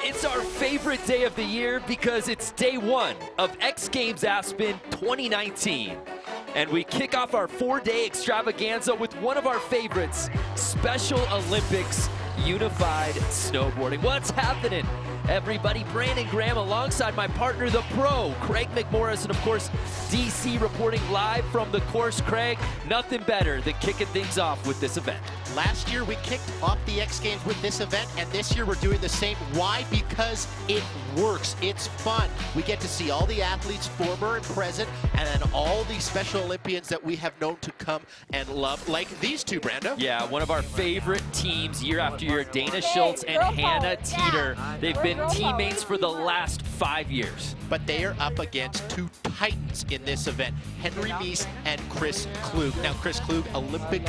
It's our favorite day of the year because it's day one of X Games Aspen 2019. And we kick off our 4-day extravaganza with one of our favorites, Special Olympics Unified Snowboarding. What's happening, everybody? Brandon Graham alongside my partner, the pro, Craig McMorris, and of course, DC reporting live from the course. Craig, nothing better than kicking things off with this event. Last year, we kicked off the X Games with this event, and this year we're doing the same. Why? Because it works. It's fun. We get to see all the athletes, former and present, and then all these Special Olympians that we have known to come and love, like these two, Brando. Yeah, one of our favorite teams year after year, Dana Schultz and Hannah Teeter. They've been teammates for the last 5 years. But they are up against two titans in this event, Henry Mies and Chris Klug. Now, Chris Klug, Olympic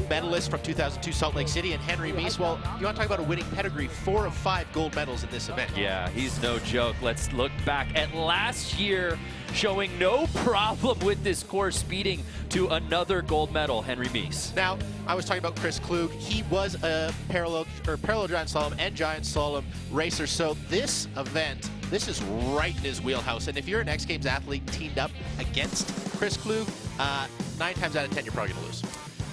medalist from 2002 Salt Lake City, and Henry Mies, well, you want to talk about a winning pedigree, 4 of 5 gold medals in this event. Yeah, he's no joke. Let's look back at last year, showing no problem with this course, speeding to another gold medal, Henry Mies. Now, I was talking about Chris Klug. He was a parallel giant slalom and giant slalom racer, so this event, this is right in his wheelhouse. And if you're an X Games athlete teamed up against Chris Klug, 9 times out of 10, you're probably gonna lose.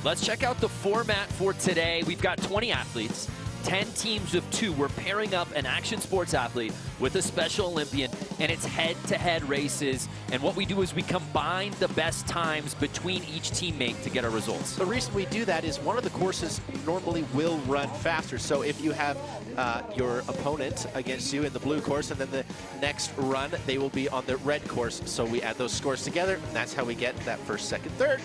Let's check out the format for today. We've got 20 athletes, 10 teams of 2. We're pairing up an action sports athlete with a Special Olympian, and it's head-to-head races. And what we do is we combine the best times between each teammate to get our results. The reason we do that is one of the courses normally will run faster. So if you have your opponent against you in the blue course, and then the next run, they will be on the red course. So we add those scores together, and that's how we get that first, second, third.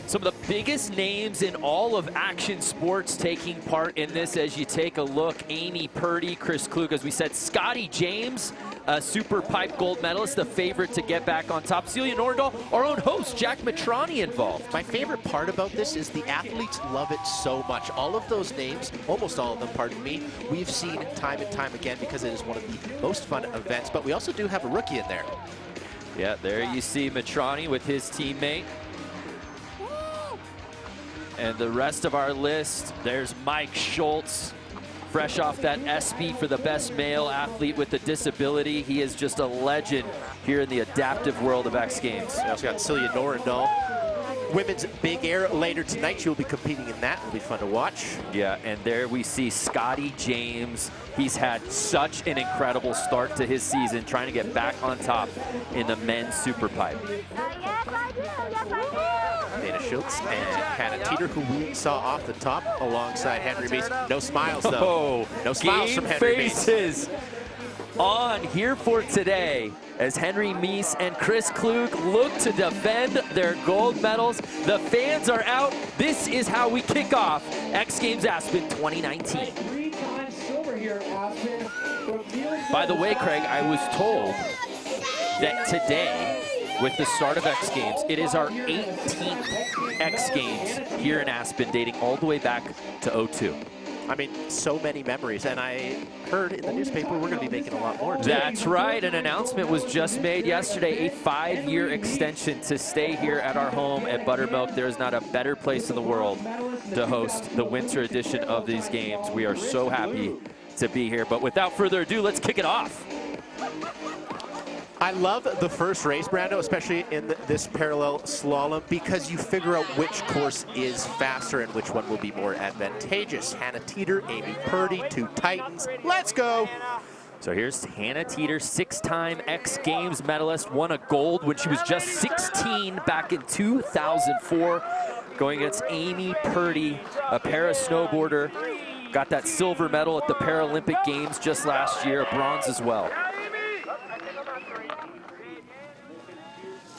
Some of the biggest names in all of action sports taking part in this as you take a look. Amy Purdy, Chris Klug, as we said, Scotty James, a super pipe gold medalist, the favorite to get back on top. Celia Nordahl, our own host, Jack Matrani involved. My favorite part about this is the athletes love it so much. All of those names, almost all of them, pardon me, we've seen time and time again because it is one of the most fun events, but we also do have a rookie in there. Yeah, there you see Matrani with his teammate. And the rest of our list, there's Mike Schultz, fresh off that ESPY for the best male athlete with a disability. He is just a legend here in the adaptive world of X Games. We also got Celia Nordahl. Women's big air later tonight. She'll be competing in that. It'll be fun to watch. Yeah, and there we see Scotty James. He's had such an incredible start to his season, trying to get back on top in the men's super pipe. Dana Schultz and Hannah Teeter, who we saw off the top alongside Henry Mies. No smiles, though. No smiles from Henry Mies. On here for today as Henry Mies and Chris Klug look to defend their gold medals. The fans are out. This is how we kick off X Games Aspen 2019. By the way, Craig, I was told that today, with the start of X Games, it is our 18th X Games here in Aspen, dating all the way back to '02. I mean, so many memories, and I heard in the newspaper we're going to be making a lot more too. That's right. An announcement was just made yesterday, a 5-year extension to stay here at our home at Buttermilk. There is not a better place in the world to host the winter edition of these games. We are so happy to be here. But without further ado, let's kick it off. I love the first race, Brando, especially in this parallel slalom, because you figure out which course is faster and which one will be more advantageous. Hannah Teeter, Amy Purdy, two titans. Let's go! So here's Hannah Teeter, 6-time X Games medalist, won a gold when she was just 16 back in 2004, going against Amy Purdy, a para-snowboarder. Got that silver medal at the Paralympic Games just last year, a bronze as well.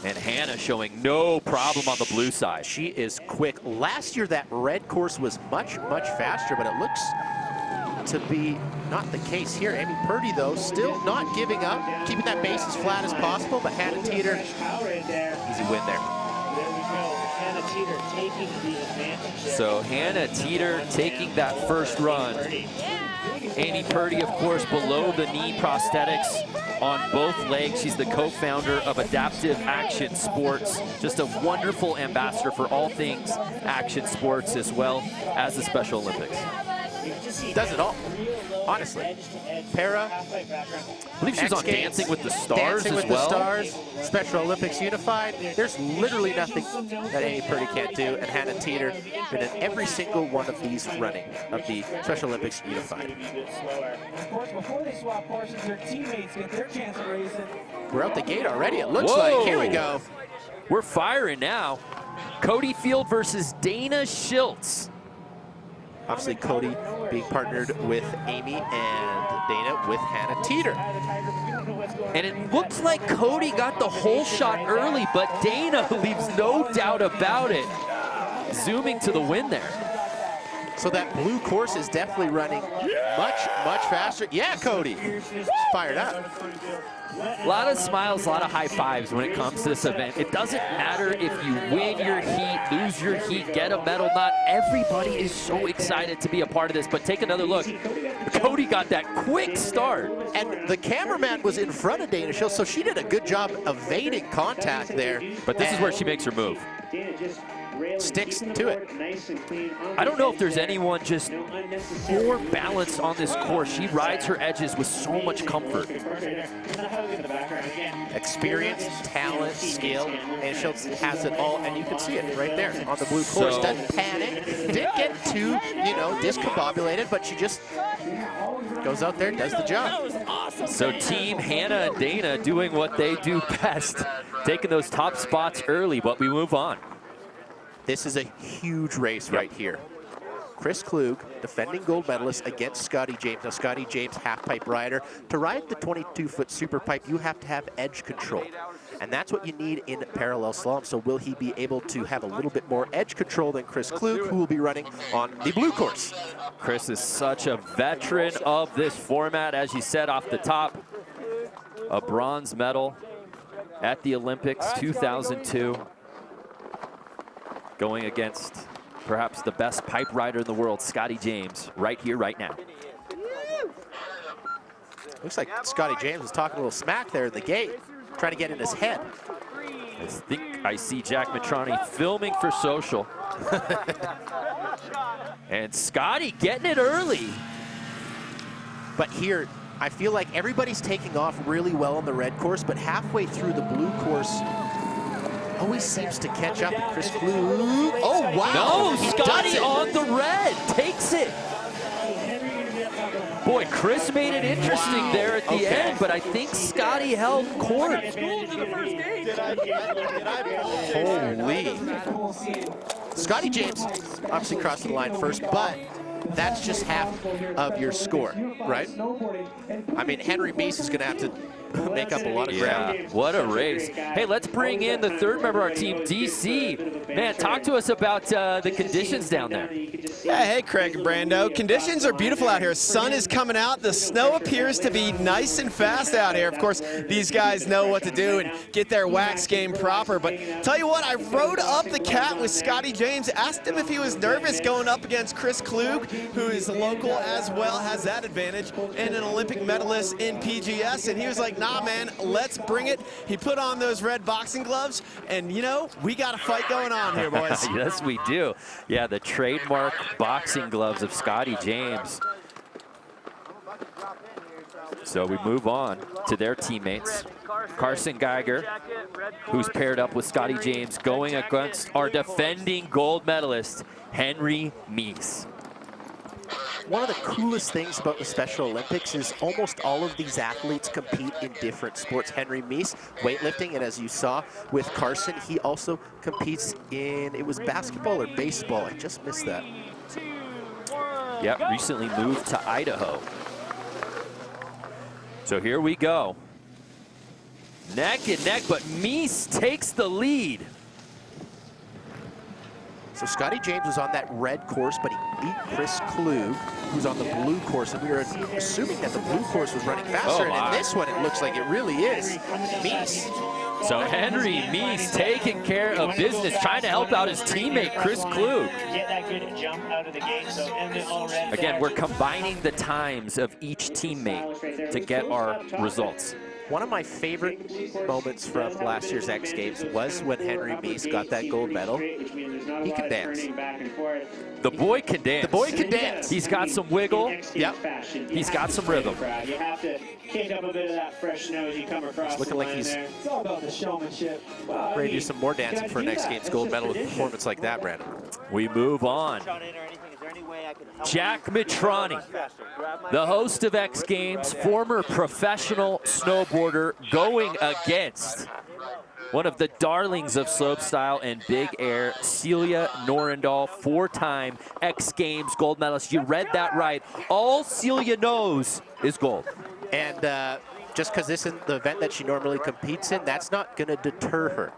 And Hannah showing no problem on the blue side. She is quick. Last year, that red course was much, much faster, but it looks to be not the case here. Amy Purdy, though, still not giving up, keeping that base as flat as possible, but Hannah Teeter, easy win there. So Hannah Teeter taking that first run. Amy Purdy, of course, below the knee prosthetics on both legs. She's the co-founder of Adaptive Action Sports. Just a wonderful ambassador for all things action sports as well as the Special Olympics. does it all, honestly. Para, I believe she's on Dancing with the Stars Dancing as with well. the Stars, Special Olympics Unified. There's literally nothing that Amy Purdy can't do, and Hannah Teeter been in every single one of these running of the Special Olympics Unified. Of course, before they swap portions, their teammates get their chance to race it. We're out the gate already, it looks like. Here we go. We're firing now. Cody Field versus Dana Schiltz. Obviously, Cody being partnered with Amy and Dana with Hannah Teeter. And it looks like Cody got the whole shot early, but Dana leaves no doubt about it. Zooming to the win there. So that blue course is definitely running much faster. Yeah, Cody, fired up. A lot of smiles, a lot of high fives when it comes to this event. It doesn't matter if you win your heat, lose your heat, get a medal, not everybody is so excited to be a part of this. But take another look. Cody got that quick start. And the cameraman was in front of Dana Schiltz, so she did a good job evading contact there. But this is where she makes her move. Sticks to it. I don't know if there's anyone just more balanced on this course. She rides her edges with so much comfort. Experience, talent, skill, and Schiltz has it all, and you can see it right there on the blue course. So, doesn't panic, didn't get too, discombobulated, but she just goes out there, does the job. So Team Hannah and Dana doing what they do best, taking those top spots early, but we move on. This is a huge race right here. Chris Klug, defending gold medalist against Scotty James. Now, Scotty James, half-pipe rider. To ride the 22-foot super pipe, you have to have edge control. And that's what you need in parallel slalom. So will he be able to have a little bit more edge control than Chris Klug, who will be running on the blue course? Chris is such a veteran of this format, as you said off the top. A bronze medal at the Olympics 2002. Going against perhaps the best pipe rider in the world, Scotty James, right here, right now. Looks like Scotty James was talking a little smack there in the gate, trying to get in his head. I think I see Jack Matrani filming for social. And Scotty getting it early. But here, I feel like everybody's taking off really well on the red course, but halfway through the blue course, always seems to catch up. Chris Klug. Oh, wow. No, Scotty on the red takes it. Boy, Chris made it interesting there at the end, but I think Scotty held court. Holy. Scotty James obviously crossed the line first, but that's just half of your score, right? I mean, Henry Meese is going to have to make up a lot of ground. What a race. Hey, let's bring in the third member of our team, DC. Man, talk to us about the conditions down there. Yeah, hey, Craig and Brando. Conditions are beautiful out here. Sun is coming out. The snow appears to be nice and fast out here. Of course, these guys know what to do and get their wax game proper. But tell you what, I rode up the cat with Scotty James, asked him if he was nervous going up against Chris Klug, who is local as well, has that advantage, and an Olympic medalist in PGS. And he was like, nah, man, let's bring it. He put on those red boxing gloves, and, you know, we got a fight going on here, boys. Yes, we do. Yeah, the trademark boxing gloves of Scotty James. So we move on to their teammates. Carson Geiger, who's paired up with Scotty James, going against our defending gold medalist, Henry Meese. One of the coolest things about the Special Olympics is almost all of these athletes compete in different sports. Henry Meese, weightlifting, and as you saw with Carson, he also competes in, it was basketball or baseball, I just missed that. Yep, recently moved to Idaho. So here we go. Neck and neck, but Meese takes the lead. So Scotty James was on that red course, but he beat Chris Klug, who's on the blue course, and we were assuming that the blue course was running faster, and in this one, it looks like it really is. Meese. So Henry Meese taking care of business, trying to help out his teammate, Chris Klug. Again, we're combining the times of each teammate to get our results. One of my favorite moments from last year's X Games was when Henry Meese got that gold medal. He can dance. The boy can dance. The boy can dance. He's got some wiggle. Yep. He's got some rhythm. You have to kick up a bit of that fresh nose. You come across It's looking like he's It's all about the showmanship. ready to do some more dancing for an X Games gold medal with a performance like that, Brandon. We move on. Jack Mitrani, the host of X Games, former professional snowboarder, going against one of the darlings of slopestyle and big air, Celia Norendal, 4-time X Games gold medalist. You read that right. All Celia knows is gold. And just because this isn't the event that she normally competes in, that's not going to deter her.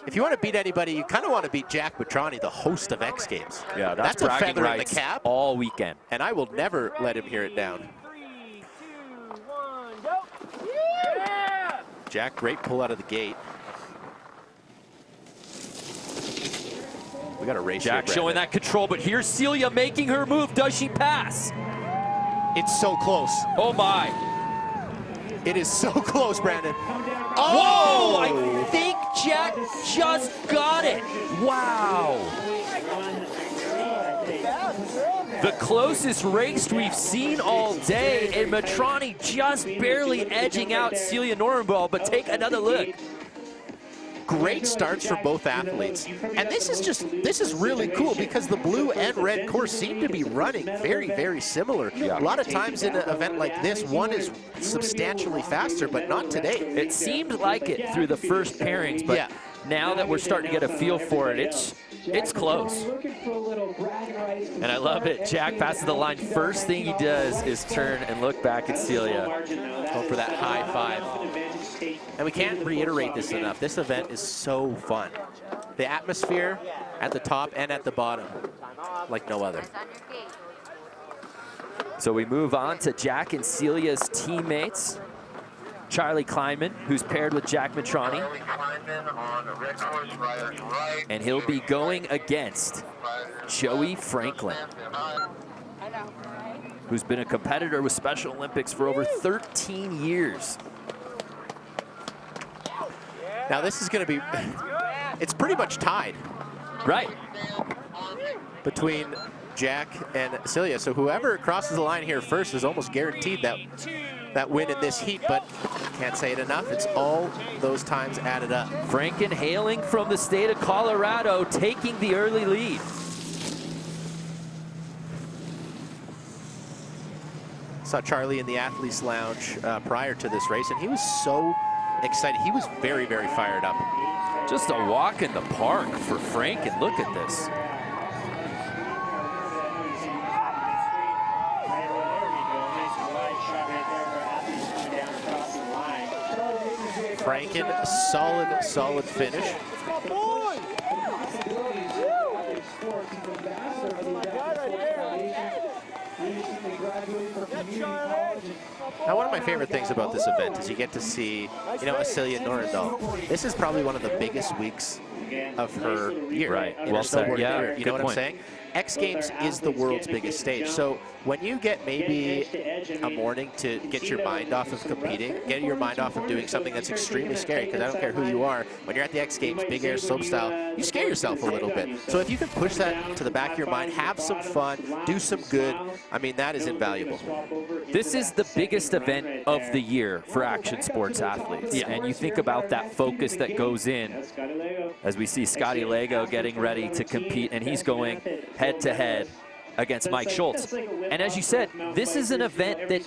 If you want to beat anybody, you kind of want to beat Jack Mitrani, the host of X Games. Yeah, that's a bragging feather in the rights cap. all weekend. And I will never let him hear it down. 3, 2, 1, go! Yeah! Jack, great pull out of the gate. We got a race Jack here, showing Brandon. that control, but here's Celia making her move. Does she pass? It's so close. Oh my. It is so close, Brandon. Whoa! I think Jack just got it. Wow. The closest race we've seen all day, and Mitrani just barely edging out Celia Norendal, but take another look. Great starts from both athletes. And this is really cool because the blue and red course seem to be running very, very similar. Yeah. A lot of times in an event like this, one is substantially faster, but not today. It seemed like it through the first pairings, but Yeah. now that we're starting to get a feel for it, it's close. And I love it. Jack passes the line. First thing he does is turn and look back at Celia. Go for that high five. And we can't reiterate this enough. This event is so fun. The atmosphere at the top and at the bottom, like no other. So we move on to Jack and Celia's teammates. Charlie Kleinman, who's paired with Jack Mitrani. And he'll be going against Joey Franklin, who's been a competitor with Special Olympics for over 13 years. Now this is going to be, it's pretty much tied Right. between Jack and Celia. So whoever crosses the line here first is almost guaranteed that win in this heat, but can't say it enough. It's all those times added up. Franken hailing from the state of Colorado, taking the early lead. Saw Charlie in the Athletes Lounge prior to this race, and he was so excited. He was very, very fired up. Just a walk in the park for Franken. Look at this. Franken, solid finish. Now, one of my favorite things about this event is you get to see, Celia Norendal. This is probably one of the biggest weeks of her year. Right. In Well her said. snowboarding Yeah, career. You good know what point. I'm saying? X Games is the world's biggest stage. So when you get maybe a morning to get your mind off of competing, get your mind off of doing something that's extremely scary, because I don't care who you are, when you're at the X Games, big air, slopestyle, you scare yourself a little bit. So if you can push that to the back of your mind, have some fun, do some good, I mean, that is invaluable. This is the biggest event of the year for action sports athletes. Yeah. And you think about that focus that goes in as we see Scotty Lego getting ready to compete, and he's going head-to-head against Mike Schultz. And as you said, this is an event that,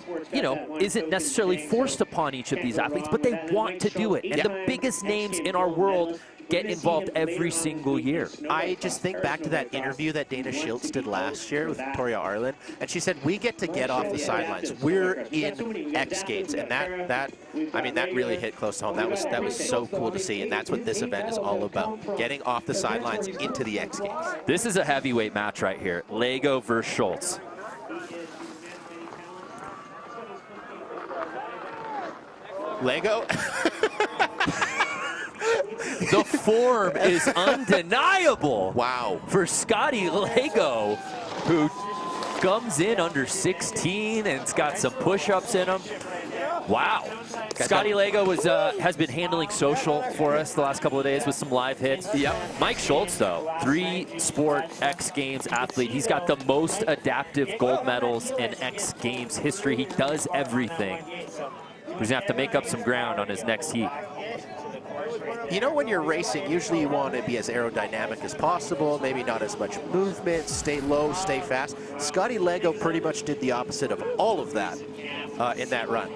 isn't necessarily forced upon each of these athletes, but they want to do it. And the biggest names in our world get involved every single year. I just think back to that interview that Dana Schultz did last year with Victoria Arlen, and she said, we get to get off the sidelines. We're in X Games, and that really hit close to home. That was so cool to see, and that's what this event is all about, getting off the sidelines into the X Games. This is a heavyweight match right here, Lego versus Schultz. Lego? The form is undeniable. Wow. For Scotty Lego, who comes in under 16 and it's got some push-ups in him. Wow. Scotty Lego has been handling social for us the last couple of days with some live hits. Yep. Mike Schultz, though, 3-sport X Games athlete. He's got the most adaptive gold medals in X Games history. He does everything. He's going to have to make up some ground on his next heat. You know, when you're racing, usually you want to be as aerodynamic as possible, maybe not as much movement, stay low, stay fast. Scotty Lego pretty much did the opposite of all of that in that run.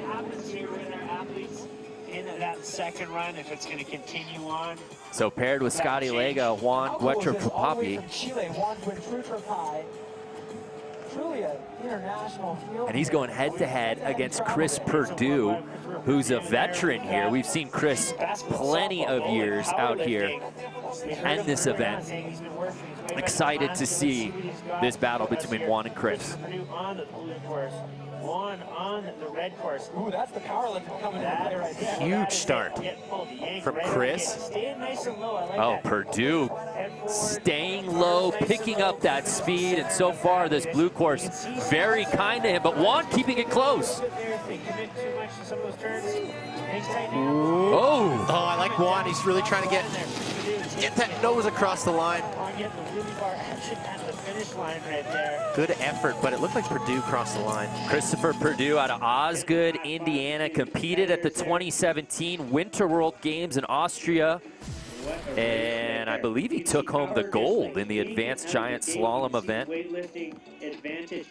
In that second run, if it's going to continue on. So paired with Scotty Lego, Juan Guetrapapi. And he's going head-to-head against Chris Perdue, who's a veteran here. We've seen Chris plenty of years out here and this event. Excited to see this battle between Juan and Chris. Juan on the red course. Ooh, that's the power lift coming out right there. Huge start from Chris. Oh, Perdue staying low, picking up that speed, and so far this blue course very kind to him, but Juan keeping it close. Oh, I like Juan. He's really trying to get that nose across the line. Good effort, but it looked like Perdue crossed the line. Christopher Perdue out of Osgood, Indiana, competed at the 2017 Winter World Games in Austria. And I believe he took home the gold in the advanced giant slalom event.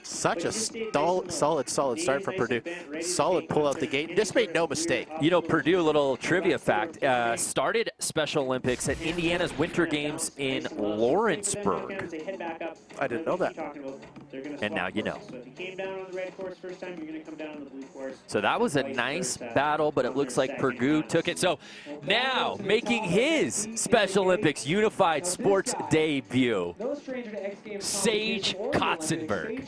Such a solid start from Perdue. Solid pull out the gate. Just made no mistake. You know, Perdue, a little trivia fact, started Special Olympics at Indiana's Winter Games in Lawrenceburg. I didn't know that. And now you know. So that was a nice battle, but it looks like Perdue took it. So now making his Special Olympics Unified Sports debut, Sage Kotzenberg.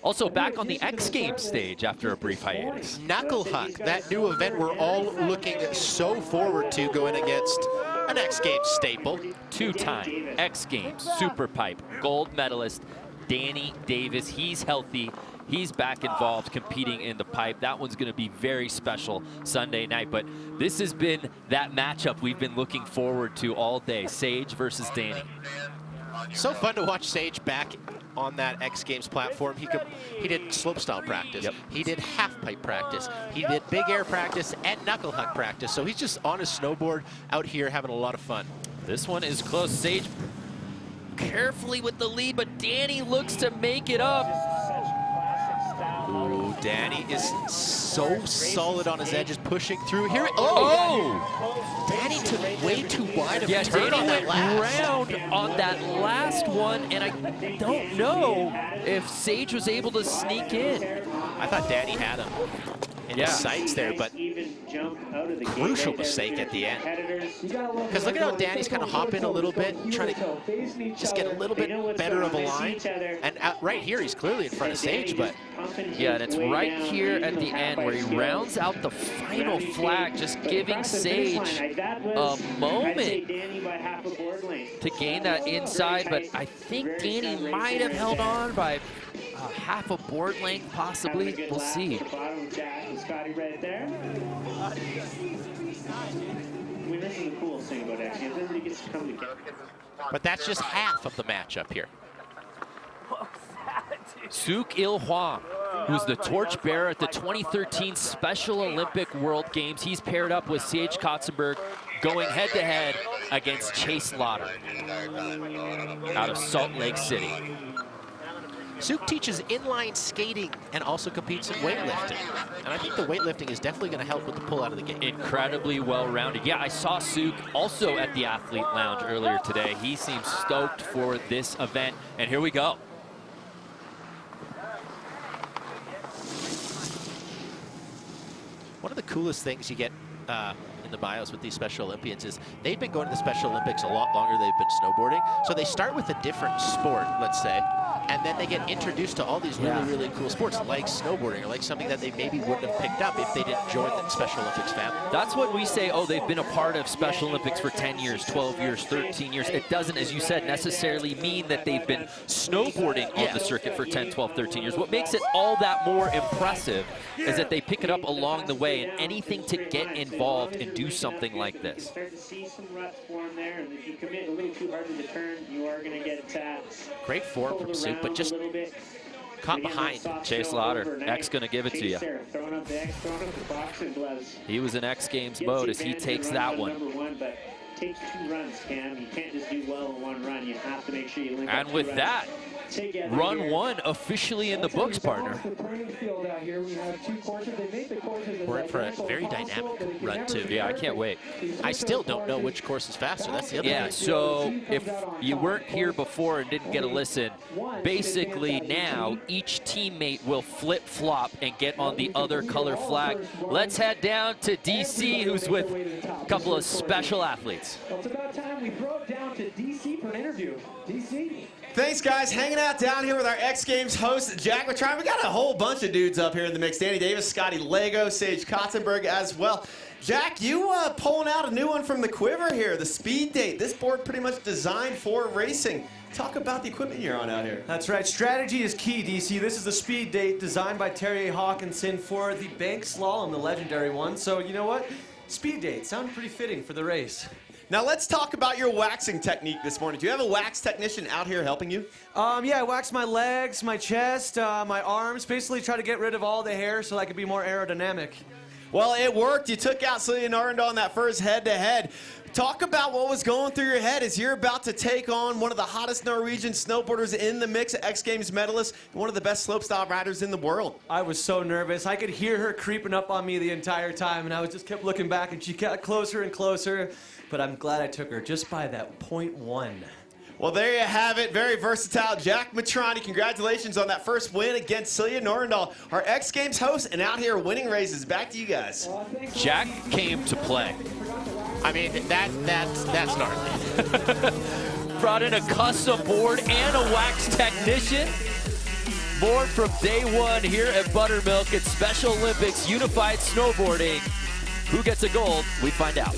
Also back on the X Games stage after a brief hiatus. Knuckle Huck, that new event we're all looking so forward to going against an X Games staple. Two-time X Games Super Pipe gold medalist Danny Davis. He's healthy. He's back involved competing in the pipe. That one's going to be very special Sunday night. But this has been that matchup we've been looking forward to all day. Sage versus Danny. So fun to watch Sage back on that X Games platform. He did slopestyle practice. Yep. He did half pipe practice. He did big air practice and knuckle huck practice. So he's just on his snowboard out here having a lot of fun. This one is close. Sage carefully with the lead, but Danny looks to make it up. Ooh, Danny is so solid on his edges, pushing through here. Oh! Danny took way too wide of a Yeah, turn Danny on that went last. round on that last one, and I don't know if Sage was able to sneak in. I thought Danny had him in his sights there, but crucial mistake at the end. Because look at how Danny's kind of hopping a little bit, trying to just get a little bit better of a line. And right here, he's clearly in front of Sage, but... Yeah, and it's right here at the end where he rounds out the final flag, just giving Sage a moment to gain that inside, but I think Danny might have held on by half a board length, possibly. We'll see. But that's just half of the matchup here. Suk Il Hua, who's the torchbearer at the 2013 Special Olympic World Games. He's paired up with Sage Kotzenberg, going head-to-head against Chase Lauder out of Salt Lake City. Suk teaches inline skating and also competes in weightlifting. And I think the weightlifting is definitely going to help with the pull out of the game. Incredibly well-rounded. Yeah, I saw Suk also at the Athlete Lounge earlier today. He seems stoked for this event. And here we go. One of the coolest things you get in the bios with these Special Olympians is they've been going to the Special Olympics a lot longer than they've been snowboarding. So they start with a different sport, let's say, and then they get introduced to all these really cool sports like snowboarding or like something that they maybe wouldn't have picked up if they didn't join the Special Olympics family. That's what we say, oh, they've been a part of Special Olympics for 10 years, 12 years, 13 years. It doesn't, as you said, necessarily mean that they've been snowboarding on the circuit for 10, 12, 13 years. What makes it all that more impressive is that they pick it up along the way, and anything to get involved and do something like this. Start to see some ruts form there, and if you commit a little too hard to the turn, you are going to get great form from Soup, but just caught behind. Chase Lauder, X going to give it to you. Throwing up the X, throwing up the boxing gloves. He was in X Games mode as he takes that one. But takes 2 runs, Cam. You can't just do well in 1 run. You have to make sure you link up And 2 with runs. that, run 1 officially in the books, partner. We're in for a very dynamic run, too. Yeah, I can't wait. I still don't know which course is faster. That's the other Yeah, thing. so if you weren't here before and didn't get a listen, basically now each teammate will flip-flop and get on the other color flag. Let's head down to DC, who's with a couple of special athletes. Well, it's about time we broke down to DC for an interview. DC. Thanks, guys. Hanging out down here with our X Games host, Jack Latron. We got a whole bunch of dudes up here in the mix. Danny Davis, Scotty Lego, Sage Kotzenberg as well. Jack, you pulling out a new one from the quiver here, the Speed Date. This board pretty much designed for racing. Talk about the equipment you're on out here. That's right. Strategy is key, DC. This is the Speed Date designed by Terry Hawkinson for the bank slalom, the legendary one. So, you know what? Speed Date sounds pretty fitting for the race. Now let's talk about your waxing technique this morning. Do you have a wax technician out here helping you? Yeah, I waxed my legs, my chest, my arms, basically try to get rid of all the hair so I could be more aerodynamic. Well, it worked. You took out Celia Narendal on that first head-to-head. Talk about what was going through your head as you're about to take on one of the hottest Norwegian snowboarders in the mix, X Games medalist, and one of the best slopestyle riders in the world. I was so nervous. I could hear her creeping up on me the entire time, and I just kept looking back, and she got closer and closer. But I'm glad I took her just by that 0.1. Well, there you have it. Very versatile Jack Matrani. Congratulations on that first win against Celia Norendal, our X Games host, and out here winning races. Back to you guys. Jack came to play. I mean, that's gnarly. Brought in a custom board and a wax technician. Board from day 1 here at Buttermilk at Special Olympics Unified Snowboarding. Who gets a gold? We find out.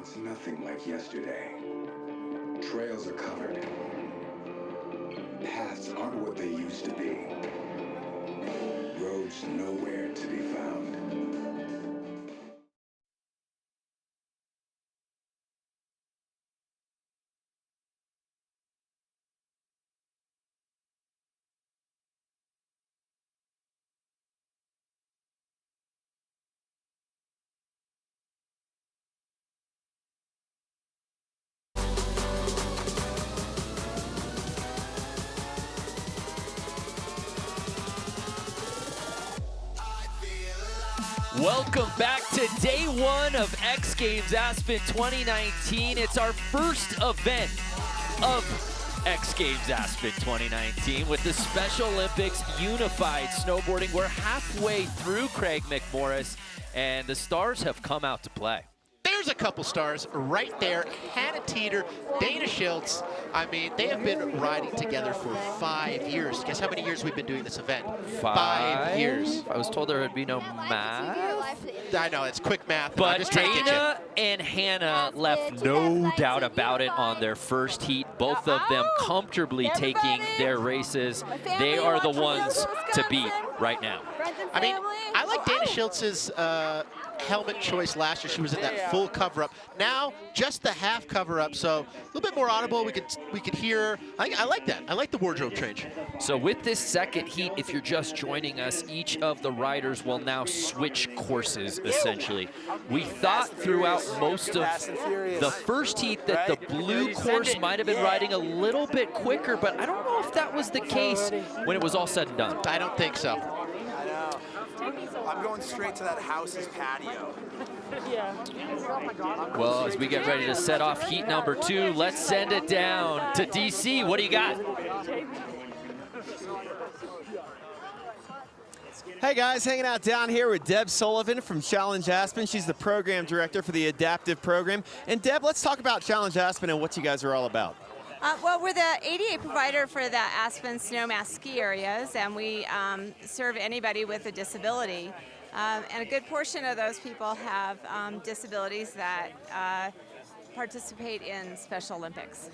it's nothing like yesterday. Trails are covered. Paths aren't what they used to be. Roads nowhere to be found. Welcome back to day one of X Games Aspen 2019. It's our first event of X Games Aspen 2019 with the Special Olympics Unified Snowboarding. We're halfway through, Craig McMorris, and the stars have come out to play. There's a couple stars right there. Hannah Teeter, Dana Schultz. I mean, they have been riding together for 5 years. Guess how many years we've been doing this event? 5 years. I was told there would be no math. I know, it's quick math. But Dana and Hannah left no doubt about it on their first heat. Both of them comfortably taking their races. They are the ones to beat right now. I mean, I like Dana Schultz's helmet choice last year. She was in that full cover-up. Now, just the half cover-up, so a little bit more audible. We could hear. I like that. I like the wardrobe change. So with this second heat, if you're just joining us, each of the riders will now switch courses, essentially. We thought throughout most of the first heat that the blue course might have been riding a little bit quicker, but I don't know if that was the case when it was all said and done. I don't think so. I'm going straight to that house's patio. Well, as we get ready to set off heat number 2, let's send it down to DC. What do you got? Hey guys, hanging out down here with Deb Sullivan from Challenge Aspen. She's the program director for the adaptive program. And Deb, let's talk about Challenge Aspen and what you guys are all about. Well, we're the ADA provider for the Aspen Snowmass ski areas, and we serve anybody with a disability. And a good portion of those people have disabilities that participate in Special Olympics.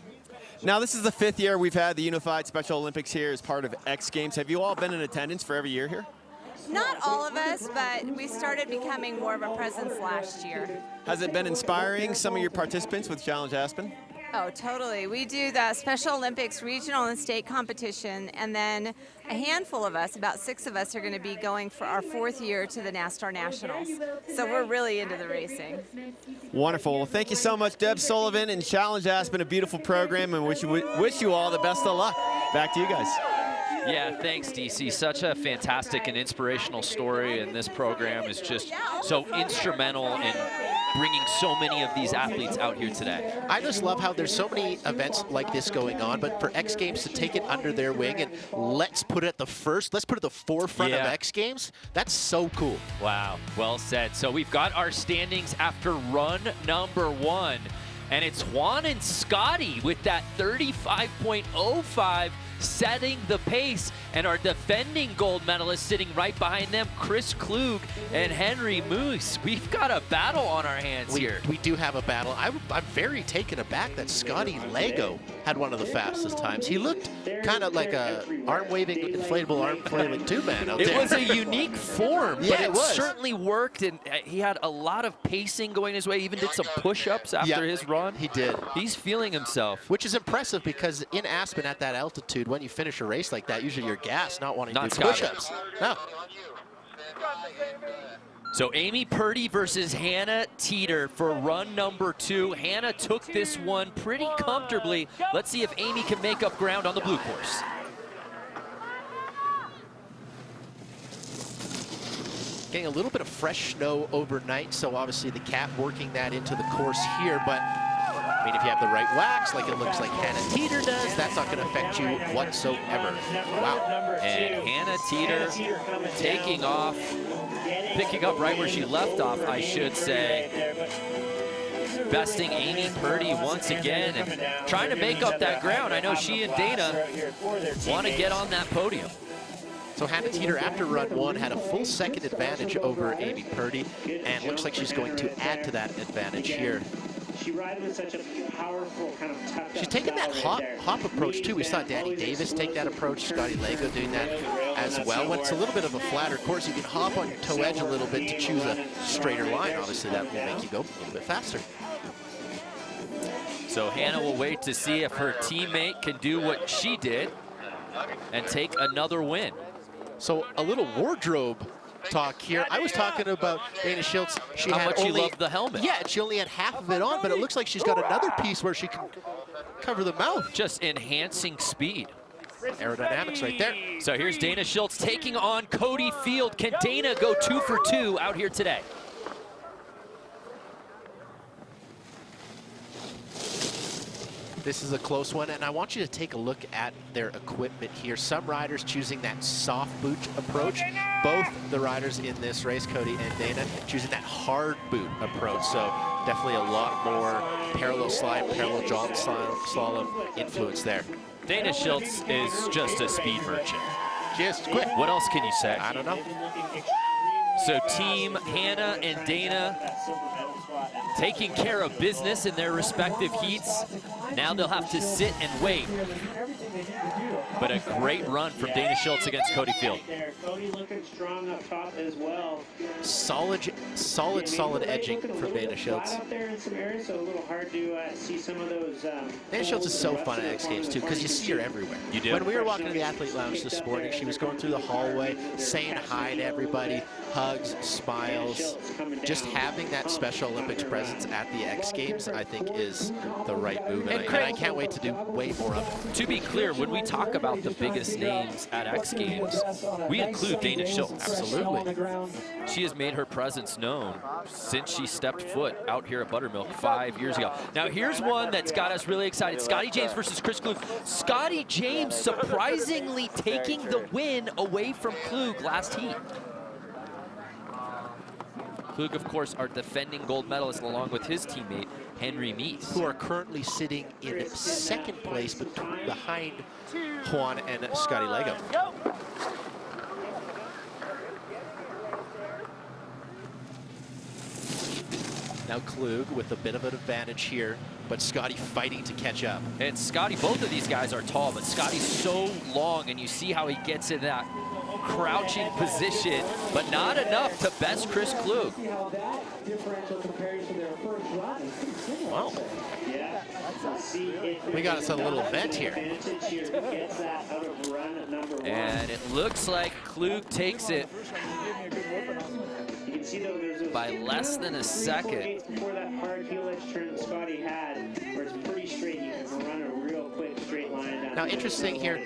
Now, this is the 5th year we've had the Unified Special Olympics here as part of X Games. Have you all been in attendance for every year here? Not all of us, but we started becoming more of a presence last year. Has it been inspiring, some of your participants with Challenge Aspen? Oh, totally. We do the Special Olympics regional and state competition, and then a handful of us, about 6 of us, are going to be going for our 4th year to the NASTAR Nationals. So we're really into the racing. Wonderful. Well, thank you so much, Deb Sullivan and Challenge Aspen. A beautiful program, and wish you all the best of luck. Back to you guys. Yeah, thanks, DC. Such a fantastic and inspirational story, and this program is just so instrumental in bringing so many of these athletes out here today. I just love how there's so many events like this going on, but for X Games to take it under their wing and let's put it at the forefront of X Games, that's so cool. Wow, well said. So we've got our standings after run number 1, and it's Juan and Scotty with that 35.05 setting the pace, and our defending gold medalists sitting right behind them, Chris Klug and Henry Moose. We've got a battle on our hands here. We do have a battle. I'm very taken aback that Scotty Lego had one of the fastest times. He looked kind of like a arm-waving, inflatable arm-flailing two-man out there. It was a unique form, yeah, but it certainly worked, and he had a lot of pacing going his way, even did some push-ups after his run. He did. He's feeling himself. Which is impressive because in Aspen at that altitude, when you finish a race like that, usually you're gassed, not wanting to do push-ups. No. So Amy Purdy versus Hannah Teeter for run number 2. Hannah took this one pretty comfortably. Let's see if Amy can make up ground on the blue course. Getting a little bit of fresh snow overnight, so obviously the cat working that into the course here, but I mean, if you have the right wax, like it looks like Hannah Teeter does, that's not going to affect you whatsoever. Wow. And Hannah Teeter taking off, picking up right where she left off, I should say. Besting Amy Purdy once again and trying to make up that ground. I know she and Dana want to get on that podium. So Hannah Teeter, after run 1, had a full second advantage over Amy Purdy, and looks like she's going to add to that advantage here. she rides with such a powerful kind of tuck. She's taking that hop approach too. We saw Danny Davis take that approach, Scotty Lego doing that as well. When it's a little bit of a flatter course, you can hop on your toe edge a little bit to choose a straighter line. Obviously, that will make you go a little bit faster. So Hannah will wait to see if her teammate can do what she did and take another win. So a little wardrobe talk here. I was talking about Dana Schultz. She How had much only, she loved the helmet. Yeah, and she only had half of it on, but it looks like she's got another piece where she can cover the mouth. Just enhancing speed. Aerodynamics right there. So here's Dana Schultz taking on Cody Field. Can Dana go 2 for 2 out here today? This is a close one, and I want you to take a look at their equipment here. Some riders choosing that soft boot approach. Both the riders in this race, Cody and Dana, choosing that hard boot approach. So definitely a lot more parallel slide, parallel jump slalom influence there. Dana Schultz is just a speed merchant. Just quick. What else can you say? I don't know. So team Hannah and Dana taking care of business in their respective heats. Now they'll have to sit and wait. But a great run from Dana Schultz against Cody Field. Cody looking strong up top as well. Solid edging from Dana Schultz. Out there in some areas, so a little hard to see some of those. Dana Schultz is so fun at X Games too, because you see her everywhere. You do. When we were walking to the athlete lounge this morning, she was going through the hallway, saying hi to everybody, hugs, smiles. Just having that Special Olympics presence at the X Games, I think, is the right move, and I can't wait to do way more of it. To be clear, when we talk about the biggest names at X Games, we include Dana Schultz. Absolutely. She has made her presence known since she stepped foot out here at Buttermilk 5 years ago. Now here's one that's got us really excited. Scotty James versus Chris Klug. Scotty James surprisingly taking the win away from Klug last heat. Klug, of course, our defending gold medalist along with his teammate, Henry Mies. Who are currently sitting in second place behind Juan and Scotty Lego. Now Klug with a bit of an advantage here, but Scotty fighting to catch up. And Scotty, both of these guys are tall, but Scotty's so long, and you see how he gets in that crouching position, but not enough to best Chris Klug. Wow. We got us a little vent here. And it looks like Klug takes it by less than a second. Before that hard heel edge turn that Scotty had, where it's pretty straight, you can run a real quick straight line down. Now, interesting here,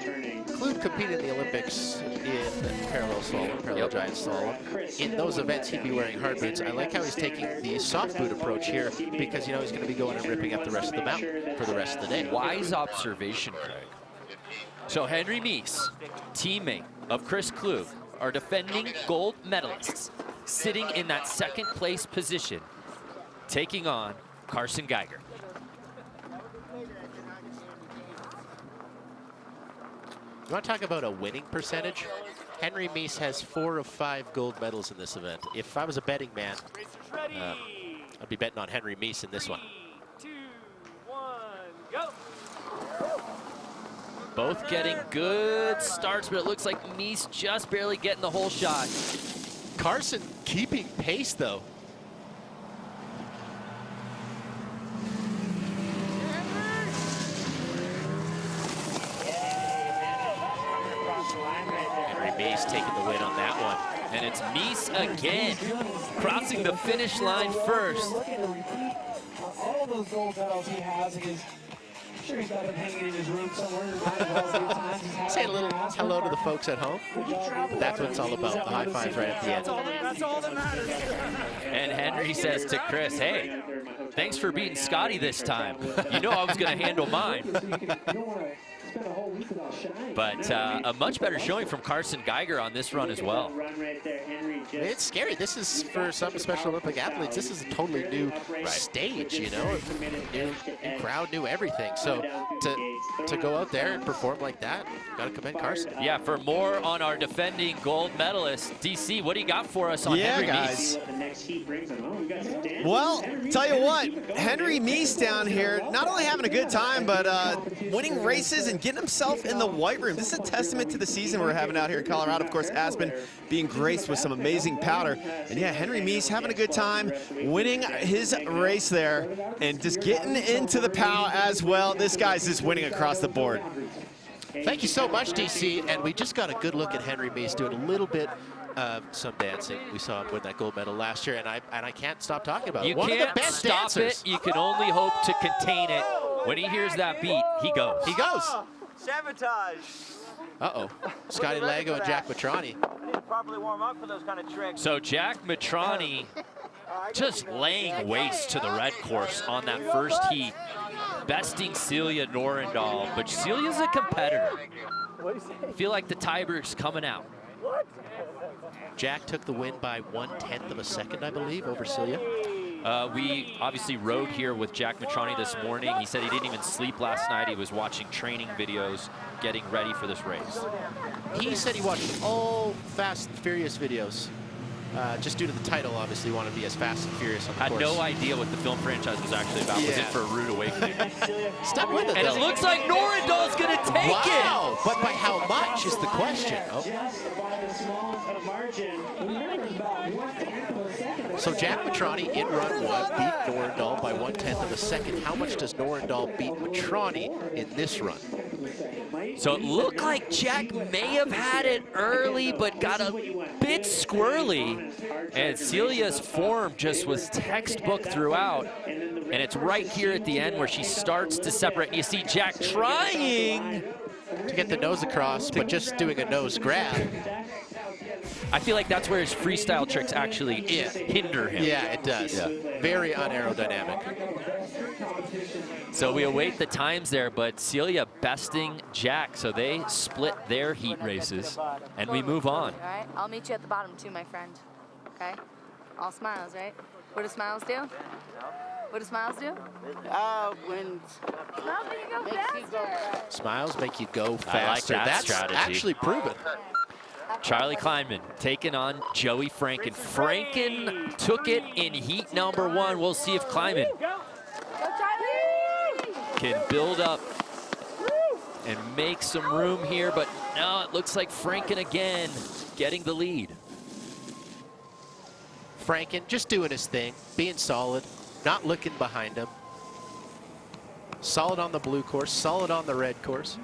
Klug competed in the Olympics in parallel slalom, parallel giant slalom. In those events, he'd be wearing hard boots. I like how he's taking the soft boot approach here, because you know he's going to be going and ripping up the rest of the mountain for the rest of the day. Wise observation, Craig. So Henry Mies, teammate of Chris Klug, our defending gold medalists, sitting in that second place position, taking on Carson Geiger. You want to talk about a winning percentage? Henry Mies has 4 of 5 gold medals in this event. If I was a betting man, I'd be betting on Henry Mies in this one. 3, 2, 1, go! Both getting good starts, but it looks like Mies just barely getting the whole shot. Carson keeping pace, though. Henry Mies taking the win on that one. And it's Mies again, crossing the finish line first. All those gold medals he has in his, I'm sure he's got them hanging in his room somewhere. Say a little hello to the folks at home. That's what it's all about, the high fives right at the end. That's all that matters. And Henry says to Chris, hey, thanks for beating Scotty this time. You know I was going to handle mine. But a much better showing from Carson Geiger on this run as well. It's scary. This is, for some Special Olympic athletes, this is a totally new stage, you know. New crowd, new everything. So to to go out there and perform like that. Got to commend Carson. Yeah, for more on our defending gold medalist, DC, what do you got for us on Henry guys. Meese? Well, tell you what, Henry Meese down here, not only having a good time, but winning races and getting himself in the white room. This is a testament to the season we're having out here in Colorado. Of course, Aspen being graced with some amazing powder. And yeah, Henry Meese having a good time, winning his race there, and just getting into the POW as well. This guy's just winning across the board. Thank you so much, DC. And we just got a good look at Henry Meese doing a little bit of some dancing. We saw him win that gold medal last year, and I can't stop talking about it. You One can't of the best stop dancers. it. You can only hope to contain it. When he hears that beat, he goes. He goes. Sabotage. Uh-oh. Scotty Lago and Jack Matrani. Need to properly warm up for those kind of tricks. So Jack Matrani just laying waste to the red course on that first heat, besting Celia Norendal, but Celia's a competitor. I feel like the tiebreaker's coming out. Jack took the win by 1/10 of a second, I believe, over Celia. We obviously rode here with Jack Matrani this morning. He said he didn't even sleep last night. He was watching training videos, getting ready for this race. He said he watched all Fast and Furious videos. Just due to the title, obviously, wanted to be as fast and furious on the course. Had no idea what the film franchise was actually about. Was in for a rude awakening. Stuck with it, And it looks like Norendal's going to take it. Wow, but by how much is the question? Oh. So Jack Matrani in run one beat Norendal by 1/10 of a second. How much does Norendal beat Matrani in this run? So it looked like Jack may have had it early, but got a bit squirrely. And Celia's form just was textbook throughout. And it's right here at the end where she starts to separate. And you see Jack trying to get the nose across, but just doing a nose grab. I feel like that's where his freestyle tricks actually hinder him. Yeah, it does. Yeah. Very unaerodynamic. So we await the times there, but Celia besting Jack, so they split their heat races, and we move on. All right, I'll meet you at the bottom too, my friend. Okay? All smiles, right? What do smiles do? What do smiles do? When Smiles make you go faster. Smiles make you go faster. I like that That's strategy. actually proven. Charlie Kleinman taking on Joey Franken. Franken took it in heat number one. We'll see if Kleinman can build up and make some room here, but no, it looks like Franken again getting the lead. Franken just doing his thing, being solid, not looking behind him. Solid on the blue course, solid on the red course.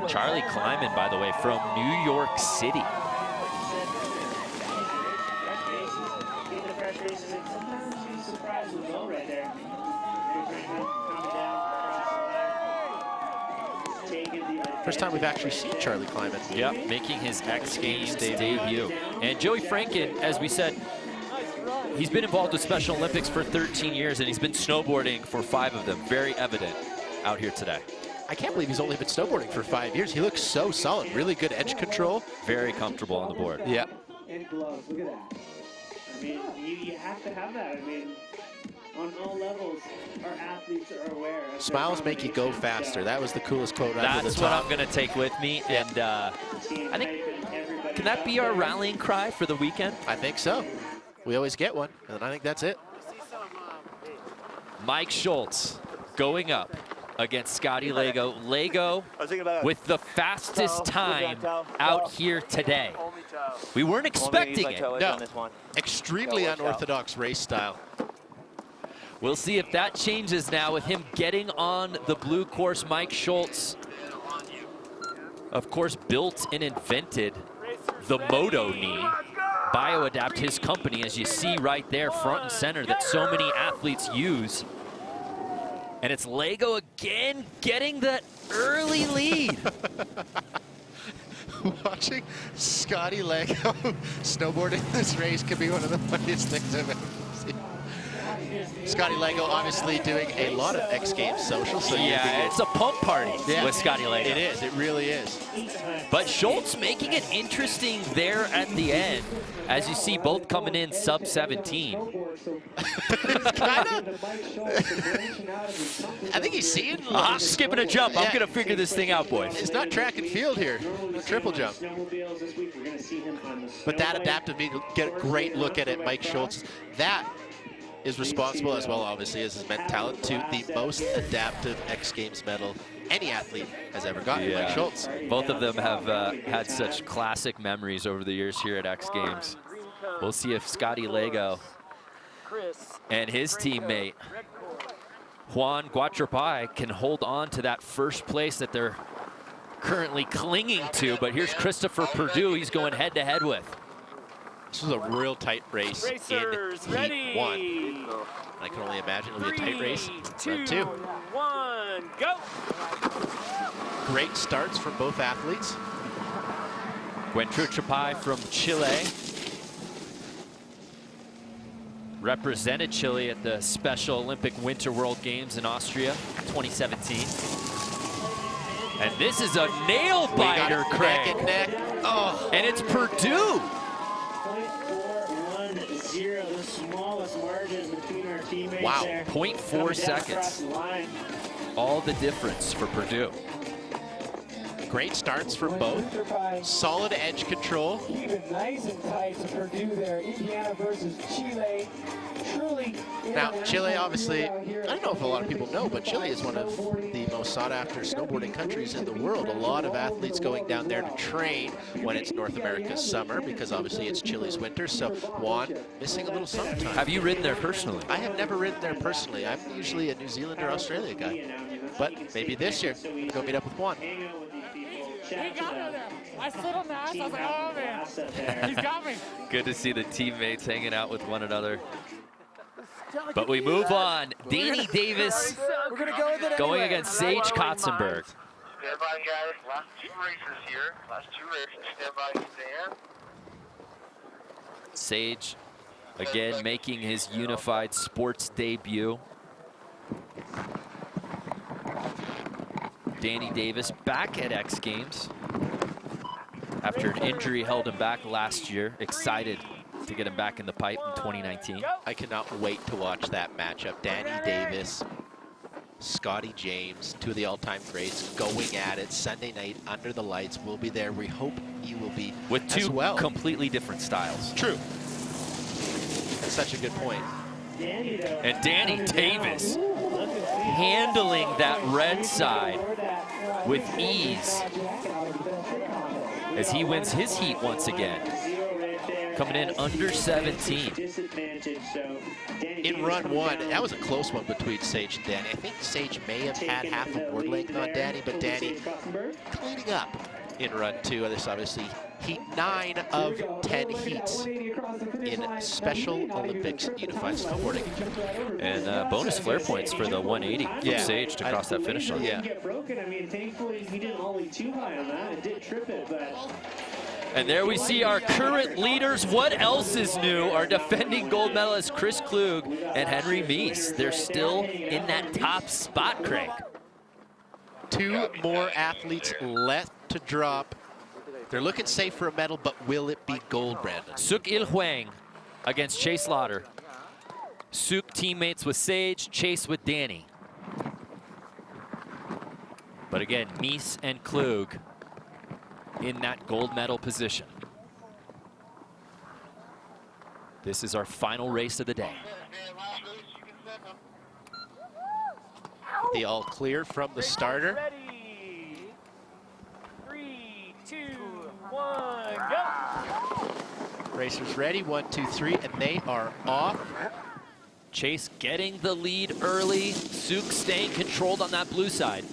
Charlie Kleinman, by the way, from New York City. First time we've actually seen Charlie Kleinman. Yep, making his X Games debut. And Joey Franken, as we said, he's been involved with Special Olympics for 13 years, and he's been snowboarding for 5 of them. Very evident out here today. I can't believe he's only been snowboarding for 5 years. He looks so solid. Really good edge control. Very comfortable on the board. Yeah. And gloves, look at that. I mean, you have to have that. I mean, on all levels, our athletes are aware. Smiles make you go faster. That was the coolest quote under the top. That's what I'm going to take with me. And I think, can that be our rallying cry for the weekend? I think so. We always get one, and I think that's it. Mike Schultz going up against Scotty Lago. Lago with the fastest time out here today. We weren't expecting it. No, extremely unorthodox race style. We'll see if that changes now with him getting on the blue course. Mike Schultz, of course, built and invented the Moto knee. BioAdapt, his company, as you see right there, front and center, that so many athletes use. And it's Lago again getting that early lead. Watching Scotty Lago snowboarding this race could be one of the funniest things I've ever seen. Scotty Lego obviously doing a lot of X Games social. So yeah, it's a pump party with Scotty Lego. It is. It really is. But Schultz making it interesting there at the end, as you see both coming in sub 17. Kinda. I think he's seeing. I'm skipping a jump. Yeah. I'm going to figure this thing out, boys. It's not track and field here. Triple jump. But that adaptive, get a great look at it, Mike Schultz. That is responsible as well, obviously, as his mental talent to the most adaptive X Games medal any athlete has ever gotten, Mike Schultz. Both of them have had such classic memories over the years here at X Games. We'll see if Scotty Lego and his teammate Juan Guatrapai can hold on to that first place that they're currently clinging to. But here's Christopher Purdue he's going head-to-head with. This was a real tight race in Heat 1. I can only imagine it'll be a tight race. 3, 2, 1, go! Great starts from both athletes. Guatrapai from Chile. Represented Chile at the Special Olympic Winter World Games in Austria 2017. And this is a nail biter, Craig. Neck and neck. Oh. And it's Purdue. 0.410, the smallest margin between our teammates. Wow, there. 0.4 seconds. All the difference for Purdue. Great starts for both. Solid edge control. Keeping nice and tight to Purdue there. Indiana versus Chile. Truly. Now, Chile, obviously, I don't know if a lot of people know, but Chile is one of the most sought-after snowboarding countries in the world. A lot of athletes going down there to train when it's North America's summer, because obviously it's Chile's winter. So Juan missing a little summertime. Have you ridden there personally? I have never ridden there personally. I'm usually a New Zealand or Australia guy. But maybe this year, I'm gonna go meet up with Juan. He got me there. I stood on the ice. I was like, oh man, he's got me. Good to see the teammates hanging out with one another. But we move on. Danny Davis going against Sage Kotzenberg. Stand by, guys. Last 2 races here. Last 2 races. Stand by, stand. Sage, again, making his unified sports debut. Danny Davis back at X Games after an injury held him back last year. Excited to get him back in the pipe in 2019. I cannot wait to watch that matchup. Danny Davis, Scotty James, 2 of the all-time greats, going at it Sunday night under the lights. We'll be there. We hope you will be with 2 as well. Completely different styles. True. That's such a good point. And Danny Davis handling that red side with ease as he wins his heat once again. Coming in under 17. In run 1, that was a close one between Sage and Danny. I think Sage may have had half a board length on Danny, but Danny cleaning up in run 2. This obviously heat 9 of 10 heats in Special Olympics Unified Snowboarding. And bonus flare points for the 180 from Sage to cross that finish line. Yeah. I mean, thankfully he didn't ollie too high on that and did trip it, but. And there we see our current leaders. What else is new? Our defending gold medalists, Chris Klug and Henry Meese. They're still in that top spot, Craig. 2 more athletes left to drop. They're looking safe for a medal, but will it be gold, Brandon? Suk Il Huang against Chase Lauder. Suk teammates with Sage, Chase with Danny. But again, Meese and Klug in that gold medal position. This is our final race of the day. The all clear from the starter. 3, 2, 1, go! Racers ready, 1, 2, 3, and they are off. Chase getting the lead early. Suk staying controlled on that blue side.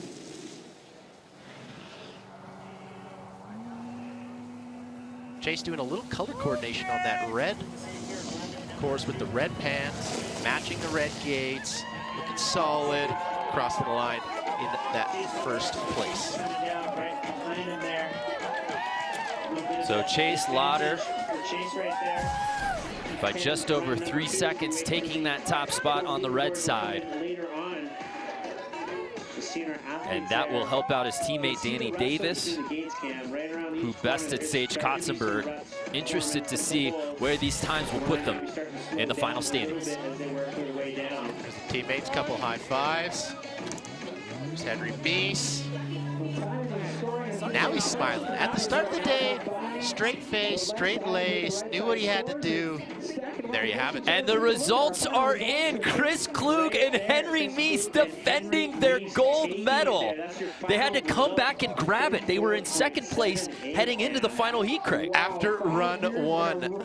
Chase doing a little color coordination on that red course with the red pants, matching the red gates, looking solid, crossing the line in that first place. So Chase Lauder by just over 3 seconds, taking that top spot on the red side. And that will help out his teammate Danny Davis, who bested Sage Kotzenberg. Interested to see where these times will put them in the final standings. There's the teammates, couple high fives. There's Henry Meese. Now he's smiling. At the start of the day, straight face, straight lace, knew what he had to do. There you have it. And the results are in. Chris Klug and Henry Meese defending their gold medal. They had to come back and grab it. They were in second place heading into the final heat, Craig. After run one.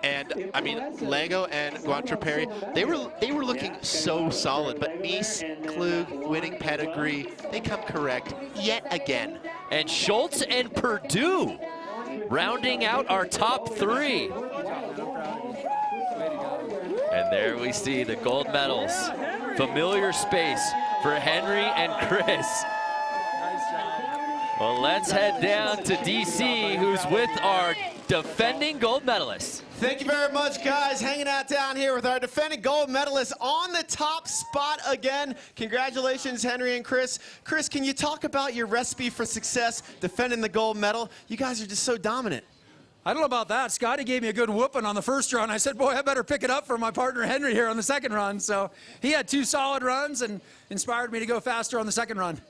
And I mean, Lego and Guantraperi, they were looking so solid, but Meese, Klug, winning pedigree, they come correct yet again. And Schultz and Perdue rounding out our top three. And there we see the gold medals. Familiar space for Henry and Chris. Well, let's head down to DC, who's with our defending gold medalists. Thank you very much, guys. Hanging out down here with our defending gold medalists on the top spot again. Congratulations, Henry and Chris. Chris, can you talk about your recipe for success defending the gold medal? You guys are just so dominant. I don't know about that. Scotty gave me a good whooping on the first run. I said, boy, I better pick it up for my partner Henry here on the second run. So he had 2 solid runs and inspired me to go faster on the second run.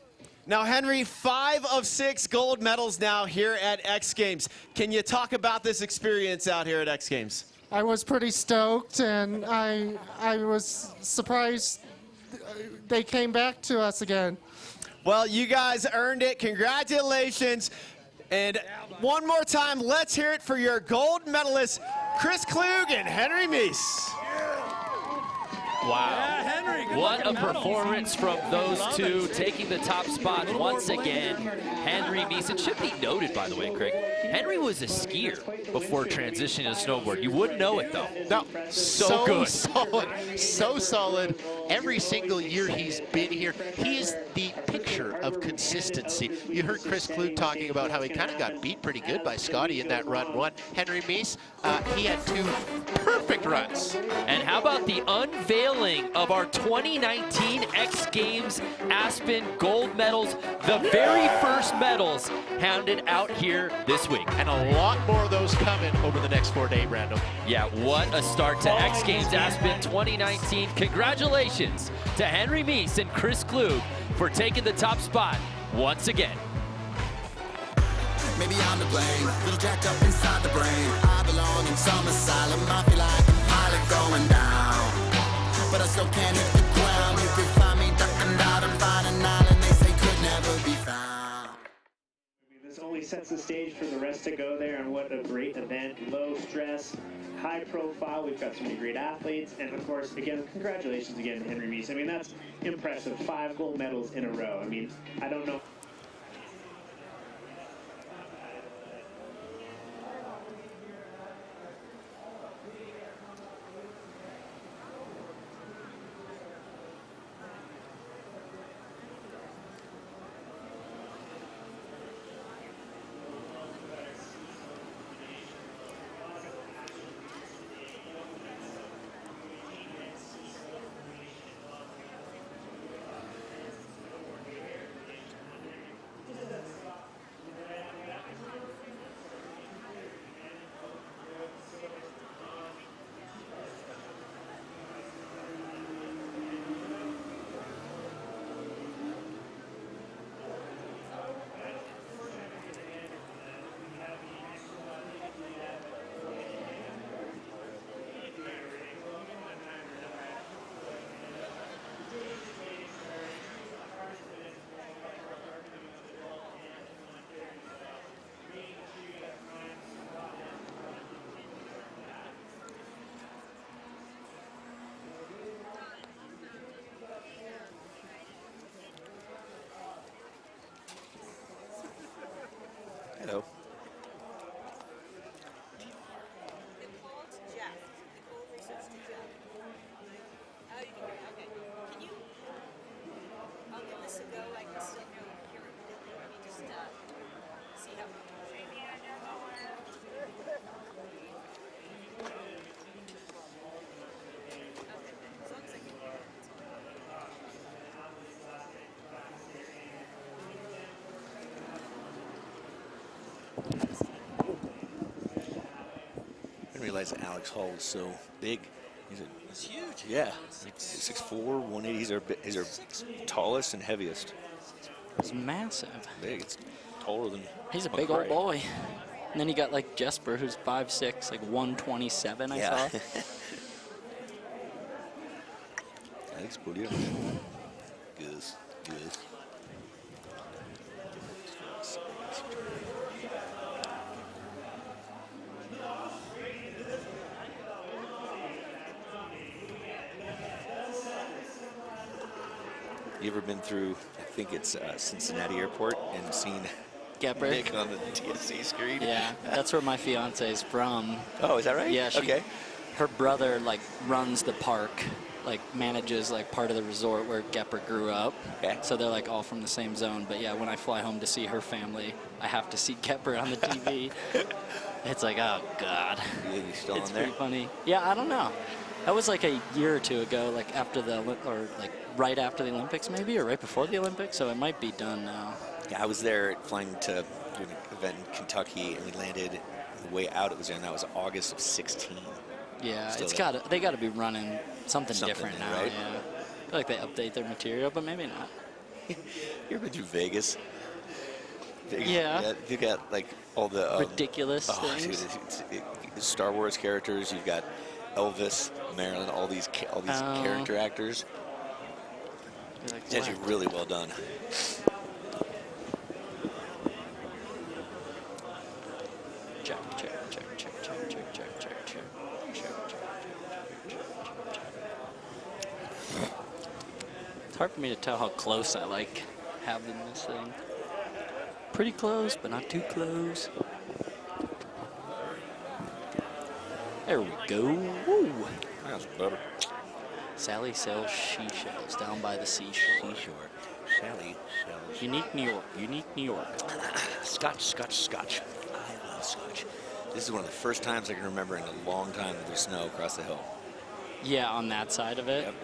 Now, Henry, 5 of 6 gold medals now here at X Games. Can you talk about this experience out here at X Games? I was pretty stoked, and I was surprised they came back to us again. Well, you guys earned it. Congratulations. And one more time, let's hear it for your gold medalists, Chris Klug and Henry Meese. Wow. Yeah, Henry, what a performance from those two, taking the top spot once again. Henry Meese. It should be noted, by the way, Craig, Henry was a skier before transitioning to snowboard. You wouldn't know it, though. No, so good. Solid, so solid. Every single year he's been here, he is the picture of consistency. You heard Chris Klug talking about how he kind of got beat pretty good by Scotty in that run one. Henry Meese, he had 2 perfect runs. And how about the unveiling of our 2019 X Games Aspen gold medals, the very first medals handed out here this week. And a lot more of those coming over the next 4 days, Brando. Yeah, what a start to X Games Aspen 2019. Congratulations to Henry Meese and Chris Klug for taking the top spot once again. Maybe I'm to blame, little jacked up inside the brain. I belong in some asylum, I feel like a pilot going down, but I still can't hit the ground. You can find me ducking out and find an island they say could never be found. This only sets the stage for the rest to go there, and what a great event. Low stress, high profile. We've got so many great athletes, and of course, again, congratulations again to Henry Meese. I mean, that's impressive. 5 gold medals in a row. I mean, I don't know. realize that Alex Hall was so big. He's huge. Yeah, 6'4", 180. He's our tallest and heaviest. He's massive. Big. It's taller than. He's a big old boy. And then you got like Jesper, who's 5'6", like 127. I saw. Alex, por Dios. Goose. You ever been through, I think it's Cincinnati Airport, and seen Gepper Nick on the TSC screen? Yeah, that's where my fiance is from. Oh, is that right? Yeah. Okay. Her brother like runs the park, like manages like part of the resort where Gepper grew up. Okay. So they're like all from the same zone. But yeah, when I fly home to see her family, I have to see Gepper on the TV. It's like, oh God. You still It's on there? pretty funny. Yeah, I don't know. That was like a year or two ago, like after the right after the Olympics maybe, or right before the Olympics. So it might be done now. Yeah, I was there flying to do an event in Kentucky, and we landed. The way out it was in. That was August of 16. Yeah, Still it's there. they got to be running something different then, now. right? Yeah, I feel like they update their material, but maybe not. You ever been through Vegas? Yeah. You got like all the ridiculous things. Dude, it's Star Wars characters. You've got Elvis, Marilyn, all these character actors. Like, It's actually really well done. It's hard for me to tell how close I like having this thing. Pretty close, but not too close. There we go. Woo. That's better. Sally sells she shells down by the seashore. Sally sells. Unique New York. Unique New York. Scotch. I love Scotch. This is one of the first times I can remember in a long time that there's snow across the hill. Yeah, on that side of it. Yep.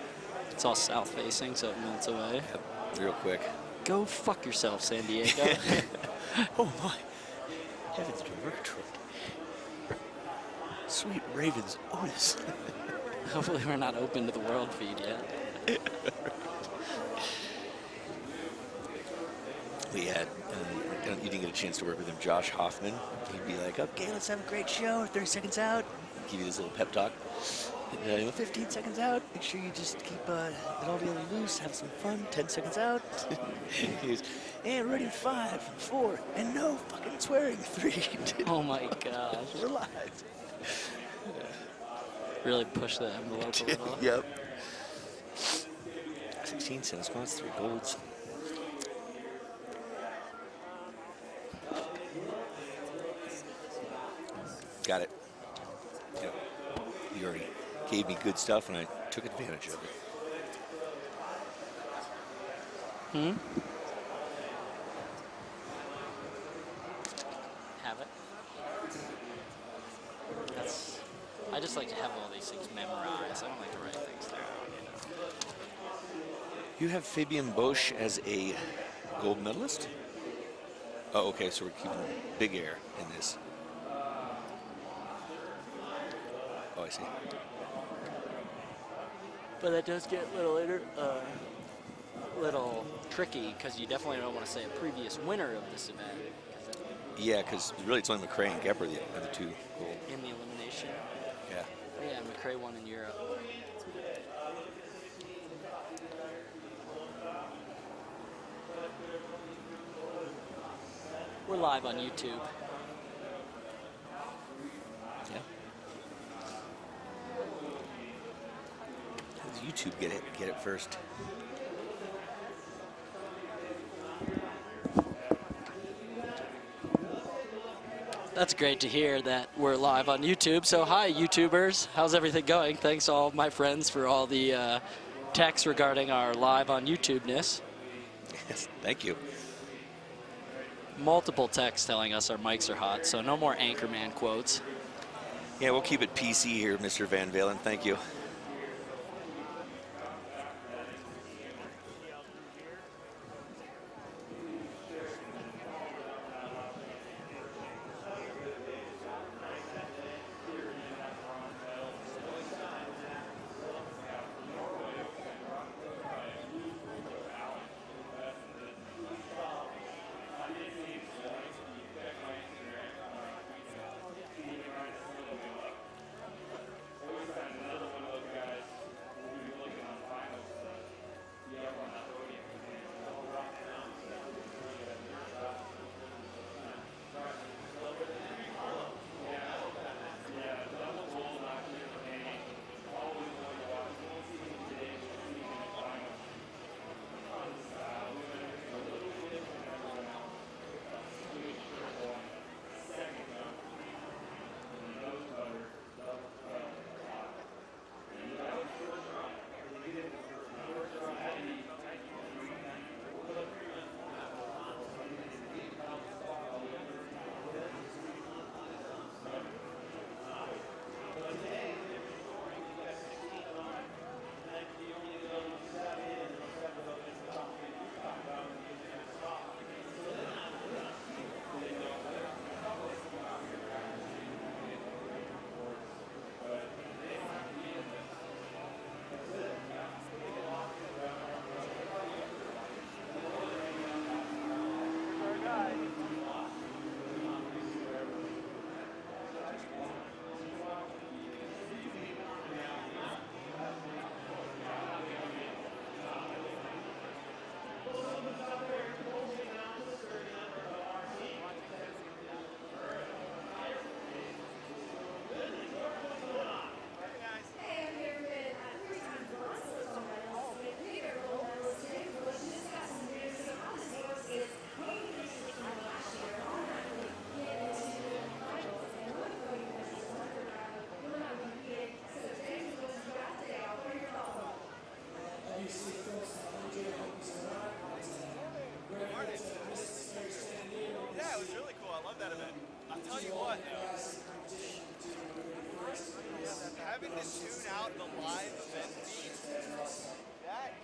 It's all south facing, so it melts away. Yep. Real quick. Go fuck yourself, San Diego. Oh my. Heavens to Murgatroyd. Sweet Ravens Otis. Hopefully we're not open to the world feed yet. We had, you didn't get a chance to work with him, Josh Hoffman. He'd be like, okay, let's have a great show, 30 seconds out. Give you this little pep talk. 15 seconds out, make sure you just keep it all together loose, have some fun, 10 seconds out. He goes, and ready in 5, 4, and no fucking swearing, 3. Oh my gosh. We're live. Really push the envelope a little. Yep. 16 cent spots, 3 golds. Got it. Yep. You already gave me good stuff, and I took advantage of it. Have it. I just like to have all these things memorized. I don't like to write things down, you know. You have Fabian Bosch as a gold medalist? Oh, okay, so we're keeping big air in this. Oh, I see. But that does get a little tricky, because you definitely don't want to say a previous winner of this event. Yeah, because really it's only McRae and Gepper the other 2 gold. In the elimination. Yeah. Yeah, McRae won in Europe. We're live on YouTube. Yeah. How does YouTube get it first? That's great to hear that we're live on YouTube. So hi, YouTubers. How's everything going? Thanks to all of my friends for all the texts regarding our live on YouTube-ness. Yes, thank you. Multiple texts telling us our mics are hot, so no more Anchorman quotes. Yeah, we'll keep it PC here, Mr. Van Valen. Thank you. tell you what, though, having to tune out the live event feed, that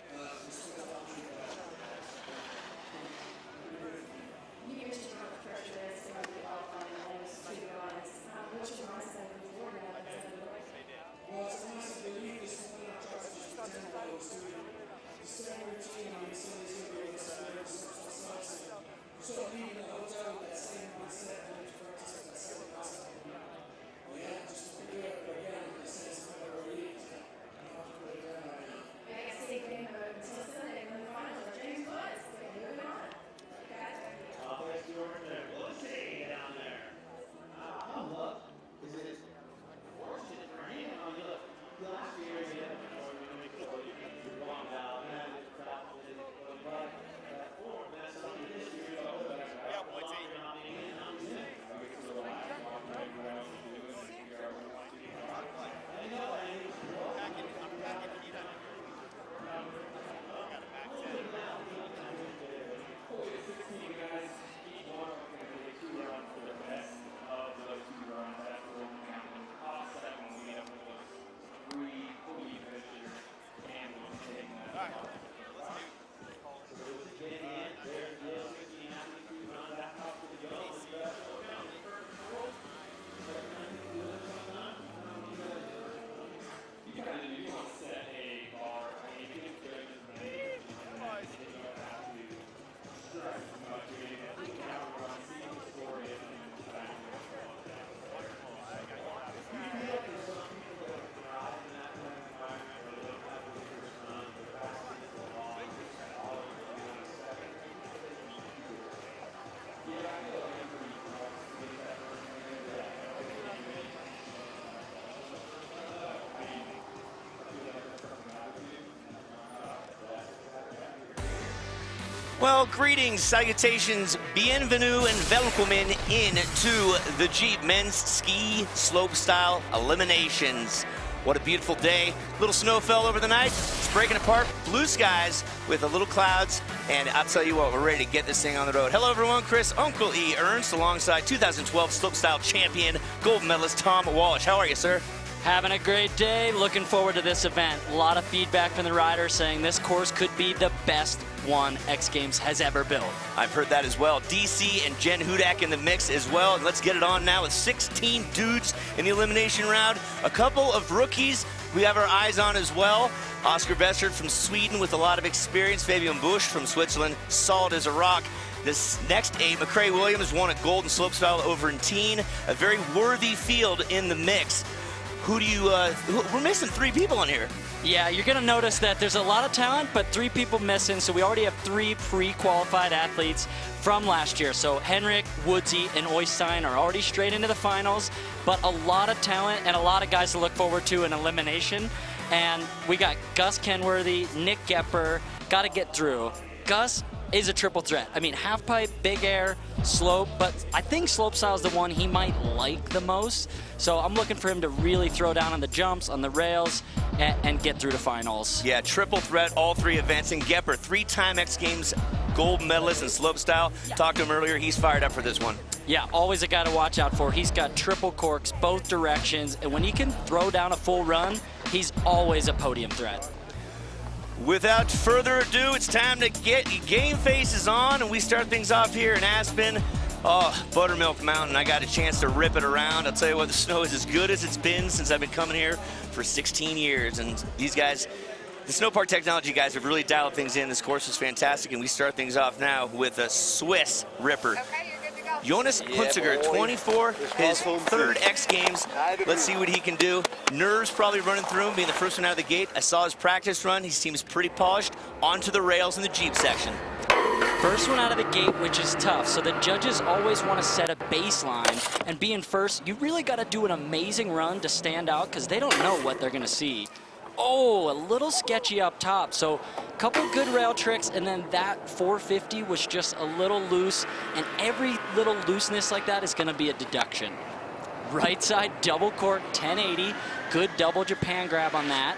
Well, greetings, salutations, bienvenue, and welcome into the Jeep Men's Ski Slopestyle Eliminations. What a beautiful day. Little snow fell over the night. It's breaking apart. Blue skies with a little clouds. And I'll tell you what, we're ready to get this thing on the road. Hello, everyone. Chris Uncle E. Ernst alongside 2012 Slopestyle champion, gold medalist Tom Walsh. How are you, sir? Having a great day. Looking forward to this event. A lot of feedback from the riders saying this course could be the best one X Games has ever built. I've heard that as well. DC and Jen Hudak in the mix as well. And let's get it on now with 16 dudes in the elimination round. A couple of rookies we have our eyes on as well. Oscar Bessert from Sweden with a lot of experience. Fabian Busch from Switzerland, solid as a rock. This next eight, McCrae Williams won a gold in slopestyle over in teen. A very worthy field in the mix. Who do you, we're missing three people on here. Yeah, you're going to notice that there's a lot of talent, but three people missing. So we already have three pre-qualified athletes from last year. So Henrik, Woodsy, and Oystein are already straight into the finals, but a lot of talent and a lot of guys to look forward to in elimination. And we got Gus Kenworthy, Nick Gepper, got to get through. Gus is a triple threat. I mean, half pipe, big air, slope, but I think slopestyle is the one he might like the most. So I'm looking for him to really throw down on the jumps, on the rails, and get through the finals. Yeah, triple threat, all three events. And Gepper, three-time X Games gold medalist in slopestyle. Talked to him earlier, he's fired up for this one. Yeah, always a guy to watch out for. He's got triple corks, both directions, and when he can throw down a full run, he's always a podium threat. Without further ado, it's time to get game faces on, and we start things off here in Aspen. Oh, Buttermilk Mountain. I got a chance to rip it around. I'll tell you what, the snow is as good as it's been since I've been coming here for 16 years. And these guys, the Snow Park Technology guys have really dialed things in. This course is fantastic, and we start things off now with a Swiss ripper. Jonas Hunziger, 24, his third X Games. Let's see what he can do. Nerves probably running through him, being the first one out of the gate. I saw his practice run. He seems pretty polished. Onto the rails in the Jeep section. First one out of the gate, which is tough. So the judges always want to set a baseline. And being first, you really got to do an amazing run to stand out because they don't know what they're going to see. Oh, a little sketchy up top. So a couple good rail tricks, and then that 450 was just a little loose, and every little looseness like that is going to be a deduction. Right side double cork 1080, good double Japan grab on that.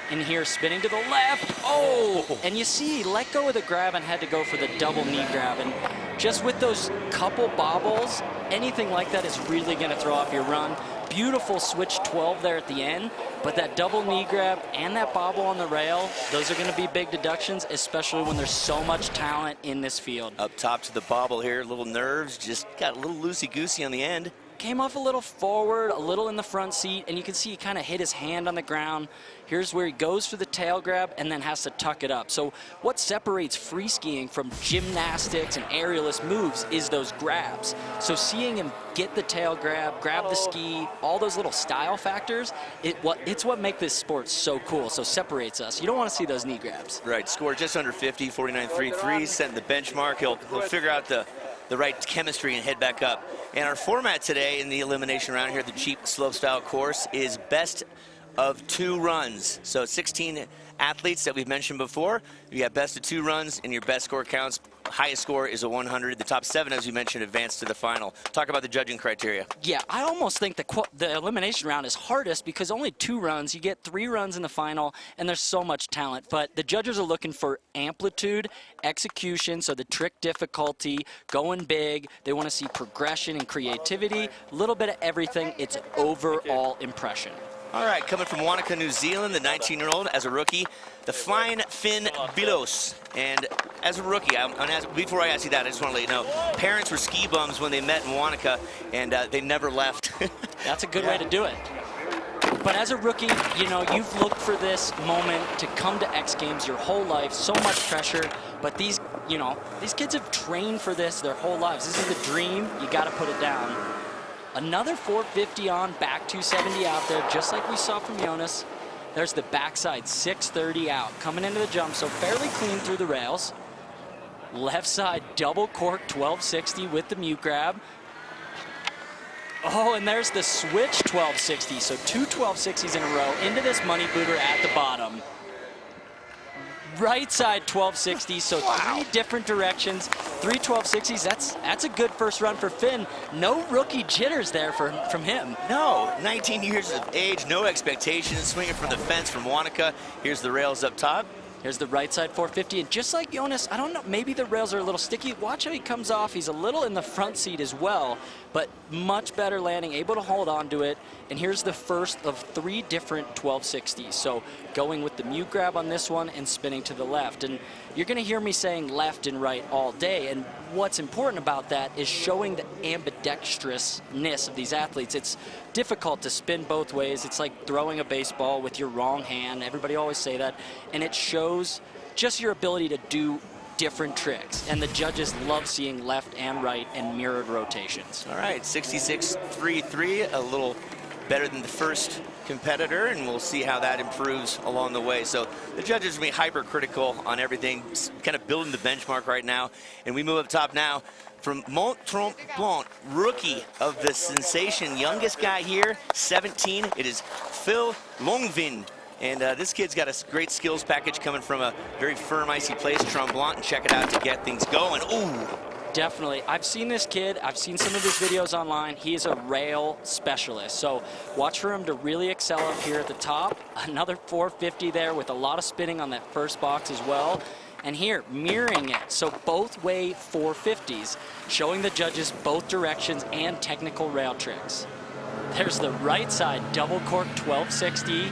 And here, spinning to the left. Oh! And you see, let go of the grab and had to go for the double knee grab. And just with those couple bobbles, anything like that is really going to throw off your run. Beautiful switch 12 there at the end, but that double knee grab and that bobble on the rail, those are going to be big deductions, especially when there's so much talent in this field. Up top to the bobble here, little nerves, just got a little loosey-goosey on the end. Came off a little forward, a little in the front seat, and you can see he kind of hit his hand on the ground. Here's where he goes for the tail grab and then has to tuck it up. So what separates free skiing from gymnastics and aerialist moves is those grabs. So seeing him get the tail grab, grab the ski, all those little style factors, it's what makes this sport so cool, so separates us. You don't want to see those knee grabs. Right, scored just under 50, 49.33, setting the benchmark. He'll figure out the right chemistry and head back up. And our format today in the elimination round here at the Jeep Slopestyle course is best of 2 runs. So 16 athletes that we've mentioned before. You have best of 2 runs and your best score counts. Highest score is a 100. The top 7, as you mentioned, advance to the final. Talk about the judging criteria. Yeah, I almost think the elimination round is hardest because only 2 runs. You get 3 runs in the final, and there's so much talent. But the judges are looking for amplitude, execution, so the trick difficulty, going big. They want to see progression and creativity, a little bit of everything. It's overall impression. All right, coming from Wanaka, New Zealand, the 19-year-old as a rookie, the flying Finn Bilos. And as a rookie, before I ask you that, I just want to let you know, parents were ski bums when they met in Wanaka, and they never left. That's a good way to do it. But as a rookie, you know, you've looked for this moment to come to X Games your whole life, so much pressure, but these kids have trained for this their whole lives. This is the dream, you got to put it down. Another 450 on, back 270 out there, just like we saw from Jonas. There's the backside 630 out, coming into the jump, so fairly clean through the rails. Left side double cork 1260 with the mute grab. Oh, and there's the switch 1260, so 2 1260s in a row into this money booter at the bottom. Right side 1260, so 3 different directions, 3 1260s. That's a good first run for Finn. No rookie jitters there from him. No, 19 years of age, no expectations, swinging from the fence from Wanaka. Here's the rails up top. Here's the right side 450, and just like Jonas, I don't know, maybe the rails are a little sticky. Watch how he comes off. He's a little in the front seat as well, but much better landing, able to hold on to it. And here's the first of 3 different 1260s. So going with the mute grab on this one and spinning to the left. And you're going to hear me saying left and right all day. And what's important about that is showing the ambidextrousness of these athletes. It's difficult to spin both ways. It's like throwing a baseball with your wrong hand. Everybody always say that. And it shows just your ability to do different tricks. And the judges love seeing left and right and mirrored rotations. All right, 66.33, a little better than the first competitor, and we'll see how that improves along the way. So the judges will be hypercritical on everything, kind of building the benchmark right now. And we move up top now from Mont-Tremblant, rookie of the sensation, youngest guy here, 17. It is Phil Longvin. And this kid's got a great skills package coming from a very firm, icy place, Tremblant, and check it out to get things going. Ooh. Definitely. I've seen this kid. I've seen some of his videos online. He is a rail specialist. So watch for him to really excel up here at the top. Another 450 there with a lot of spinning on that first box as well. And here, mirroring it. So both way 450s, showing the judges both directions and technical rail tricks. There's the right side double cork 1260.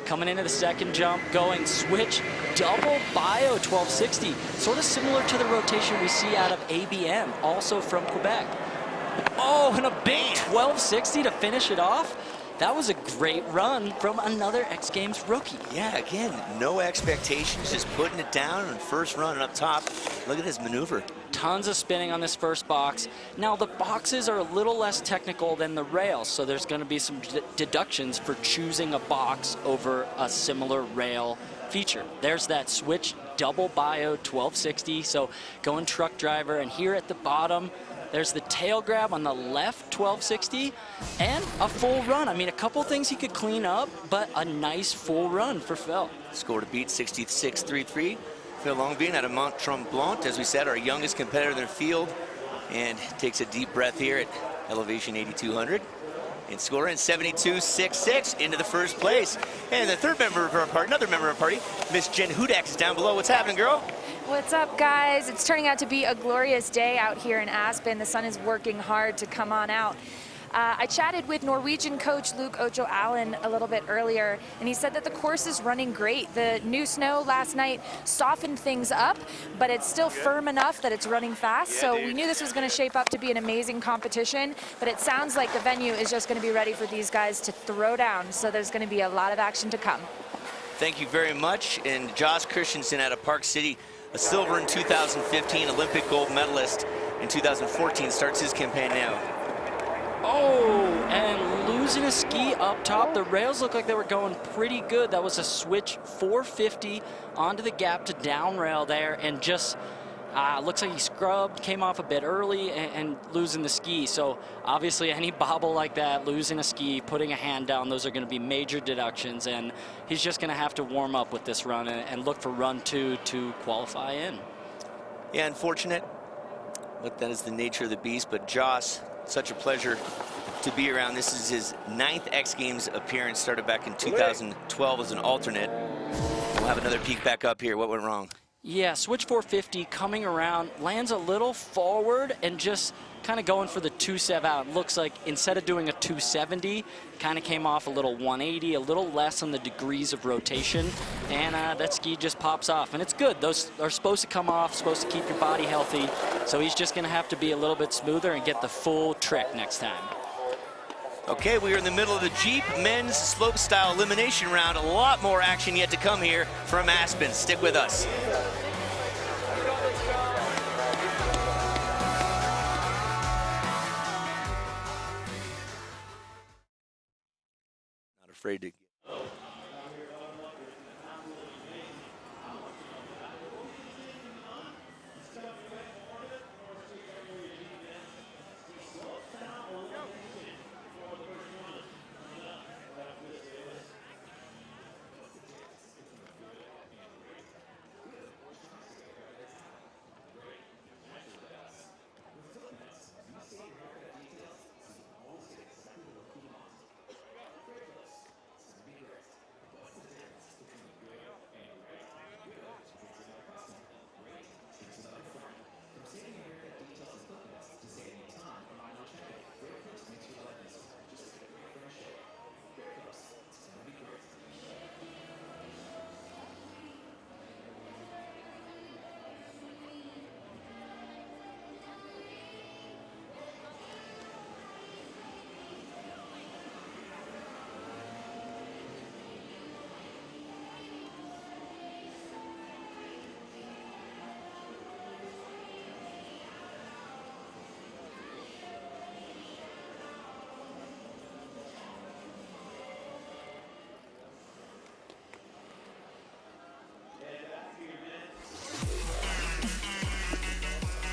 Coming into the second jump, going switch, double bio 1260. Sort of similar to the rotation we see out of ABM, also from Quebec. Oh, and a big 1260 to finish it off. That was a great run from another X Games rookie. Yeah, again, no expectations, just putting it down on first run and up top. Look at this maneuver. Tons of spinning on this first box. Now, the boxes are a little less technical than the rails, so there's going to be some deductions for choosing a box over a similar rail feature. There's that switch double bio 1260, so going truck driver, and here at the bottom, there's the tail grab on the left 1260 and a full run. I mean, a couple things he could clean up, but a nice full run for Phil. Score to beat 66.33. Phil Longvin out of Mont-Tremblant, as we said, our youngest competitor in the field, and takes a deep breath here at elevation 8,200. and score in 72.66 into the first place. And the third member of our party, another member of our party, Miss Jen Hudak is down below. What's happening, girl? What's up, guys? It's turning out to be a glorious day out here in Aspen. The sun is working hard to come on out. I chatted with Norwegian coach Luke Ocho Allen a little bit earlier, and he said that the course is running great. The new snow last night softened things up, but it's still firm enough that it's running fast. So we knew this was going to shape up to be an amazing competition, but it sounds like the venue is just going to be ready for these guys to throw down. So there's going to be a lot of action to come. Thank you very much. And Josh Christensen out of Park City, a silver in 2015, Olympic gold medalist in 2014, starts his campaign now. Oh, and losing a ski up top. The rails look like they were going pretty good. That was a switch 450 onto the gap to down rail there, and just looks like he scrubbed, came off a bit early, and losing the ski. So obviously any bobble like that, losing a ski, putting a hand down, those are going to be major deductions, and he's just going to have to warm up with this run and look for run 2 to qualify in. Yeah, unfortunate, but that is the nature of the beast. But Joss, such a pleasure to be around. This is his 9th X Games appearance, started back in 2012 as an alternate. We'll have another peek back up here. What went wrong? Yeah, switch 450 coming around, lands a little forward and just kind of going for the 2-7 out. Looks like instead of doing a 270, kind of came off a little 180, a little less on the degrees of rotation, and that ski just pops off. And it's good. Those are supposed to come off, supposed to keep your body healthy. So he's just going to have to be a little bit smoother and get the full trick next time. Okay, we are in the middle of the Jeep men's slopestyle elimination round. A lot more action yet to come here from Aspen. Stick with us. Not afraid to.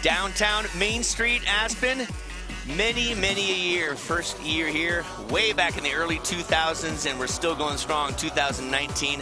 Downtown Main Street, Aspen, many a year. First year here, way back in the early 2000s, and we're still going strong, 2019.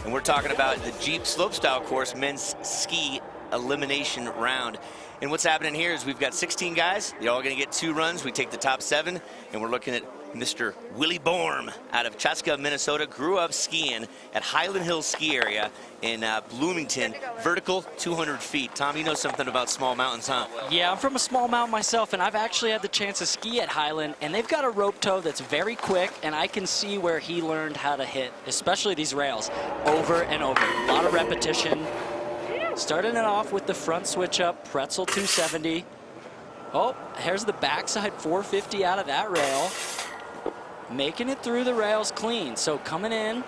And we're talking about the Jeep Slopestyle course, men's ski elimination round. And what's happening here is we've got 16 guys. They're all gonna get 2 runs. We take the top 7, and we're looking at Mr. Willie Borm out of Chaska, Minnesota. Grew up skiing at Highland Hills Ski Area in Bloomington, vertical 200 feet. Tom, you know something about small mountains, huh? Yeah, I'm from a small mountain myself, and I've actually had the chance to ski at Highland, and they've got a rope toe that's very quick, and I can see where he learned how to hit, especially these rails, over and over. A lot of repetition. Starting it off with the front switch up, pretzel 270. Oh, here's the backside 450 out of that rail. Making it through the rails clean. So coming in.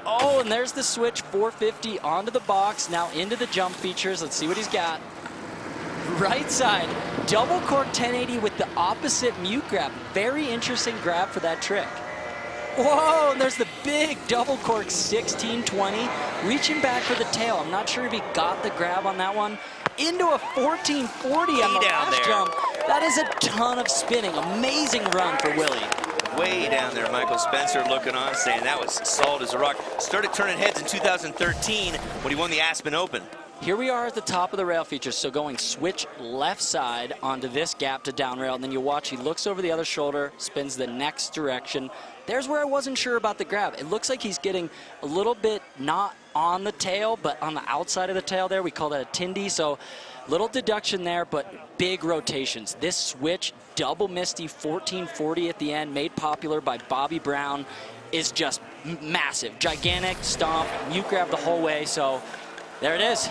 Oh, and there's the switch 450 onto the box. Now into the jump features. Let's see what he's got. Right side, double cork 1080 with the opposite mute grab. Very interesting grab for that trick. Whoa, and there's the big double cork 1620. Reaching back for the tail. I'm not sure if he got the grab on that one. Into a 1440 on the last jump. That is a ton of spinning. Amazing run for Willie. Way down there, Michael Spencer looking on, saying that was solid as a rock. Started turning heads in 2013 when he won the Aspen Open. Here we are at the top of the rail feature, so going switch left side onto this gap to down rail, and then you watch, he looks over the other shoulder, spins the next direction. There's where I wasn't sure about the grab. It looks like he's getting a little bit not on the tail, but on the outside of the tail there. We call that a tindy, so little deduction there, but big rotations. This switch, double misty 1440 at the end, made popular by Bobby Brown, is just massive, gigantic stomp, mute grab the whole way, so there it is.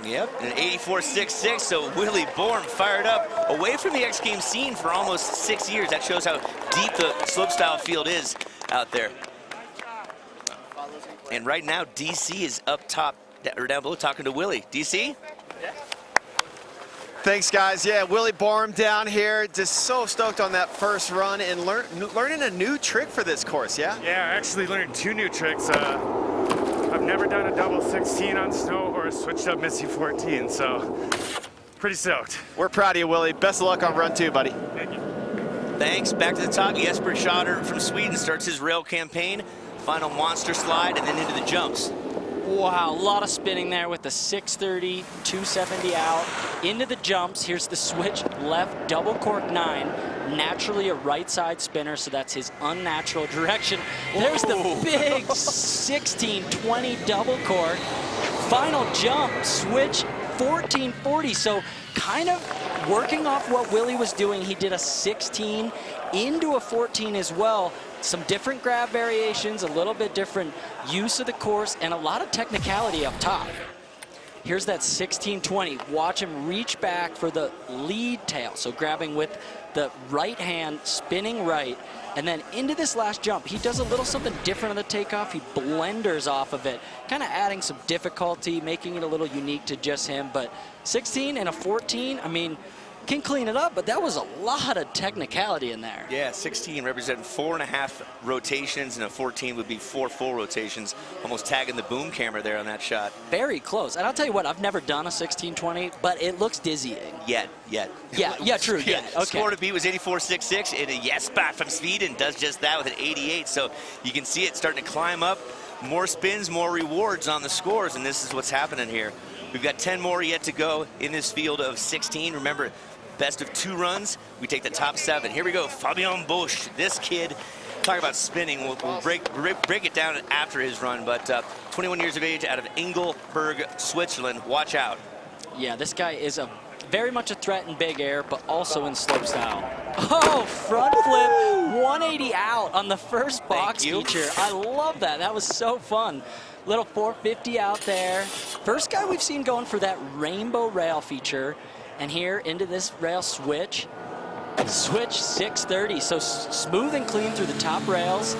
Yep, an 84.66, so Willie Borm fired up away from the X Games scene for almost 6 years. That shows how deep the slopestyle field is out there. And right now, DC is up top, or down below, talking to Willie. DC? Thanks, guys. Yeah, Willie Borm down here, just so stoked on that first run and learning a new trick for this course, yeah? Yeah, I actually learned 2 new tricks. I've never done a double 16 on snow or switched up Missy 14, so pretty stoked. We're proud of you, Willie. Best of luck on run 2, buddy. Thank you. Thanks. Back to the talk. Jesper Schotter from Sweden starts his rail campaign. Final monster slide and then into the jumps. Wow, a lot of spinning there with the 630, 270 out. Into the jumps, here's the switch left, double cork 9. Naturally a right side spinner, so that's his unnatural direction. There's the big 1620 double cork. Final jump, switch 1440. So kind of working off what Willie was doing. He did a 16 into a 14 as well. Some different grab variations, a little bit different use of the course, and a lot of technicality up top. Here's that 1620. Watch him reach back for the lead tail. So grabbing with the right hand, spinning right, and then into this last jump. He does a little something different on the takeoff. He blenders off of it, kind of adding some difficulty, making it a little unique to just him. But 16 and a 14, I mean, can clean it up, but that was a lot of technicality in there. Yeah, 16 representing 4.5 rotations, and a 14 would be 4 full rotations, almost tagging the boom camera there on that shot. Very close. And I'll tell you what, I've never done a 1620, but it looks dizzying. Yet. Yeah, true, yeah. Okay. Score to beat was 84.66, and a Jesper from Sweden does just that with an 88, so you can see it starting to climb up. More spins, more rewards on the scores, and this is what's happening here. We've got 10 more yet to go in this field of 16. Remember, best of 2 runs, we take the top 7. Here we go, Fabian Busch. This kid, talk about spinning, we'll break it down after his run, but 21 years of age out of Engelberg, Switzerland. Watch out. Yeah, this guy is very much a threat in big air, but also in slopestyle. Oh, front flip, 180 out on the first box feature. I love that. That was so fun. Little 450 out there. First guy we've seen going for that rainbow rail feature. And here into this rail switch 630. So smooth and clean through the top rails.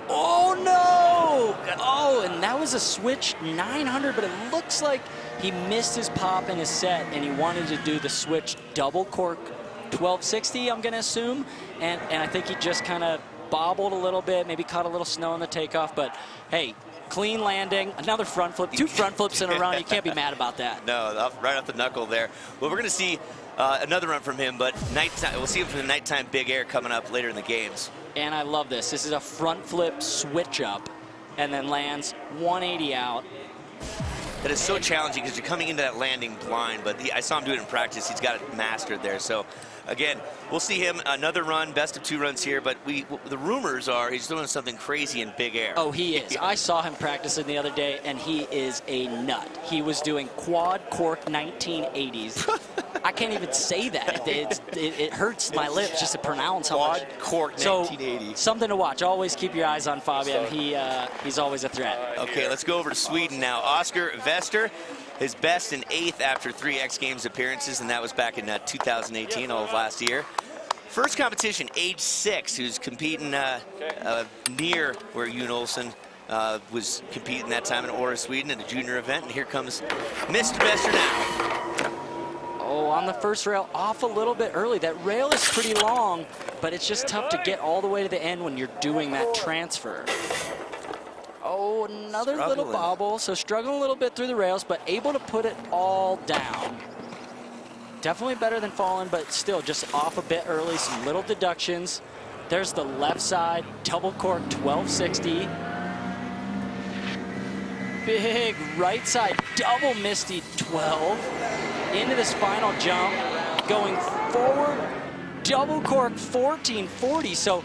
Oh no! Oh, and that was a switch 900, but it looks like he missed his pop in his set and he wanted to do the switch double cork 1260, I'm gonna assume. And I think he just kind of bobbled a little bit, maybe caught a little snow in the takeoff, but hey, clean landing, another front flip, 2 front flips in a run. You can't be mad about that. No, right off the knuckle there. Well, we're going to see another run from him, but nighttime, we'll see him for the nighttime big air coming up later in the games. And I love this. This is a front flip switch up and then lands 180 out. That is so challenging because you're coming into that landing blind, but I saw him do it in practice. He's got it mastered there. So again, we'll see him another run, best of 2 runs here, but the rumors are he's doing something crazy in big air. Oh, he is. I saw him practicing the other day, and he is a nut. He was doing quad cork 1980s. I can't even say that. It hurts my lips just to pronounce how much. Quad cork 1980. So, something to watch. Always keep your eyes on Fabian. He's always a threat. Okay, let's go over to Sweden now. Oscar Wester, his best in 8th after 3 X Games appearances, and that was back in 2018, all of last year. First competition, age 6, who's competing near where Yoon Olsen was competing that time in Åre, Sweden, at a junior event. And here comes Mr. Wester now. Oh, on the first rail, off a little bit early. That rail is pretty long, but it's just tough to get all the way to the end when you're doing that transfer. Oh, another little bobble. So struggling a little bit through the rails, but able to put it all down. Definitely better than falling, but still just off a bit early. Some little deductions. There's the left side, double cork 1260. big right side double misty 12 into this final jump, going forward, double cork 1440. So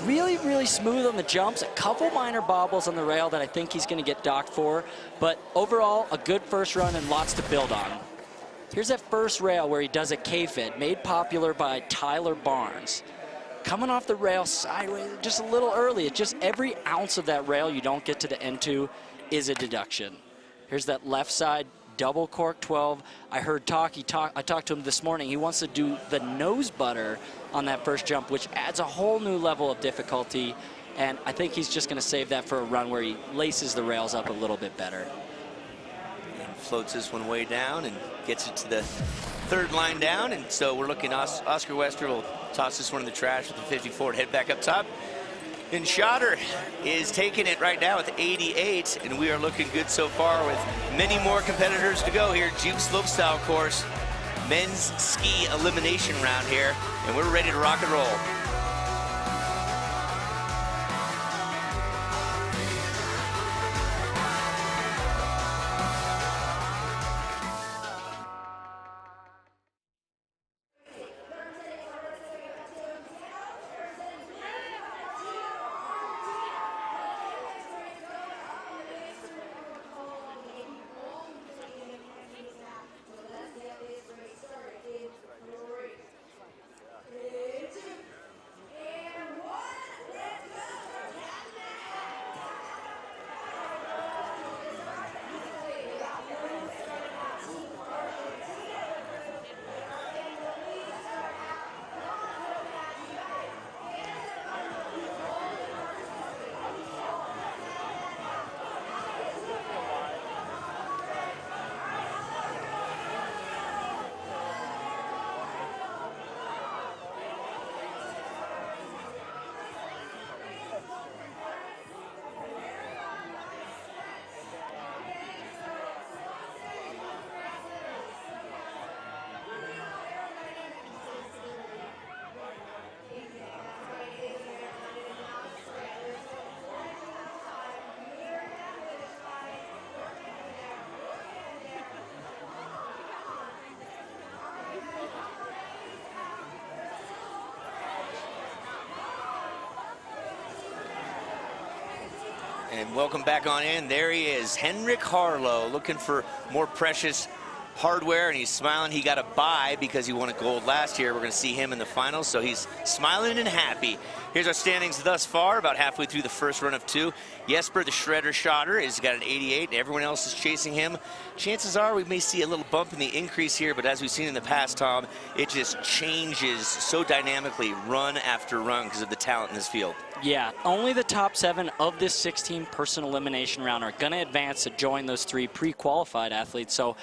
really, really smooth on the jumps. A couple minor bobbles on the rail that I think he's going to get docked for. But overall, a good first run and lots to build on. Here's that first rail where he does a K-fit, made popular by Tyler Barnes. Coming off the rail sideways just a little early. It's just every ounce of that rail you don't get to the end to is a deduction. Here's that left side double cork 12. I heard I talked to him this morning. He wants to do the nose butter on that first jump, which adds a whole new level of difficulty. And I think he's just going to save that for a run where he laces the rails up a little bit better. And floats this one way down and gets it to the third line down. And so we're looking, Oscar Wester will toss this one in the trash with the 54 to head back up top. And Schotter is taking it right now with 88, and we are looking good so far with many more competitors to go here. Juke Slopestyle course, men's ski elimination round here, and we're ready to rock and roll. And welcome back on in. There he is, Henrik Harlow, looking for more precious hardware, and he's smiling. He got a bye because he won a gold last year. We're going to see him in the finals, so he's smiling and happy. Here's our standings thus far, about halfway through the first run of two. Jesper, the Shredder Schotter, has got an 88. Everyone else is chasing him. Chances are we may see a little bump in the increase here, but as we've seen in the past, Tom, it just changes so dynamically run after run because of the talent in this field. Yeah, only the top 7 of this 16-person elimination round are going to advance to join those 3 pre-qualified athletes. So,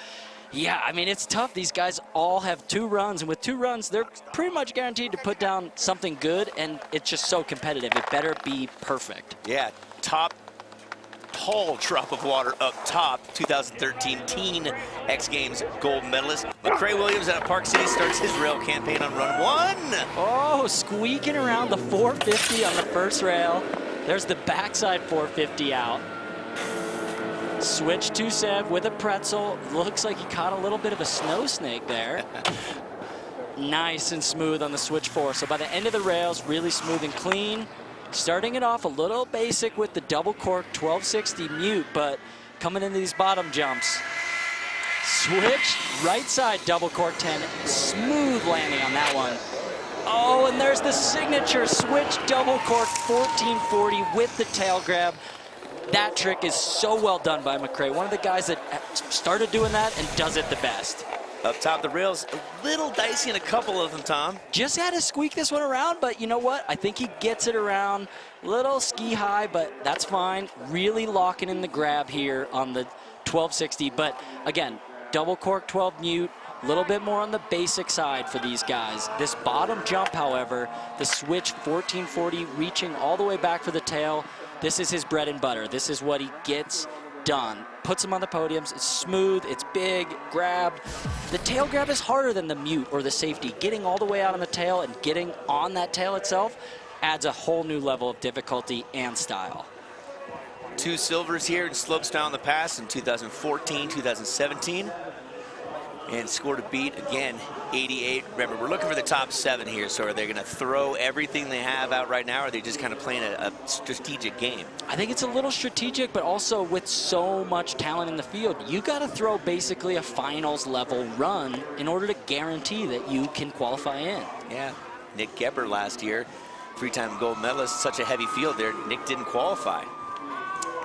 yeah, I mean, it's tough. These guys all have 2 runs, and with 2 runs, they're pretty much guaranteed to put down something good, and it's just so competitive. It better be perfect. Yeah, top tall drop of water up top, 2013 teen X Games gold medalist. McCrae Williams out of Park City starts his rail campaign on run 1. Oh, squeaking around the 450 on the first rail. There's the backside 450 out. Switch to Sev with a pretzel. Looks like he caught a little bit of a snow snake there. Nice and smooth on the switch 4. So by the end of the rails, really smooth and clean. Starting it off a little basic with the double cork 1260 mute, but coming into these bottom jumps. Switch, right side double cork 10. Smooth landing on that one. Oh, and there's the signature switch double cork 1440 with the tail grab. That trick is so well done by McCrae. One of the guys that started doing that and does it the best. Up top the rails, a little dicey in a couple of them, Tom. Just had to squeak this one around, but you know what? I think he gets it around. Little ski high, but that's fine. Really locking in the grab here on the 1260. But again, double cork 12 mute, a little bit more on the basic side for these guys. This bottom jump, however, the switch 1440 reaching all the way back for the tail. This is his bread and butter. This is what he gets done. Puts him on the podiums. It's smooth, it's big, grabbed. The tail grab is harder than the mute or the safety. Getting all the way out on the tail and getting on that tail itself adds a whole new level of difficulty and style. 2 silvers here in slopestyle in the past in 2014, 2017. And score to beat, again, 88. Remember, we're looking for the top 7 here, so are they going to throw everything they have out right now, or are they just kind of playing a strategic game? I think it's a little strategic, but also with so much talent in the field, you got to throw basically a finals level run in order to guarantee that you can qualify in. Yeah, Nick Gebber last year, 3-time gold medalist, such a heavy field there. Nick didn't qualify.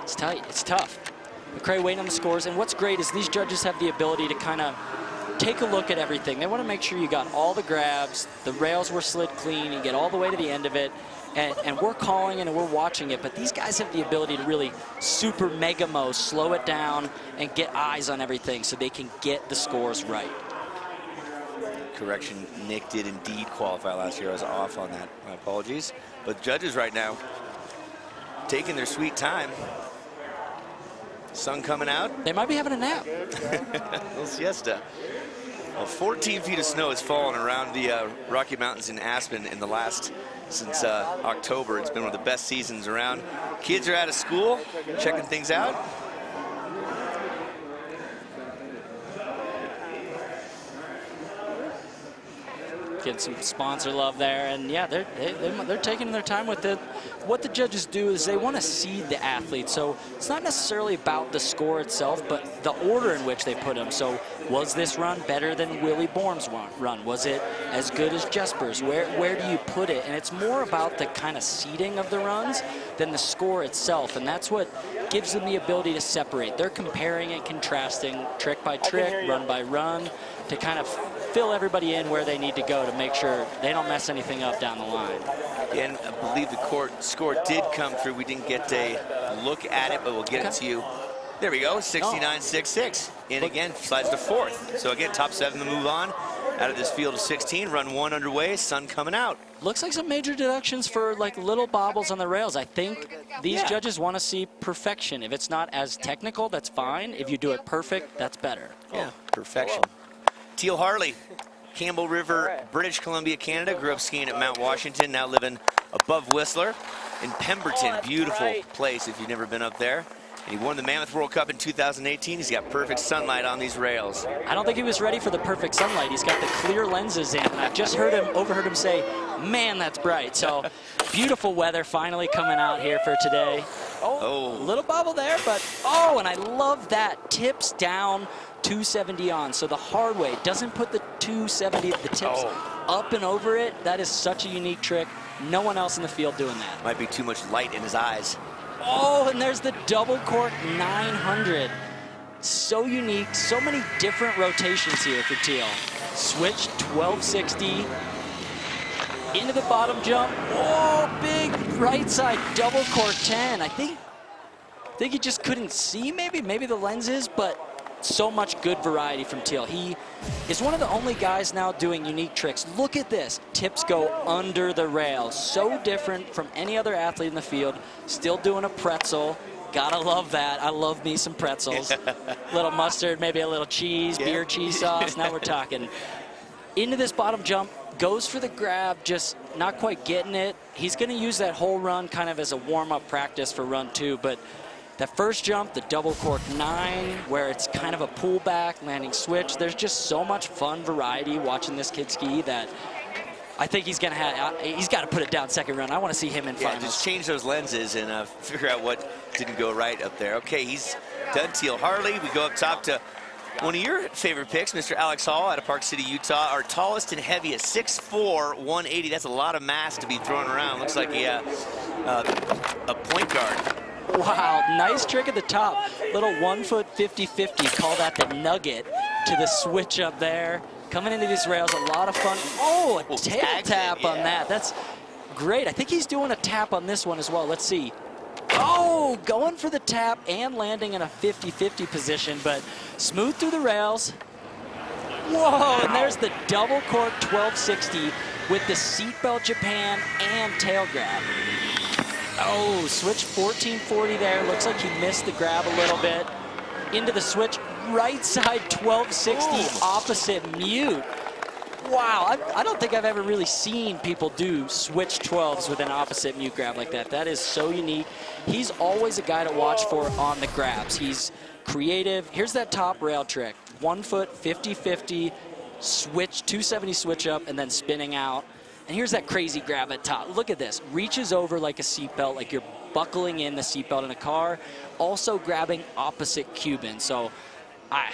It's tight, it's tough. McCray waiting on the scores, and what's great is these judges have the ability to kind of take a look at everything. They want to make sure you got all the grabs, the rails were slid clean, you get all the way to the end of it, and we're calling it and we're watching it, but these guys have the ability to really super mega-mo, slow it down, and get eyes on everything so they can get the scores right. Correction, Nick did indeed qualify last year. I was off on that. My apologies. But judges right now taking their sweet time. Sun coming out. They might be having a nap. A little siesta. Well, 14 feet of snow has fallen around the Rocky Mountains in Aspen in the last, since October. It's been one of the best seasons around. Kids are out of school, checking things out. Get some sponsor love there, and yeah, they're taking their time with it. What the judges do is they want to seed the athlete, so it's not necessarily about the score itself, but the order in which they put them. So was this run better than Willie Borm's run? Was it as good as Jesper's? Where do you put it? And it's more about the kind of seeding of the runs than the score itself, and that's what gives them the ability to separate. They're comparing and contrasting trick by trick, run by run, to kind of fill everybody in where they need to go to make sure they don't mess anything up down the line. And I believe the score did come through. We didn't get a look at it, but we'll get it to you. There we go, 69.66. And again, slides to 4th. So again, top 7 to move on. Out of this field of 16, run 1 underway, Sun coming out. Looks like some major deductions for like little bobbles on the rails. I think these judges want to see perfection. If it's not as technical, that's fine. If you do it perfect, that's better. Yeah, perfection. Teal Harley, Campbell River, British Columbia, Canada. Grew up skiing at Mount Washington, now living above Whistler in Pemberton. Beautiful place if you've never been up there. And he won the Mammoth World Cup in 2018. He's got perfect sunlight on these rails. I don't think he was ready for the perfect sunlight. He's got the clear lenses in. I just overheard him say, man, that's bright. So beautiful weather finally coming out here for today. Oh, a little bobble there, but and I love that. Tips down, 270 on. So the hard way doesn't put the 270, the tips up and over it. That is such a unique trick. No one else in the field doing that. Might be too much light in his eyes. Oh, and there's the double cork 900. So unique, so many different rotations here for Teal. Switch 1260 into the bottom jump. Oh, big right side double cork 10. I think he just couldn't see maybe the lenses, but so much good variety from Teal. He is one of the only guys now doing unique tricks. Look at this. Tips go under the rail. So different from any other athlete in the field. Still doing a pretzel. Gotta love that. I love me some pretzels. Little mustard, maybe a little cheese, beer cheese sauce. Now we're talking. Into this bottom jump. Goes for the grab, just not quite getting it. He's going to use that whole run kind of as a warm-up practice for run 2, but that first jump, the double cork 9, where it's kind of a pullback, landing switch, there's just so much fun variety watching this kid ski that I think he's got to put it down second run. I want to see him in finals. Just change those lenses and figure out what didn't go right up there. Okay, he's done Teal Harley. We go up top to one of your favorite picks, Mr. Alex Hall out of Park City, Utah. Our tallest and heaviest, 6'4", 180. That's a lot of mass to be thrown around. Looks like a point guard. Wow, nice trick at the top. Little 1 foot 50-50. Call that the nugget to the switch up there. Coming into these rails, a lot of fun. Oh, a tail tap on that. That's great. I think he's doing a tap on this one as well. Let's see. Oh, going for the tap and landing in a 50-50 position, but smooth through the rails. Whoa, and there's the double cork 1260 with the seatbelt Japan and tail grab. Oh, switch 1440 there. Looks like he missed the grab a little bit. Into the switch, right side 1260, opposite mute. Wow, I don't think I've ever really seen people do switch 12s with an opposite mute grab like that. That is so unique. He's always a guy to watch for on the grabs. He's creative. Here's that top rail trick. 1 foot, 50-50, switch, 270 switch up, and then spinning out. And here's that crazy grab at top. Look at this. Reaches over like a seatbelt, like you're buckling in the seatbelt in a car. Also grabbing opposite Cuban. So I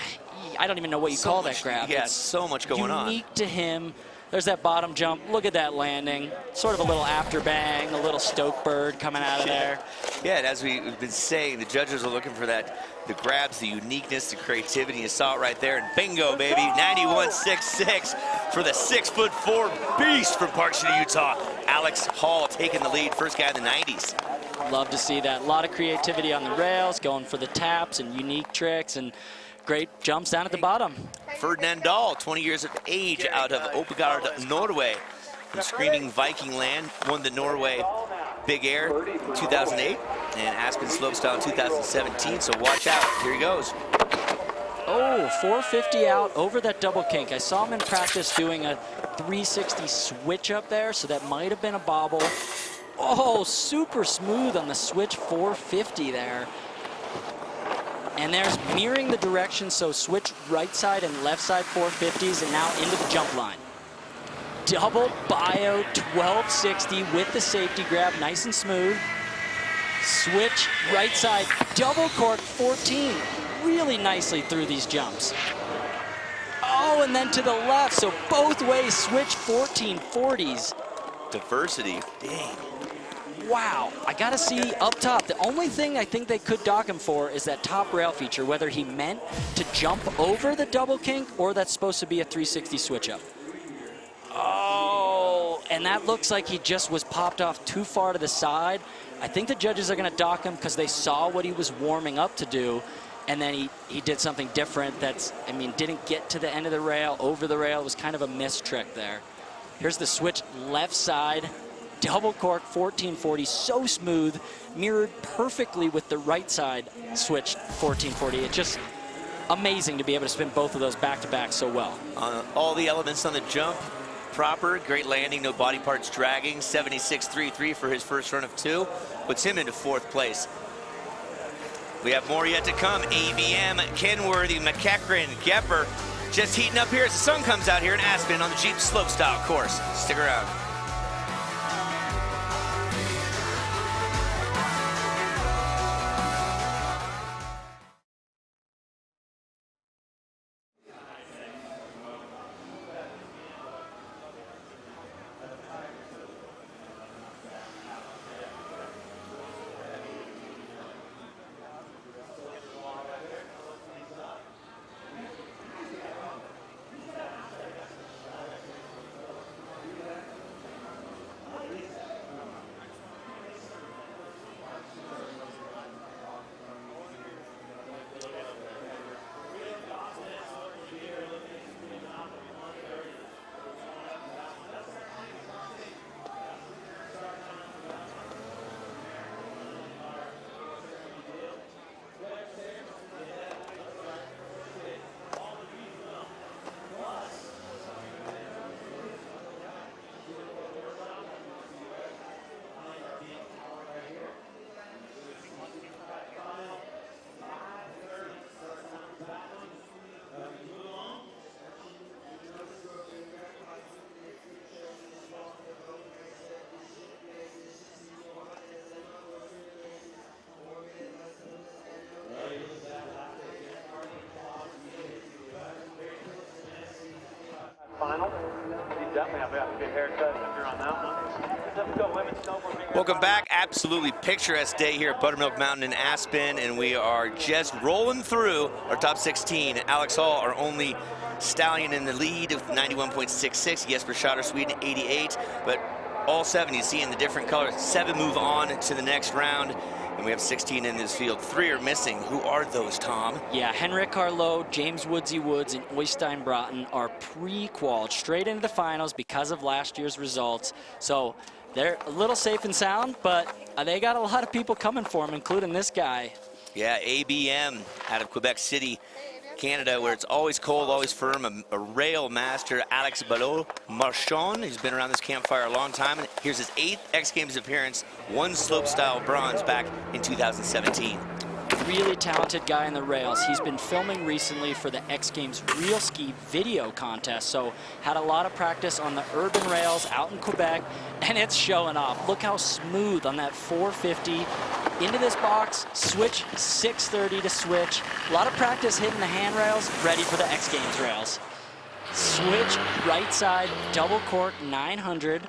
don't even know what you call that grab. Yeah, it's so much going on. Unique to him. There's that bottom jump. Look at that landing. Sort of a little after bang, a little stoke bird coming out of there. Yeah, and as we've been saying, the judges are looking for that, the grabs, the uniqueness, the creativity. You saw it right there, and bingo, baby, 91.66 for the 6'4" beast from Park City, Utah. Alex Hall taking the lead, first guy in the 90s. Love to see that. A lot of creativity on the rails, going for the taps and unique tricks, and great jumps down at the bottom. Ferdinand Dahl, 20 years of age, out of Oppegard, Norway. From Screaming Viking Land, won the Norway Big Air 2008 and Aspen Slopestyle in 2017, so watch out. Here he goes. Oh, 450 out over that double kink. I saw him in practice doing a 360 switch up there, so that might have been a bobble. Oh, super smooth on the switch 450 there. And there's mirroring the direction, so switch right side and left side 450s and now into the jump line. Double bio 1260 with the safety grab, nice and smooth. Switch right side, double cork 14, really nicely through these jumps. Oh, and then to the left, so both ways switch 1440s. Diversity, dang. Wow, I gotta see up top. The only thing I think they could dock him for is that top rail feature, whether he meant to jump over the double kink or that's supposed to be a 360 switch up. Oh, and that looks like he just was popped off too far to the side. I think the judges are gonna dock him because they saw what he was warming up to do, and then he did something different that's, I mean, didn't get to the end of the rail, over the rail. It was kind of a missed trick there. Here's the switch left side. Double cork 1440, so smooth, mirrored perfectly with the right side switch 1440. It's just amazing to be able to spin both of those back to back so well. All the elements on the jump proper, great landing, no body parts dragging, 76.33 for his first run of 2, puts him into 4th place. We have more yet to come. ABM, Kenworthy, McEachran, Gepper, just heating up here as the sun comes out here in Aspen on the Jeep Slopestyle course. Stick around. Final. You definitely have a good haircut if you're on that one. Go women's snowboard. Welcome back. Absolutely picturesque day here at Buttermilk Mountain in Aspen, and we are just rolling through our top 16. Alex Hall, our only stallion in the lead with 91.66. Jesper Schotter, Sweden, 88. But all 7, you see in the different colors. 7 move on to the next round. And we have 16 in this field. 3 are missing. Who are those, Tom? Yeah, Henrik Carlo, James Woodsy Woods, and Oystein Broughton are pre-qualified straight into the finals because of last year's results. So they're a little safe and sound, but they got a lot of people coming for them, including this guy. Yeah, ABM out of Quebec City, Canada, where it's always cold, always firm. A rail master, Alex Ballot Marchand. He's been around this campfire a long time. And here's his 8th X Games appearance, 1 slopestyle bronze back in 2017. Really talented guy in the rails. He's been filming recently for the X Games Real Ski video contest, so had a lot of practice on the urban rails out in Quebec, and it's showing off. Look how smooth on that 450 into this box, switch 630 to switch. A lot of practice hitting the handrails, ready for the X Games rails. Switch right side, double cork 900.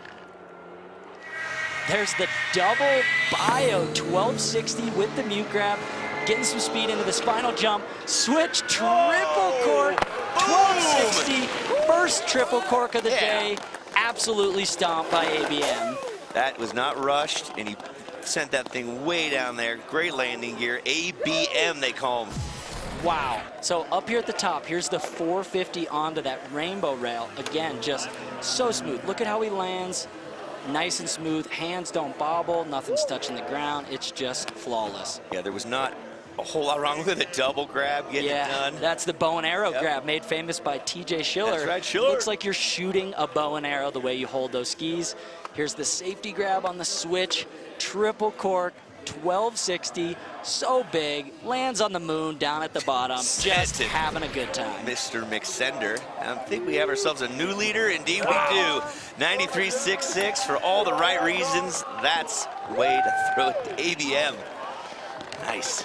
There's the double bio 1260 with the mute grab. Getting some speed into the spinal jump. Switch, triple cork, 1260. First triple cork of the day. Absolutely stomped by ABM. That was not rushed, and he sent that thing way down there. Great landing gear. ABM, they call him. Wow. So up here at the top, here's the 450 onto that rainbow rail. Again, just so smooth. Look at how he lands. Nice and smooth. Hands don't bobble. Nothing's touching the ground. It's just flawless. Yeah, there was not a whole lot wrong with a double grab getting it done. That's the bow and arrow grab made famous by TJ Schiller. That's right, Schiller. Looks like you're shooting a bow and arrow the way you hold those skis. Here's the safety grab on the switch. Triple cork, 1260. So big. Lands on the moon down at the bottom. Just having a good time. Mr. McSender. I think we have ourselves a new leader. Indeed we do. 93.66 for all the right reasons. That's the way to throw it to ABM. Nice.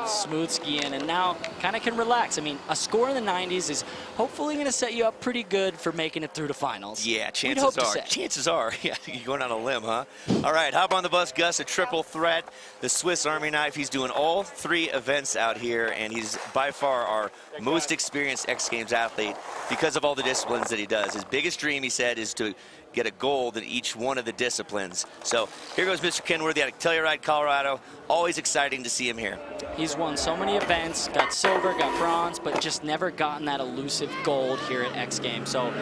Smooth skiing, and now kind of can relax. I mean, a score in the 90s is hopefully going to set you up pretty good for making it through the finals. Yeah, chances are. Chances are. Yeah, you're going on a limb, huh? All right, hop on the bus, Gus. A triple threat. The Swiss Army knife. He's doing all 3 events out here, and he's by far our most experienced X Games athlete because of all the disciplines that he does. His biggest dream, he said, is to get a gold in each one of the disciplines. So here goes Mr. Kenworthy out of Telluride, Colorado. Always exciting to see him here. He's won so many events, got silver, got bronze, but just never gotten that elusive gold here at X Games. So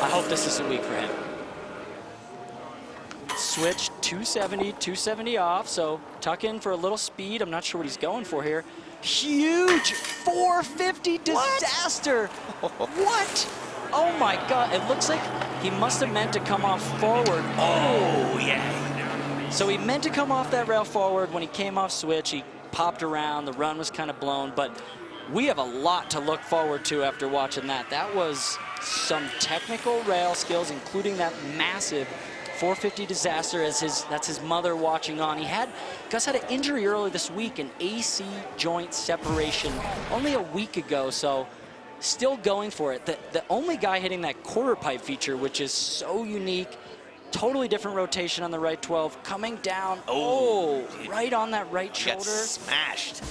I hope this is a week for him. Switch 270, 270 off, so tuck in for a little speed. I'm not sure what he's going for here. Huge 450 disaster. What? Oh my God, it looks like he must have meant to come off forward. Oh, yeah. So he meant to come off that rail forward. When he came off switch, he popped around. The run was kind of blown, but we have a lot to look forward to after watching that. That was some technical rail skills, including that massive 450 disaster that's his mother watching on. Gus had an injury earlier this week, an AC joint separation only a week ago, so still going for it. The only guy hitting that quarter pipe feature, which is so unique, totally different rotation on the right 12, coming down, right on that right shoulder. Got smashed.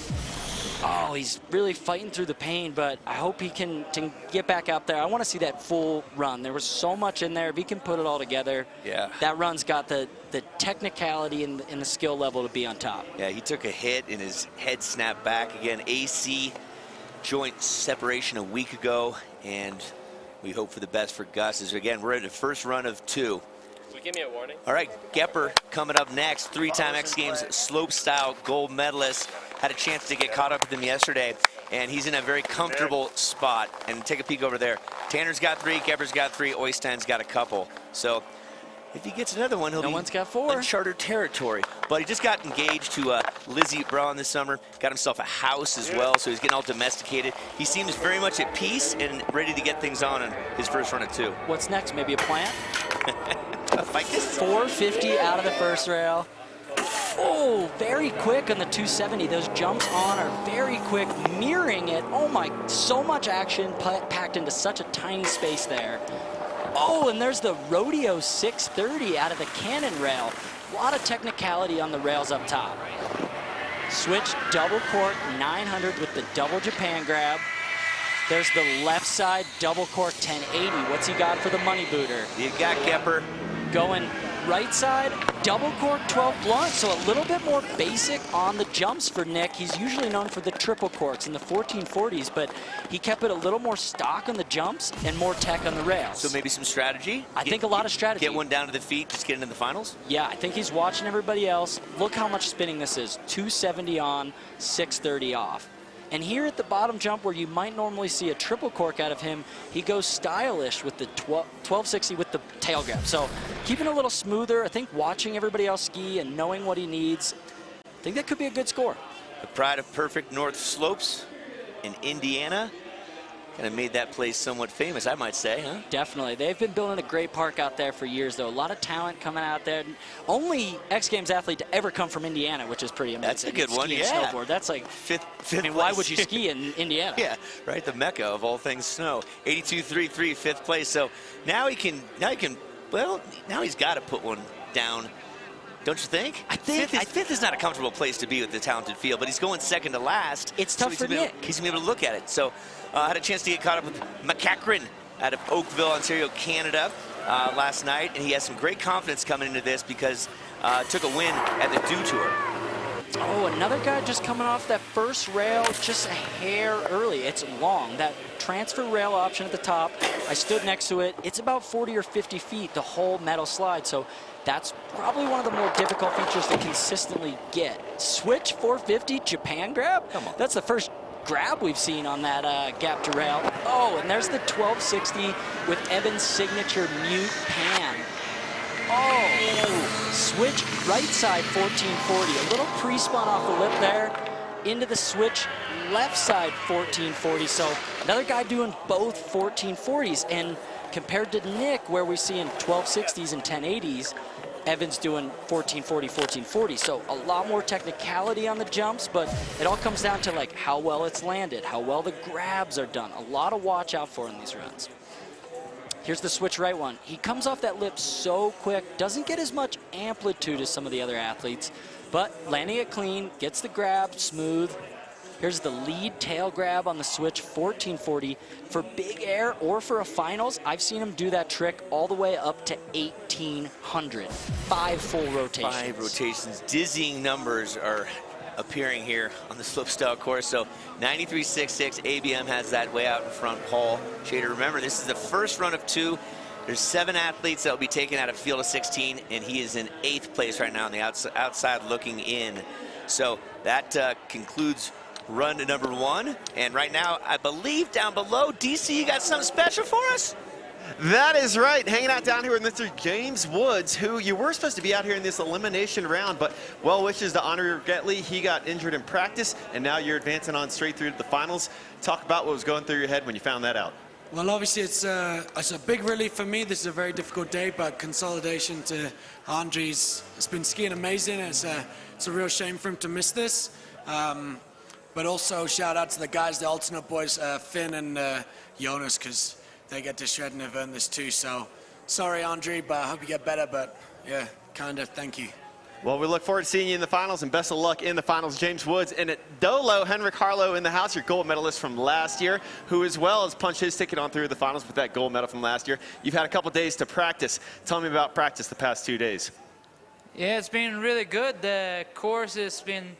Oh, he's really fighting through the pain, but I hope he can get back out there. I want to see that full run. There was so much in there. If he can put it all together, that run's got the technicality and the skill level to be on top. Yeah, he took a hit and his head snapped back again. AC joint separation a week ago, and we hope for the best for Gus. As again, we're in the first run of 2. Can you give me a warning? All right, Gepper coming up next, 3-time X Games slopestyle gold medalist. Had a chance to get caught up with him yesterday, and he's in a very comfortable spot. And take a peek over there. Tanner's got 3, Gepper's got 3, Oystein's got a couple. So if he gets another one, he'll be one's got 4. Uncharted territory. But he just got engaged to Lizzie Braun this summer. Got himself a house as well, so he's getting all domesticated. He seems very much at peace and ready to get things on in his first run of 2. What's next? Maybe a plant? A ficus? 450 out of the first rail. Oh, very quick on the 270. Those jumps on are very quick, mirroring it. Oh my, so much action packed into such a tiny space there. Oh, and there's the Rodeo 630 out of the cannon rail. A lot of technicality on the rails up top. Switch double cork 900 with the double Japan grab. There's the left side double cork 1080. What's he got for the money booter? You got Gepper. Going right side, double cork 12 blunt, so a little bit more basic on the jumps for Nick. He's usually known for the triple corks in the 1440s, but he kept it a little more stock on the jumps and more tech on the rails. So maybe some strategy? I think a lot of strategy. Get one down to the feet, just get into the finals? Yeah, I think he's watching everybody else. Look how much spinning this is. 270 on, 630 off. And here at the bottom jump, where you might normally see a triple cork out of him, he goes stylish with the 1260 with the tail grab. So keeping it a little smoother, I think watching everybody else ski and knowing what he needs, I think that could be a good score. The pride of perfect North Slopes in Indiana. Kind of made that place somewhat famous, I might say, huh? Definitely. They've been building a great park out there for years, though. A lot of talent coming out there. Only X Games athlete to ever come from Indiana, which is pretty amazing. That's a good one, yeah. Snowboard. That's like fifth I mean, why would you ski in Indiana? Yeah, right, the mecca of all things snow. 82.33, fifth place. So now he can, well, now he's got to put one down. Don't you think? I think fifth is not a comfortable place to be with the talented field, but he's going second to last. It's tough for Nick. He's going to be able to look at it. So I had a chance to get caught up with McCachran out of Oakville, Ontario, Canada last night, and he has some great confidence coming into this because took a win at the Dew Tour. Oh, another guy just coming off that first rail just a hair early. It's long. That transfer rail option at the top, I stood next to it. It's about 40 or 50 feet, the whole metal slide. So that's probably one of the more difficult features to consistently get. Switch 450 Japan grab? Come on. That's the first grab we've seen on that gap to rail. Oh, and there's the 1260 with Evan's signature mute pan. Oh, switch right side 1440. A little pre-spun off the lip there. Into the switch left side 1440. So another guy doing both 1440s. And compared to Nick, where we see in 1260s and 1080s, Evan's doing 1440, 1440. So a lot more technicality on the jumps, but it all comes down to like how well it's landed, how well the grabs are done. A lot to watch out for in these runs. Here's the switch right one. He comes off that lip so quick, doesn't get as much amplitude as some of the other athletes, but landing it clean, gets the grab smooth. Here's the lead tail grab on the switch 1440. For big air or for a finals, I've seen him do that trick all the way up to 1800. 5 full rotations. 5 rotations. Dizzying numbers are appearing here on the slopestyle course. So 93.66, ABM has that way out in front. Paul Shader, remember, this is the first run of 2. There's 7 athletes that will be taken out of field of 16, and he is in 8th place right now on the outside looking in. So that concludes run to number 1. And right now, I believe down below, DC, you got something special for us? That is right. Hanging out down here with Mr. James Woods, who you were supposed to be out here in this elimination round, but well wishes to Honor Getley. He got injured in practice, and now you're advancing on straight through to the finals. Talk about what was going through your head when you found that out. Well, obviously, it's a big relief for me. This is a very difficult day, but consolidation to Andre's. It's been skiing amazing. It's a real shame for him to miss this. But also, shout out to the guys, the alternate boys, Finn and Jonas, because they get to shred and have earned this too. So, sorry, Andre, but I hope you get better. But yeah, kind of, thank you. Well, we look forward to seeing you in the finals, and best of luck in the finals. James Woods. And at Dolo, Henrik Harlow in the house, your gold medalist from last year, who as well has punched his ticket on through the finals with that gold medal from last year. You've had a couple days to practice. Tell me about practice the past 2 days. Yeah, it's been really good. The course has been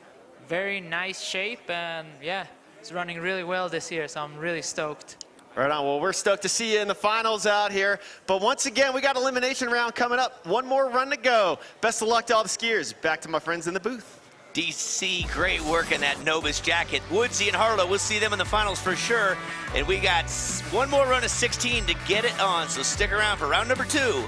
very nice shape, and yeah, it's running really well this year, so I'm really stoked. Right on. Well, we're stoked to see you in the finals out here. But once again, we got elimination round coming up. One more run to go. Best of luck to all the skiers. Back to my friends in the booth. DC, great work in that Novus jacket. Woodsy and Harlow, we'll see them in the finals for sure. And we got one more run of 16 to get it on, so stick around for round number 2.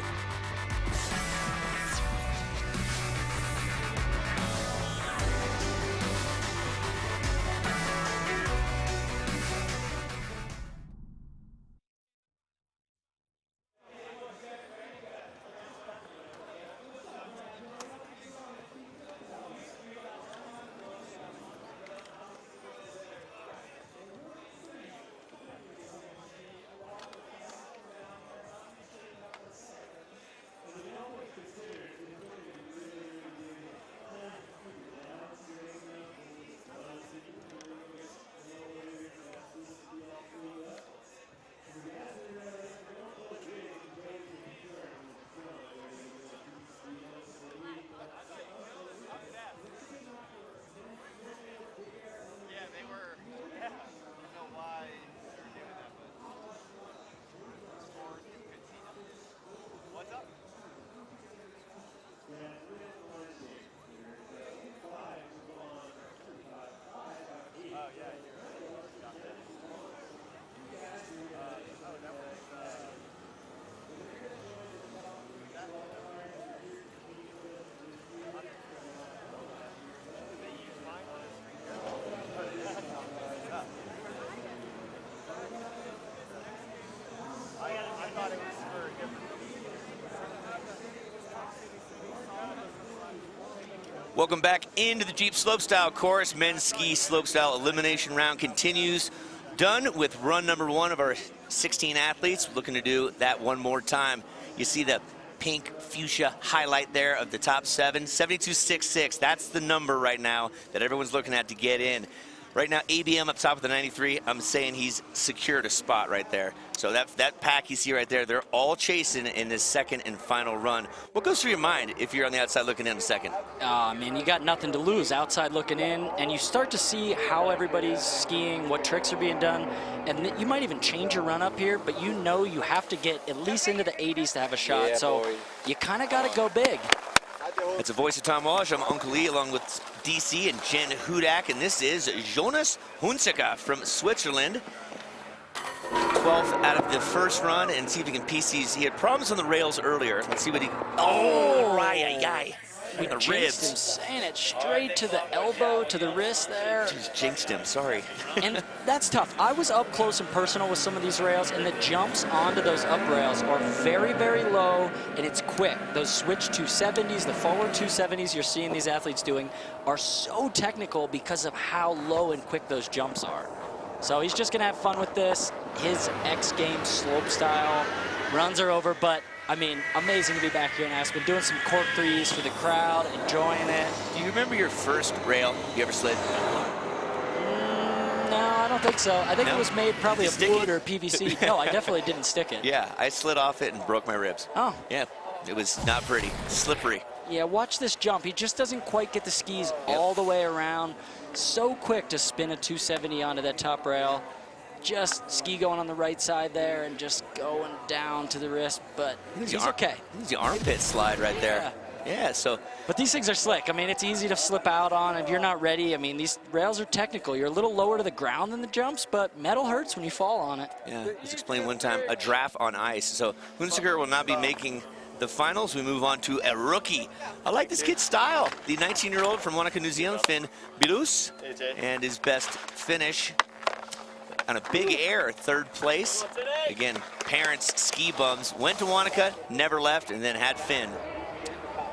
Welcome back into the Jeep Slopestyle course. Men's ski slopestyle elimination round continues. Done with run number 1 of our 16 athletes. Looking to do that one more time. You see the pink fuchsia highlight there of the top 7. 72.66. That's the number right now that everyone's looking at to get in. Right now, ABM up top of the 93. I'm saying he's secured a spot right there. So that pack you see right there, they're all chasing in this second and final run. What goes through your mind if you're on the outside looking in a second? Man, you got nothing to lose outside looking in, and you start to see how everybody's skiing, what tricks are being done, and you might even change your run up here, but you know you have to get at least into the 80s to have a shot. So you kind of got to go big. That's the voice of Tom Walsh. I'm Uncle Lee along with DC and Jen Hudak, and this is Jonas Hunziker from Switzerland. 12th out of the first run, and see if he can piece these. He had problems on the rails earlier. Let's see what he. Oh, right. We the jinxed ribs. him, saying it straight to the elbow, to the wrist there. Just jinxed him, sorry. And that's tough. I was up close and personal with some of these rails, and the jumps onto those up rails are very, very low, and it's quick. Those switch 270s, the forward 270s you're seeing these athletes doing are so technical because of how low and quick those jumps are. So he's just going to have fun with this. His X Games slopestyle runs are over, but I mean, amazing to be back here in Aspen, doing some cork threes for the crowd, enjoying it. Do you remember your first rail you ever slid? No, I don't think so. I think No? it was made probably Did of you stick wood it? or PVC. No, I definitely didn't stick it. Yeah, I slid off it and broke my ribs. Oh. Yeah, it was not pretty, slippery. Yeah, watch this jump. He just doesn't quite get the skis all the way around. So quick to spin a 270 onto that top rail. Just ski going on the right side there and just going down to the wrist, but he's okay. He's the armpit slide right there. Yeah, so. But these things are slick. I mean, it's easy to slip out on if you're not ready. I mean, these rails are technical. You're a little lower to the ground than the jumps, but metal hurts when you fall on it. Yeah, let's explain one time, a draft on ice. So Hunziker will not be making the finals. We move on to a rookie. I like this kid's style. The 19-year-old from Wanaka, New Zealand, Finn Bilus, and his best finish on a big air, 3rd place. Again, parents, ski bums, went to Wanaka, never left, and then had Finn.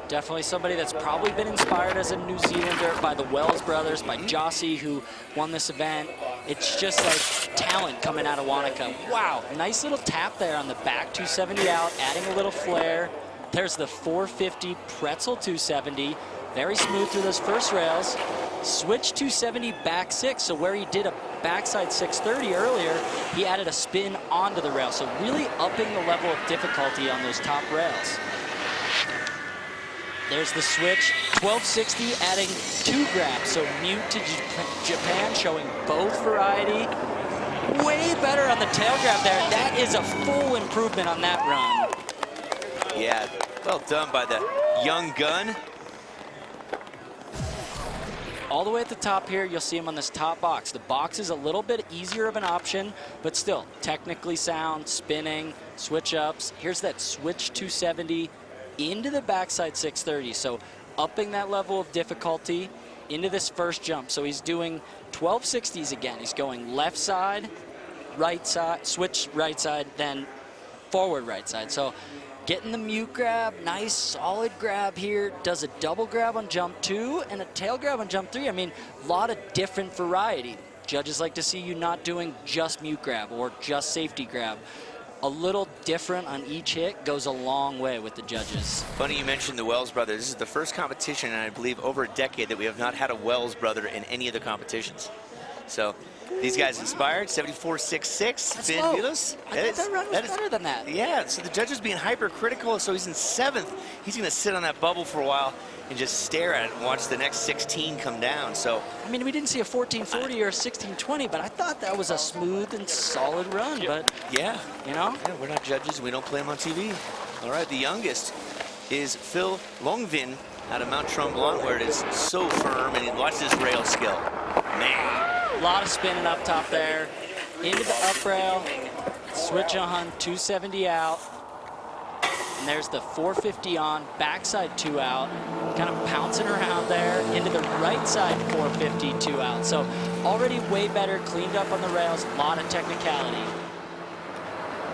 Definitely somebody that's probably been inspired as a New Zealander by the Wells brothers, by Jossie, who won this event. It's just like talent coming out of Wanaka. Wow, nice little tap there on the back 270 out, adding a little flair. There's the 450 pretzel 270. Very smooth through those first rails. Switch 270 back 6, so where he did a backside 630 earlier, he added a spin onto the rail. So really upping the level of difficulty on those top rails. There's the switch, 1260, adding 2 grabs. So mute to Japan, showing both variety. Way better on the tail grab there. That is a full improvement on that run. Yeah, well done by the young gun. All the way at the top here, you'll see him on this top box. The box is a little bit easier of an option, but still technically sound, spinning, switch ups. Here's that switch 270 into the backside 630. So upping that level of difficulty into this first jump. So he's doing 1260s again. He's going left side, right side, switch right side, then forward right side. So getting the mute grab, nice solid grab here, does a double grab on jump 2 and a tail grab on jump 3. I mean, a lot of different variety. Judges like to see you not doing just mute grab or just safety grab. A little different on each hit goes a long way with the judges. Funny you mentioned the Wells brothers. This is the first competition in, I believe, over a decade that we have not had a Wells brother in any of the competitions. So these guys inspired, 74.66. Finn Bilus. I thought that run was better than that. Yeah, so the judges being hypercritical, so he's in 7th. He's going to sit on that bubble for a while and just stare at it and watch the next 16 come down. So I mean, we didn't see a 1440 or a 1620, but I thought that was a smooth and solid run. But yeah, you know, yeah, we're not judges. We don't play them on TV. All right, the youngest is Phil Longvin out of Mount Tremblant, where it is so firm, and watch this rail skill. Man. A lot of spinning up top there. Into the up rail. Switch on, 270 out. And there's the 450 on, backside 2 out. Kind of pouncing around there. Into the right side 450, 2 out. So already way better, cleaned up on the rails. A lot of technicality.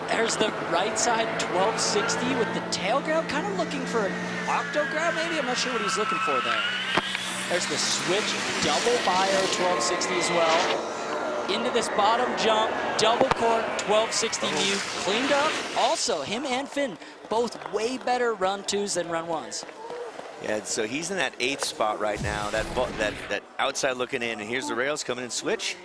There's the right side 1260 with the tail grab. Kind of looking for an octo grab maybe. I'm not sure what he's looking for there. There's the switch double bio 1260 as well. Into this bottom jump, double cork 1260 mute, cleaned up. Also, him and Finn, both way better run 2s than run 1s. Yeah, so he's in that 8th spot right now, that outside looking in, and here's the rails coming in switch.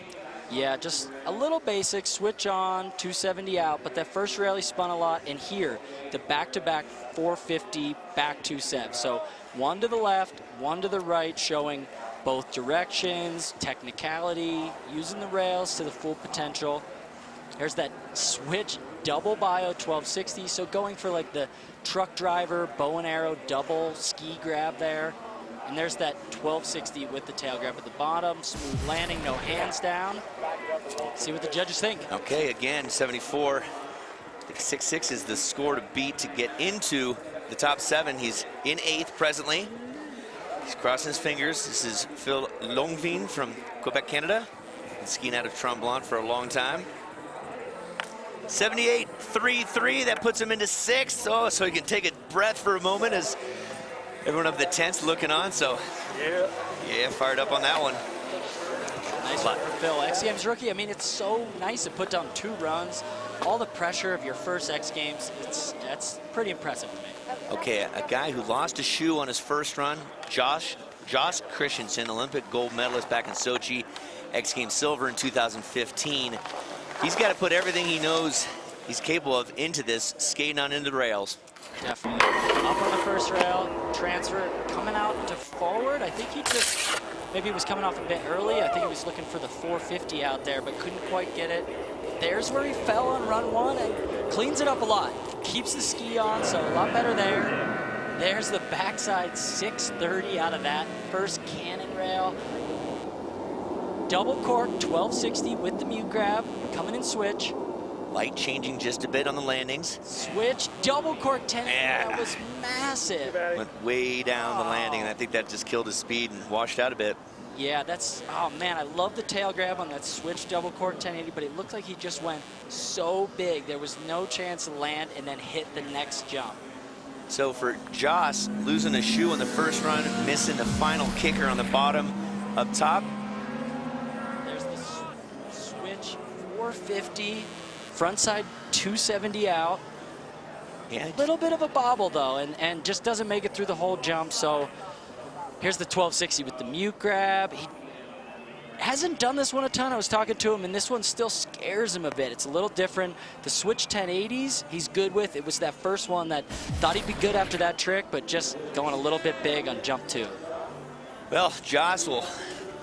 Yeah, just a little basic, switch on, 270 out, but that first rail he spun a lot, and here, the back-to-back 450, back 2-7. So one to the left, one to the right, showing both directions, technicality, using the rails to the full potential. There's that switch double bio 1260, so going for like the truck driver, bow and arrow, double ski grab there. And there's that 1260 with the tail grab at the bottom, smooth landing, no hands down. See what the judges think. Okay, again, 74. 6.6 is the score to beat to get into the top 7. He's in 8th presently. He's crossing his fingers. This is Phil Longvin from Quebec, Canada. Been skiing out of Tremblant for a long time. 78.33, that puts him into 6th. Oh, so he can take a breath for a moment as everyone up the tent's looking on, so yeah, fired up on that one. Nice one for Phil. X Games rookie, I mean, it's so nice to put down 2 runs. All the pressure of your first X Games, that's pretty impressive to me. Okay, a guy who lost a shoe on his first run, Josh Christensen, Olympic gold medalist back in Sochi, X Games silver in 2015. He's got to put everything he knows he's capable of into this, skating on into the rails. Definitely. Up on the first rail, transfer, coming out to forward. I think he just, maybe he was coming off a bit early. I think he was looking for the 450 out there, but couldn't quite get it. There's where he fell on run 1 and cleans it up a lot. Keeps the ski on, so a lot better there. There's the backside 630 out of that first cannon rail. Double cork 1260 with the mute grab, coming in switch. Light changing just a bit on the landings. Switch, double cork 10, yeah. That was massive. Went way down the landing, and I think that just killed his speed and washed out a bit. Yeah, that's, oh man, I love the tail grab on that switch double cork 1080, but it looked like he just went so big. There was no chance to land and then hit the next jump. So for Joss, losing a shoe on the first run, missing the final kicker on the bottom up top. There's the switch 450. Front side 270 out. Yeah. A little bit of a bobble though, and just doesn't make it through the whole jump. So here's the 1260 with the mute grab. He hasn't done this one a ton. I was talking to him, and this one still scares him a bit. It's a little different. The switch 1080s he's good with. It was that first one that thought he'd be good after that trick, but just going a little bit big on jump 2. Well, Joss will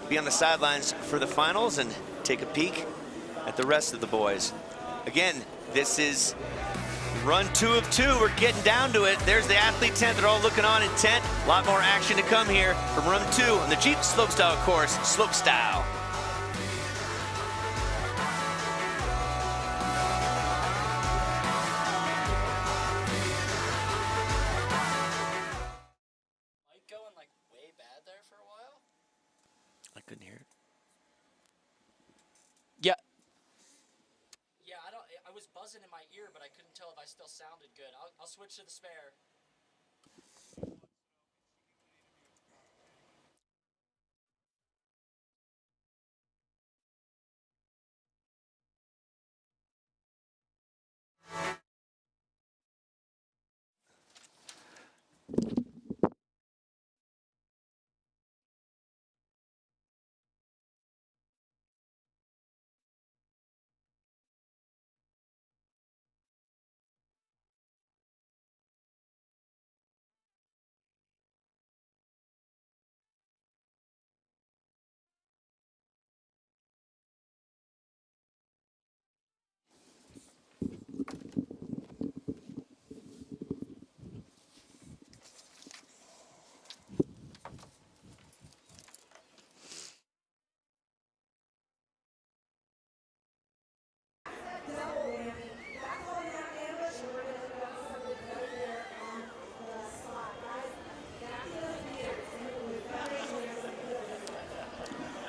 be on the sidelines for the finals and take a peek at the rest of the boys. Again, this is run 2 of 2. We're getting down to it. There's the athlete tent. They're all looking on in tent. A lot more action to come here from run 2 on the Jeep Slopestyle course, Slopestyle. Mike going like way bad there for a while? I couldn't hear it. Yeah. I was buzzing in my ear, but I couldn't tell if I still sounded good. I'll switch to the spare.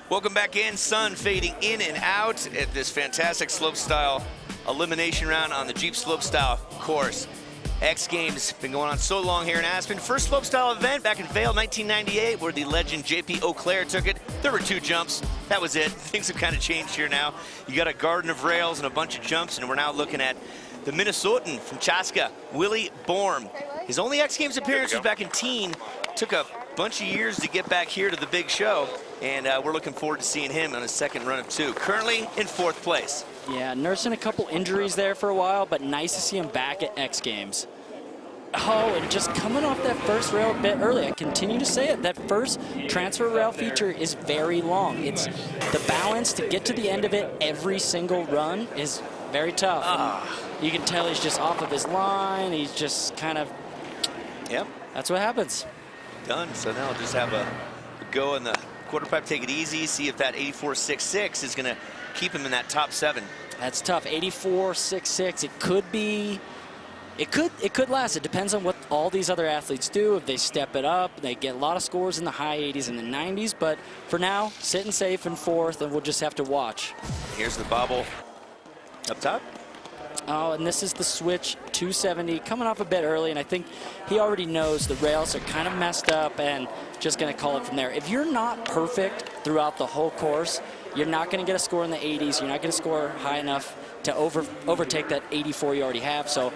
Welcome back in. Sun fading in and out at this fantastic slopestyle elimination round on the Jeep Slopestyle course. X Games been going on so long here in Aspen. First slopestyle event back in Vail, 1998, where the legend JP Auclair took it. There were 2 jumps. That was it. Things have kind of changed here now. You got a garden of rails and a bunch of jumps, and we're now looking at the Minnesotan from Chaska, Willie Borm. His only X Games appearance was back in teen. Took a bunch of years to get back here to the big show, and we're looking forward to seeing him on his second run of 2. Currently in 4th place. Yeah, nursing a couple injuries there for a while, but nice to see him back at X Games. Oh, and just coming off that first rail a bit early. I continue to say it. That first transfer rail feature is very long. It's the balance to get to the end of it every single run is very tough. You can tell he's just off of his line. He's just kind of, yep. That's what happens. Done. So now we'll just have a go in the quarter pipe, take it easy, see if that 84.66 is going to keep him in that top 7. That's tough. 84.66. It could be. It could last. It depends on what all these other athletes do. If they step it up, they get a lot of scores in the high 80s and the 90s. But for now, sitting safe in 4th, and we'll just have to watch. Here's the bobble up top. Oh, and this is the switch 270 coming off a bit early, and I think he already knows the rails are kind of messed up and just going to call it from there. If you're not perfect throughout the whole course, you're not going to get a score in the 80s. You're not going to score high enough to overtake that 84 you already have. So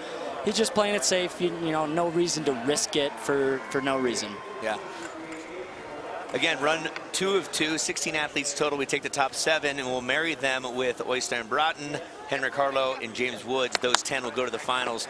he's just playing it safe. You know, no reason to risk it for no reason. Yeah. Again, run 2 of 2, 16 athletes total. We take the top 7, and we'll marry them with Oystein Bratton, Henrik Harlow, and James Woods. Those 10 will go to the finals.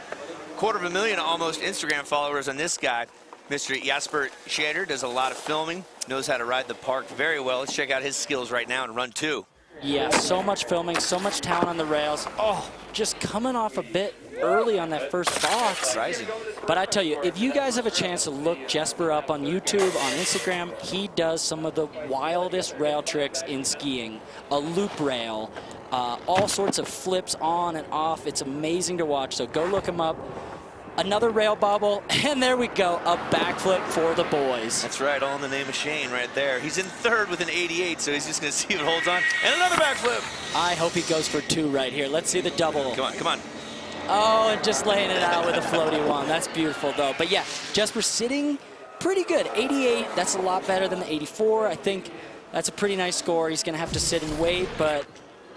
250,000 almost Instagram followers on this guy. Mr. Jasper Shader does a lot of filming, knows how to ride the park very well. Let's check out his skills right now in run 2. Yeah, so much filming, so much talent on the rails. Oh, just coming off a bit early on that first box. Rising. But I tell you, if you guys have a chance to look Jesper up on YouTube, on Instagram, he does some of the wildest rail tricks in skiing. A loop rail, all sorts of flips on and off. It's amazing to watch, so go look him up. Another rail bobble, and there we go, a backflip for the boys. That's right, all in the name of Shane right there. He's in 3rd with an 88, so he's just going to see if it holds on. And another backflip. I hope he goes for 2 right here. Let's see the double. Come on, come on. Oh, and just laying it out with a floaty one. That's beautiful, though. But yeah, Jesper sitting pretty good. 88, that's a lot better than the 84. I think that's a pretty nice score. He's going to have to sit and wait, but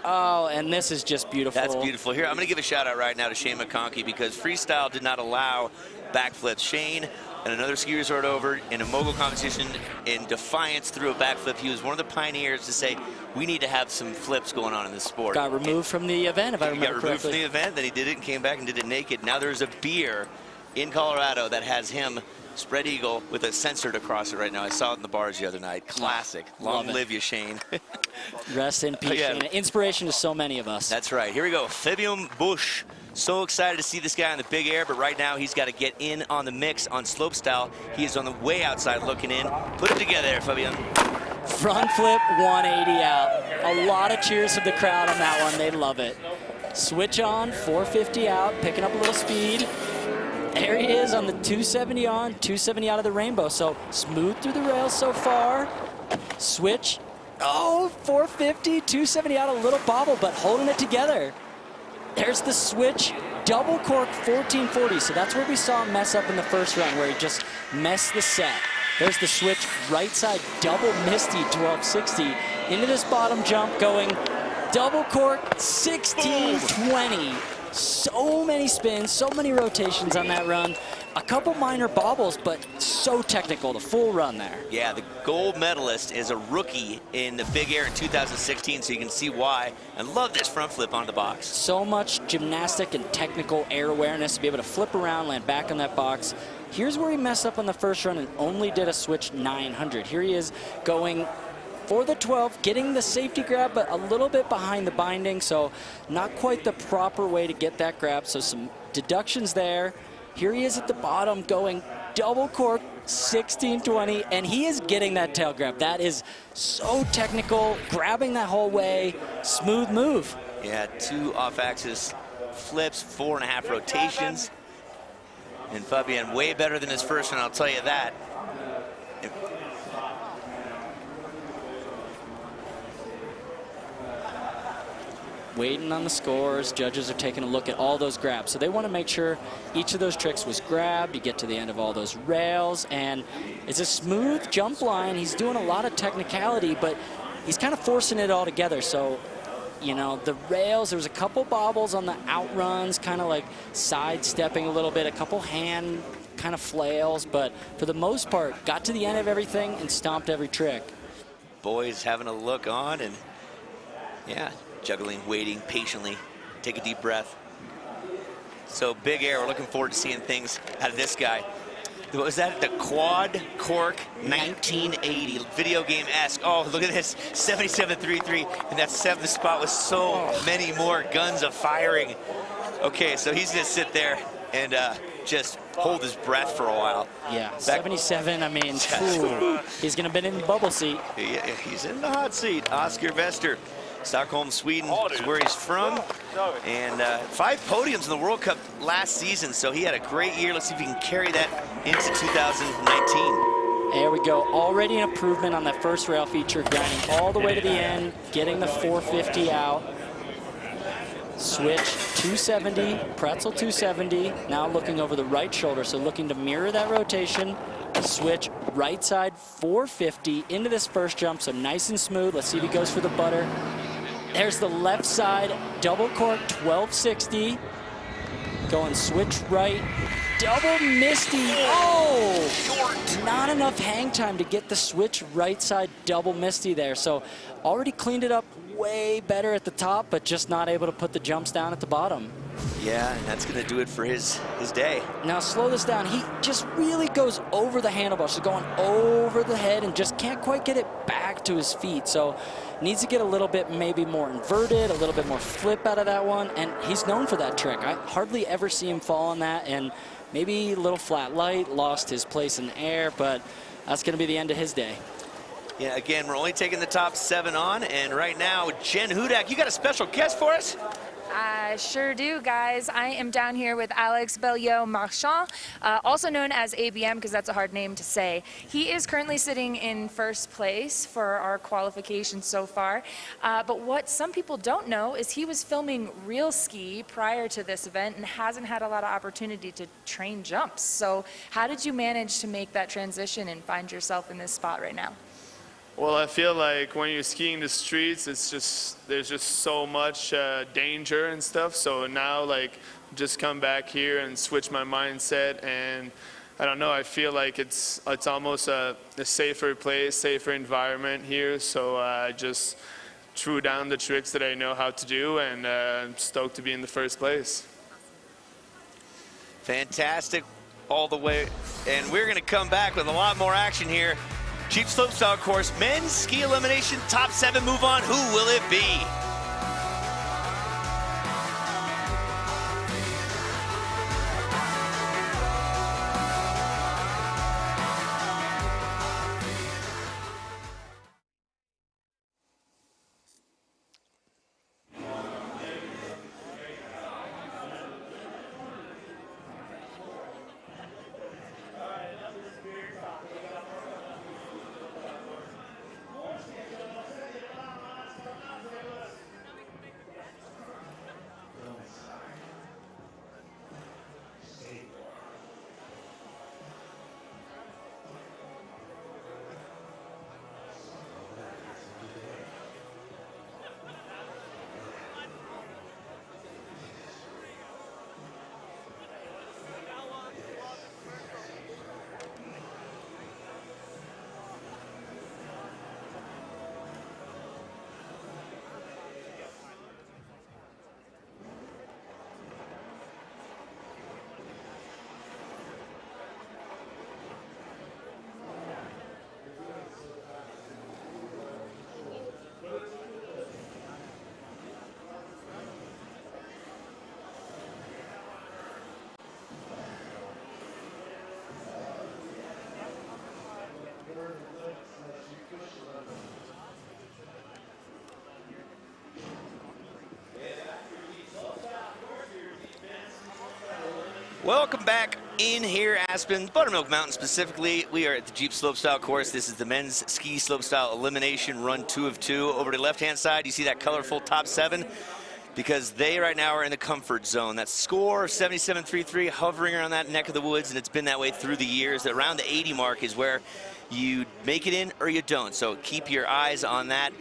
oh, and this is just beautiful. That's beautiful. Here, I'm going to give a shout out right now to Shane McConkey because freestyle did not allow backflips. Shane and another ski resort over in a mogul competition in Defiance threw a backflip. He was one of the pioneers to say, we need to have some flips going on in this sport. Got removed from the event, if I remember correctly. Got removed from the event, then he did it and came back and did it naked. Now there's a beer in Colorado that has him spread eagle with a censored across it right now. I saw it in the bars the other night. Classic. Long live you, Shane. Rest in peace, Shane. Inspiration to so many of us. That's right. Here we go. Fabian Busch. So excited to see this guy on the big air, but right now he's got to get in on the mix on slopestyle. He is on the way outside looking in. Put it together there, Fabian. Front flip 180 out. A lot of cheers from the crowd on that one. They love it. Switch on, 450 out, picking up a little speed. There he is on the 270 on, 270 out of the rainbow. So smooth through the rails so far. Switch. Oh, 450, 270 out, a little bobble, but holding it together. There's the switch, double cork 1440. So that's where we saw him mess up in the first run, where he just messed the set. There's the switch, right side, double misty 1260. Into this bottom jump going double cork 1620. So many spins, so many rotations on that run. A couple minor bobbles, but so technical, the full run there. Yeah, the gold medalist is a rookie in the big air in 2016, so you can see why. And love this front flip on the box. So much gymnastic and technical air awareness to be able to flip around, land back on that box. Here's where he messed up on the first run and only did a switch 900. Here he is going for the 12, getting the safety grab, but a little bit behind the binding, so not quite the proper way to get that grab, so some deductions there. Here he is at the bottom going double cork 1620, and he is getting that tail grab. That is so technical, grabbing that whole way, smooth move. Yeah, 2 off-axis flips, 4.5 rotations. And Fabian way better than his first one, I'll tell you that. waiting on the scores. Judges are taking a look at all those grabs. So they want to make sure each of those tricks was grabbed. You get to the end of all those rails, and it's a smooth jump line. He's doing a lot of technicality, but he's kind of forcing it all together. So, you know, the rails, there was a couple bobbles on the outruns, kind of like sidestepping a little bit, a couple hand kind of flails, but for the most part, got to the end of everything and stomped every trick. Boys having a look on and, yeah, juggling, waiting patiently. Take a deep breath. So big air. We're looking forward to seeing things out of this guy. What was that? The Quad Cork 1980, video game-esque. Oh, look at this, 77.33, and that 7th spot with so many more guns of firing. Okay, so he's gonna sit there and just hold his breath for a while. Yeah, 77, I mean, he's gonna be in the bubble seat. Yeah, he's in the hot seat. Oscar Vester, Stockholm, Sweden is where he's from. And 5 podiums in the World Cup last season, so he had a great year. Let's see if he can carry that into 2019. There we go, already an improvement on that first rail feature, grinding all the way to the end, getting the 450 out. Switch 270, pretzel 270, now looking over the right shoulder, so looking to mirror that rotation. Switch right side 450 into this first jump, so nice and smooth. Let's see if he goes for the butter. There's the left side, double cork 1260. Going switch right, double misty. Oh, not enough hang time to get the switch right side double misty there. So already cleaned it up way better at the top, but just not able to put the jumps down at the bottom. Yeah, and that's gonna do it for his day. Now slow this down. He just really goes over the handlebars, so going over the head and just can't quite get it back to his feet. So needs to get a little bit maybe more inverted, a little bit more flip out of that one, and he's known for that trick. I hardly ever see him fall on that, and maybe a little flat light, lost his place in the air, but that's gonna be the end of his day. Yeah, again, we're only taking the top 7 on, and right now, Jen Hudak, you got a special guest for us? I sure do, guys. I am down here with Alex Belliot-Marchand, also known as ABM because that's a hard name to say. He is currently sitting in first place for our qualification so far. But what some people don't know is he was filming real ski prior to this event and hasn't had a lot of opportunity to train jumps. So how did you manage to make that transition and find yourself in this spot right now? Well, I feel like when you're skiing the streets, there's just so much danger and stuff. So now, like, just come back here and switch my mindset, and I don't know. I feel like it's almost a safer place, safer environment here. So I just threw down the tricks that I know how to do, and I'm stoked to be in the first place. Fantastic, all the way, and we're going to come back with a lot more action here. Jeep Slopestyle course, men's ski elimination, top 7 move on. Who will it be? Welcome back in here, Aspen, Buttermilk Mountain specifically. We are at the Jeep Slopestyle course. This is the men's ski slopestyle elimination run 2 of 2. Over to the left-hand side, you see that colorful top 7. because they right now are in the comfort zone. That score, 77.33, hovering around that neck of the woods, and it's been that way through the years. Around the 80 mark is where you make it in or you don't. So keep your eyes on that.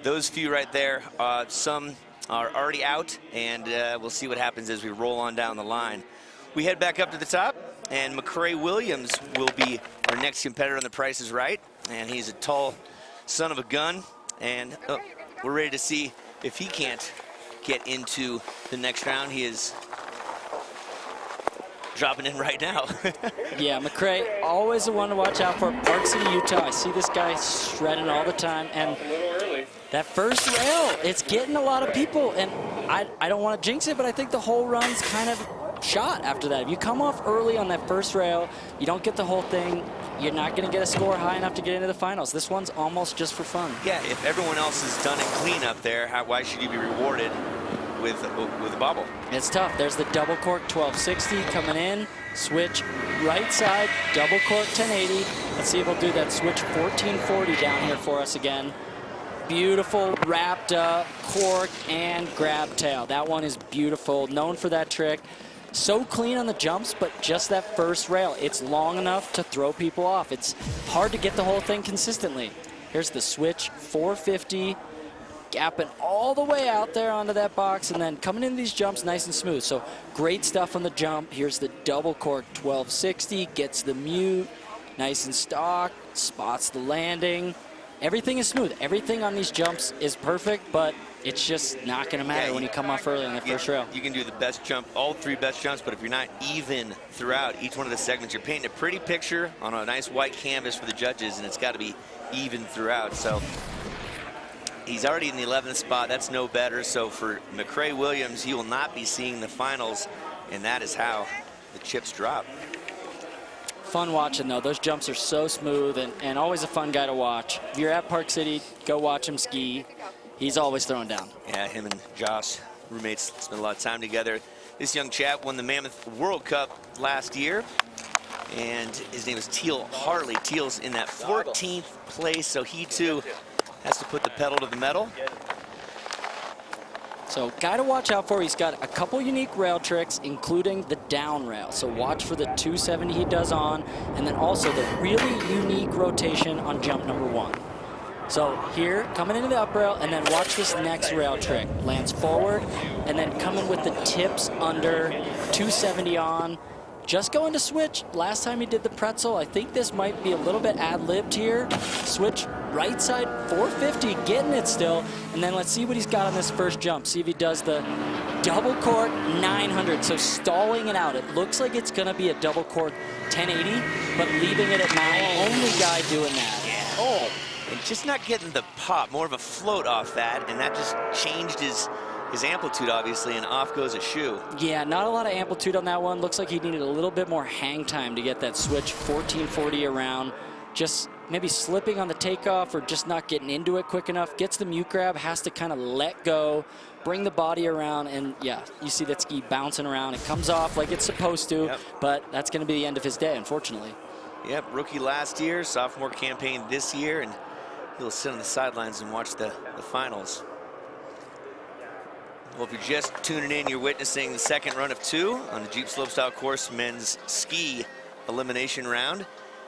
Those few right there, some are already out, and we'll see what happens as we roll on down the line. We head back up to the top, and McCrae Williams will be our next competitor on The Price is Right. And he's a tall son of a gun, and we're ready to see if he can't get into the next round. He is dropping in right now. Yeah, McCrae, always the one to watch out for. Park City, Utah. I see this guy shredding all the time. And that first rail, it's getting a lot of people. And I don't want to jinx it, but I think the whole run's kind of shot after that. If you come off early on that first rail, you don't get the whole thing, you're not going to get a score high enough to get into the finals. This one's almost just for fun. Yeah, if everyone else has done it clean up there, why should you be rewarded with a bobble? It's tough. There's the double cork 1260 coming in. Switch right side, double cork 1080. Let's see if we'll do that switch 1440 down here for us again. Beautiful, wrapped up, cork, and grab tail. That one is beautiful, known for that trick. So clean on the jumps, but just that first rail, it's long enough to throw people off. It's hard to get the whole thing consistently. Here's the switch 450, gapping all the way out there onto that box, and then coming into these jumps nice and smooth. So great stuff on the jump. Here's the double cork 1260, gets the mute, nice and stock, spots the landing. Everything is smooth. Everything on these jumps is perfect, but it's just not going to matter when you come off early on the first rail. You can do the best jump, all three best jumps, but if you're not even throughout each one of the segments, you're painting a pretty picture on a nice white canvas for the judges, and it's got to be even throughout. So he's already in the 11th spot. That's no better. So for McCrae Williams, he will not be seeing the finals, and that is how the chips drop. Fun watching, though. Those jumps are so smooth, and always a fun guy to watch. If you're at Park City, go watch him ski. He's always throwing down. Yeah, him and Josh, roommates, spent a lot of time together. This young chap won the Mammoth World Cup last year, and his name is Teal Hartley. Teal's in that 14th place, so he too has to put the pedal to the metal. So guy to watch out for. He's got a couple unique rail tricks, including the down rail. So watch for the 270 he does on, and then also the really unique rotation on jump number 1. So here, coming into the up rail, and then watch this next rail trick. Lands forward, and then coming with the tips under, 270 on. Just going to switch. Last time he did the pretzel, I think this might be a little bit ad-libbed here. Switch right side 450, getting it still. And then let's see what he's got on this first jump. See if he does the double cork 900. So stalling it out. It looks like it's going to be a double cork 1080, but leaving it at 9. Only guy doing that. Yeah. Oh. And just not getting the pop, more of a float off that, and that just changed his amplitude, obviously, and off goes a shoe. Yeah, not a lot of amplitude on that one. Looks like he needed a little bit more hang time to get that switch 1440 around. Just maybe slipping on the takeoff or just not getting into it quick enough. Gets the mute grab, has to kind of let go, bring the body around, and yeah, you see that ski bouncing around. It comes off like it's supposed to, but that's going to be the end of his day, unfortunately. Yep, rookie last year, sophomore campaign this year, and he'll sit on the sidelines and watch the finals. Well, if you're just tuning in, you're witnessing the second run of 2 on the Jeep Slopestyle course men's ski elimination round.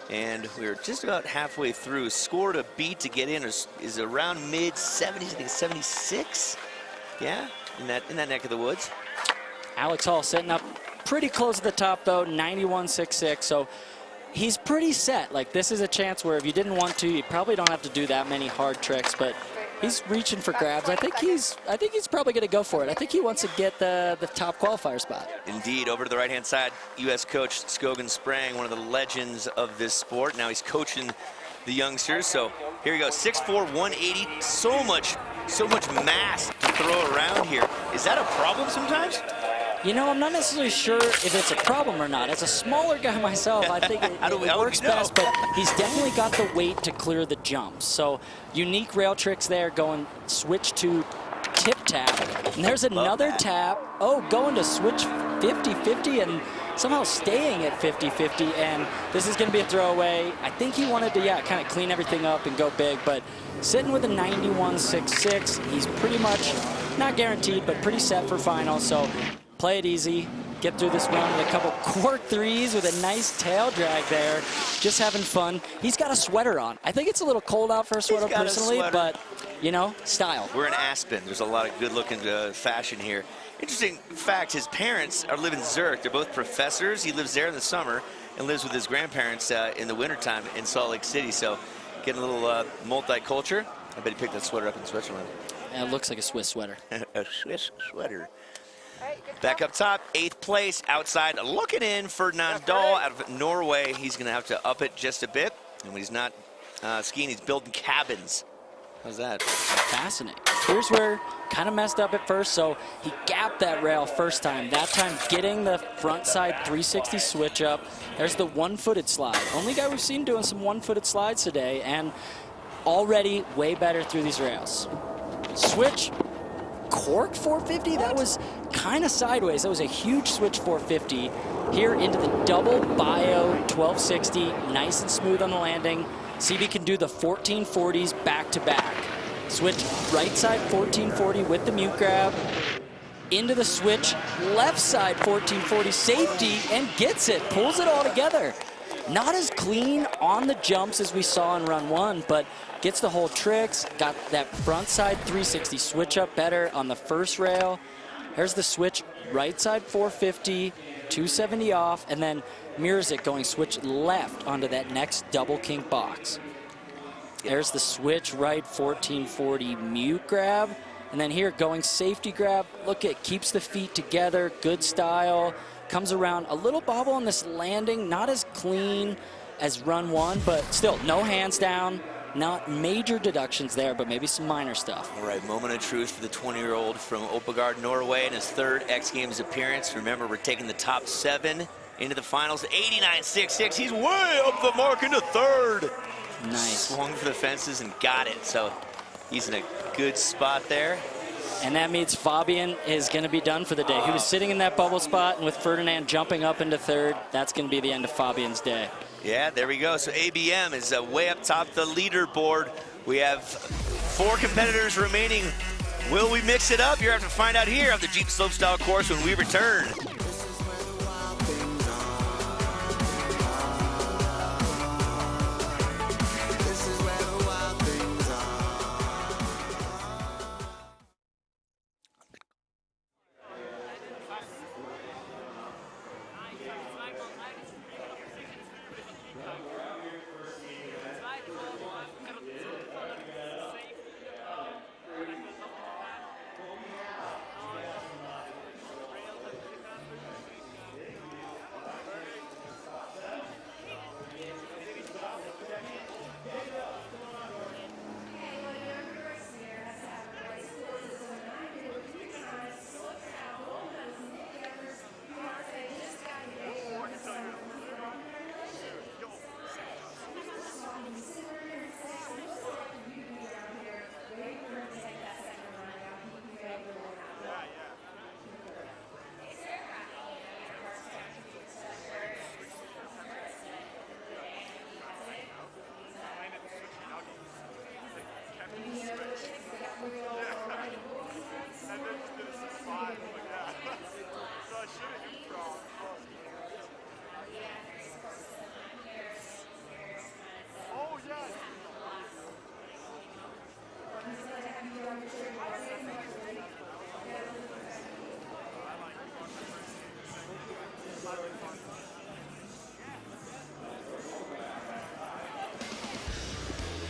And we're just about halfway through. Score to beat to get in is around mid-70s, I think 76. Yeah, in that neck of the woods. Alex Hall setting up pretty close to the top, though, 91.66. So he's pretty set. Like, this is a chance where if you didn't want to, you probably don't have to do that many hard tricks, but he's reaching for grabs. I think he's probably going to go for it. I think he wants to get the top qualifier spot. Indeed. Over to the right-hand side, U.S. coach Skogan Sprang, one of the legends of this sport. Now he's coaching the youngsters. So here we go, 6'4", 180. So much mass to throw around here. Is that a problem sometimes? You know, I'm not necessarily sure if it's a problem or not. As a smaller guy myself, I think it works best, but he's definitely got the weight to clear the jumps. So unique rail tricks there, going switch to tip tap. And there's another tap. Oh, going to switch 50-50 and somehow staying at 50-50. And this is going to be a throwaway. I think he wanted to, kind of clean everything up and go big, but sitting with a 91.66, he's pretty much not guaranteed, but pretty set for finals. So play it easy. Get through this run with a couple cork threes with a nice tail drag there. Just having fun. He's got a sweater on. I think it's a little cold out for a sweater personally, but, you know, style. We're in Aspen. There's a lot of good-looking fashion here. Interesting fact, his parents live in Zurich. They're both professors. He lives there in the summer and lives with his grandparents in the wintertime in Salt Lake City. So getting a little multicultural. I bet he picked that sweater up in Switzerland. And it looks like a Swiss sweater. A Swiss sweater. Back up top, 8th place outside, looking in for Nandal out of Norway. He's going to have to up it just a bit. And when he's not skiing, he's building cabins. How's that? Fascinating. Here's where kind of messed up at first. So he gapped that rail first time. That time getting the front side 360 switch up. There's the one-footed slide. Only guy we've seen doing some one-footed slides today. And already way better through these rails. Switch. Cork 450, that was kind of sideways. That was a huge switch 450. Here into the double bio 1260, nice and smooth on the landing. CB can do the 1440s back to back. Switch right side 1440 with the mute grab. Into the switch, left side 1440 safety and gets it, pulls it all together. Not as clean on the jumps as we saw in run 1, but gets the whole tricks, got that front side 360 switch up better on the first rail. Here's the switch right side 450, 270 off, and then mirrors it going switch left onto that next double kink box. There's the switch right 1440 mute grab, and then here going safety grab. Look, it keeps the feet together, good style. Comes around a little bobble on this landing, not as clean as run 1, but still no hands down. Not major deductions there, but maybe some minor stuff. All right, moment of truth for the 20-year-old from Oppegard, Norway, in his 3rd X Games appearance. Remember, we're taking the top 7 into the finals. 89.66. He's way up the mark into 3rd. Nice. Swung for the fences and got it. So he's in a good spot there. And that means Fabian is going to be done for the day. He was sitting in that bubble spot, and with Ferdinand jumping up into 3rd, that's going to be the end of Fabian's day. Yeah, there we go. So ABM is way up top the leaderboard. We have 4 competitors remaining. Will we mix it up? You're going to have to find out here on the Jeep Slopestyle course when we return.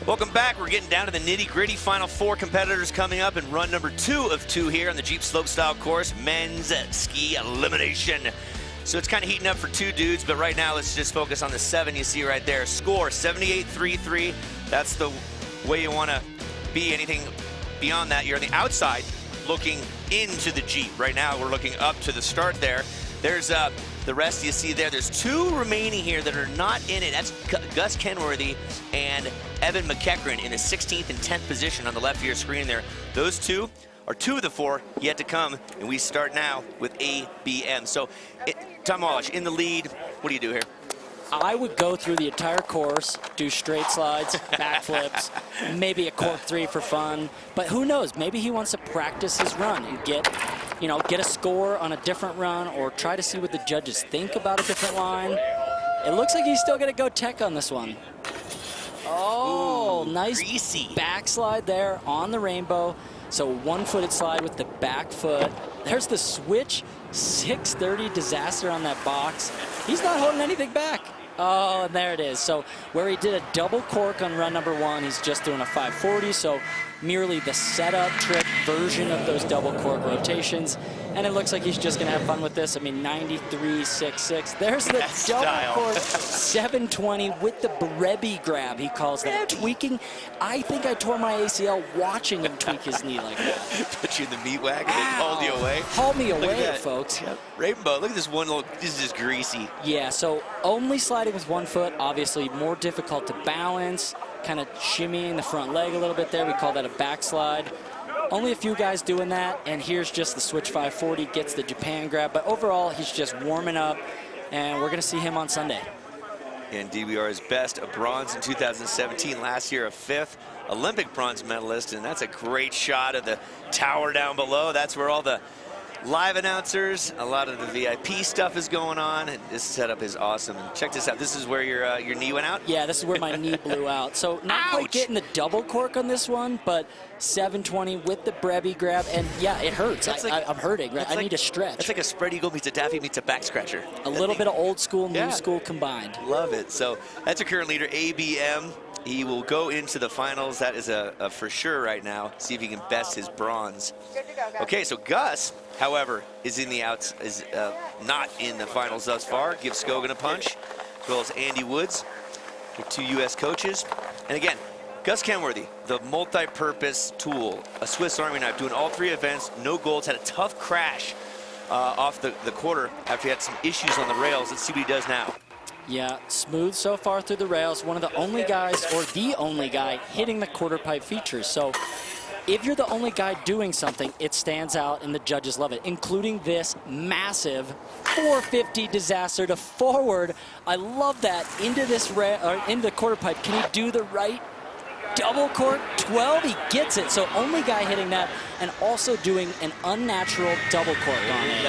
Welcome back. We're getting down to the nitty-gritty. Final 4 competitors coming up in run number 2 of 2 here on the Jeep Slopestyle course, men's ski elimination. So it's kind of heating up for 2 dudes, but right now let's just focus on the 7 you see right there. Score 78.33. That's the way you want to be. Anything beyond that, you're on the outside looking into the Jeep. Right now we're looking up to the start there. There's the rest you see there. There's 2 remaining here that are not in it. That's Gus Kenworthy and Evan McEachran in the 16th and 10th position on the left of your screen there. Those 2 are 2 of the 4 yet to come, and we start now with ABM. So, Tom Walsh in the lead. What do you do here? I would go through the entire course, do straight slides, backflips, maybe a cork 3 for fun. But who knows? Maybe he wants to practice his run and get a score on a different run, or try to see what the judges think about a different line. It looks like he's still going to go tech on this one. Oh, ooh, nice greasy backslide there on the rainbow. So one-footed slide with the back foot. There's the switch 630 disaster on that box. He's not holding anything back. Oh, and there it is. So where he did a double cork on run number 1, he's just doing a 540. So merely the setup trick version of those double cork rotations. And it looks like he's just going to have fun with this. I mean, 93.66. There's the double cork 720 with the Brebby grab, he calls that. Tweaking. I think I tore my ACL watching him tweak his knee like that. Put you in the meat wagon and hauled you away. Hauled me away, folks. Yep. Rainbow, look at this one little, this is just greasy. Yeah, so only sliding with one foot, obviously more difficult to balance, kind of shimmying the front leg a little bit there. We call that a backslide. Only a few guys doing that, and here's just the switch 540, gets the Japan grab, but overall he's just warming up, and we're going to see him on Sunday. Indeed, we are his best, a bronze in 2017, last year a 5th Olympic bronze medalist, and that's a great shot of the tower down below. That's where all the live announcers, a lot of the VIP stuff is going on, and this setup is awesome. And check this out. This is where your knee went out? Yeah, this is where my knee blew out. So not quite getting the double cork on this one, but 720 with the Brebby grab, and yeah, it hurts. I'm hurting. Right? I need to stretch. It's like a spread eagle meets a daffy meets a back scratcher. A little bit of old school, new school combined. Love it. So that's your current leader, ABM. He will go into the finals. That is a for sure right now. See if he can best his bronze. Good to go, guys. Okay, so Gus, however, is in the outs, is not in the finals thus far. Give Scogan a punch, as well as Andy Woods, the 2 U.S. coaches. And again, Gus Kenworthy, the multi-purpose tool, a Swiss Army knife, doing all 3 events, no golds, had a tough crash off the quarter after he had some issues on the rails. Let's see what he does now. Yeah, smooth so far through the rails. One of the only guys, or the only guy, hitting the quarter pipe features. So if you're the only guy doing something, it stands out and the judges love it, including this massive 450 disaster to forward. I love that. Into this into the quarter pipe. Can he do the right double cork 12? He gets it. So only guy hitting that, and also doing an unnatural double cork on it.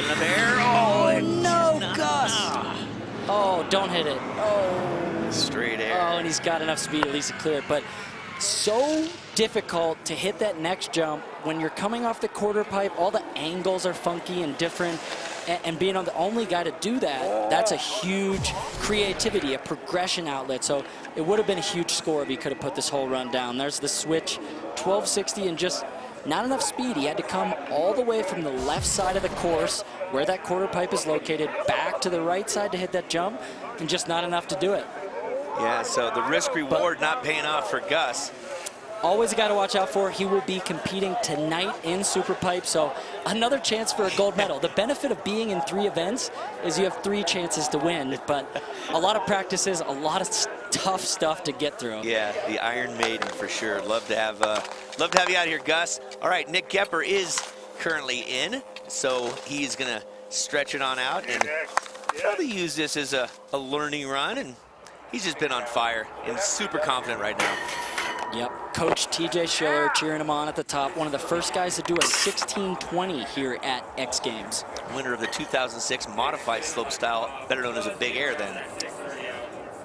Oh no, Gus! Oh, don't hit it. Oh. Straight air. Oh, and he's got enough speed at least to clear it. But so difficult to hit that next jump when you're coming off the quarter pipe. All the angles are funky and different. And being the only guy to do that, that's a huge creativity, a progression outlet. So it would have been a huge score if he could have put this whole run down. There's the switch, 1260, and just not enough speed. He had to come all the way from the left side of the course, where that quarter pipe is located, back to the right side to hit that jump, and just not enough to do it. Yeah, so the risk reward not paying off for Gus. Always a guy to watch out for. He will be competing tonight in Super Pipe, so another chance for a gold medal. The benefit of being in 3 events is you have 3 chances to win, but a lot of practices, a lot of tough stuff to get through. Yeah, the Iron Maiden for sure. Love to have you out here, Gus. All right, Nick Gepper is currently in, so he's gonna stretch it on out and probably use this as a learning run, and he's just been on fire and super confident right now. Yep, Coach TJ Schiller cheering him on at the top. One of the first guys to do a 1620 here at X Games. Winner of the 2006 modified slopestyle, better known as a Big Air then.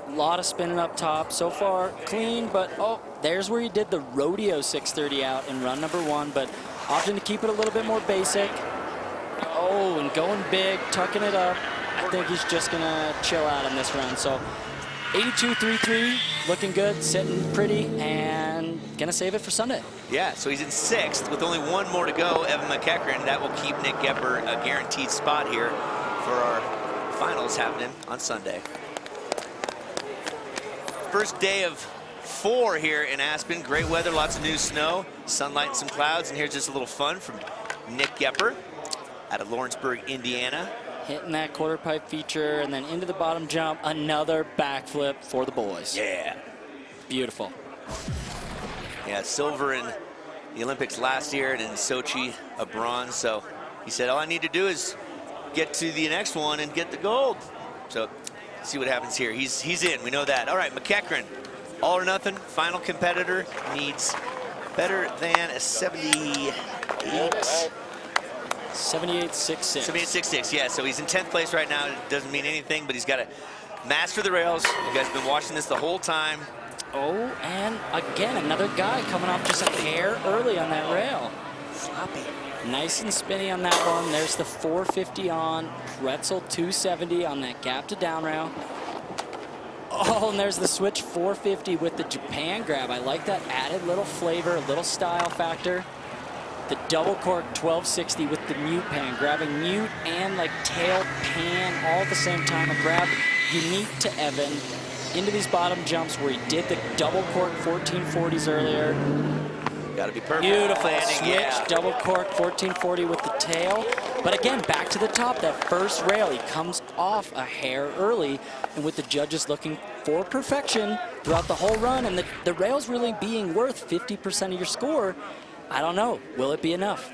A lot of spinning up top. So far, clean, but oh, there's where he did the rodeo 630 out in run number 1, but opting to keep it a little bit more basic. Oh, and going big, tucking it up. I think he's just gonna chill out on this run. So 82.33, looking good, sitting pretty, and gonna save it for Sunday. Yeah, so he's in 6th with only 1 more to go. Evan McEachran, that will keep Nick Gepper a guaranteed spot here for our finals happening on Sunday. First day of 4 here in Aspen. Great weather, lots of new snow, sunlight and some clouds, and here's just a little fun from Nick Gepper out of Lawrenceburg, Indiana. Hitting that quarter pipe feature, and then into the bottom jump, another backflip for the boys. Yeah. Beautiful. Yeah, silver in the Olympics last year, and in Sochi, a bronze. So he said, all I need to do is get to the next one and get the gold. So see what happens here. He's in, we know that. All right, McEachran, all or nothing, final competitor, needs better than a 78. 78.66. 78.66, yeah, so he's in 10th place right now. It doesn't mean anything, but he's got to master the rails. You guys have been watching this the whole time. Oh, and again, another guy coming off just a hair early on that rail. Sloppy. Nice and spinny on that one. There's the 450 on, pretzel 270 on that gap to down rail. Oh, and there's the switch 450 with the Japan grab. I like that added little flavor, a little style factor. The double cork 1260 with the mute pan, grabbing mute and like tail pan all at the same time. A grab unique to Evan into these bottom jumps where he did the double cork 1440s earlier. Got to be perfect. Beautiful landing, switch, yeah. double cork 1440 with the tail. But again, back to the top, that first rail, he comes off a hair early, and with the judges looking for perfection throughout the whole run, and the rails really being worth 50% of your score, I don't know, will it be enough?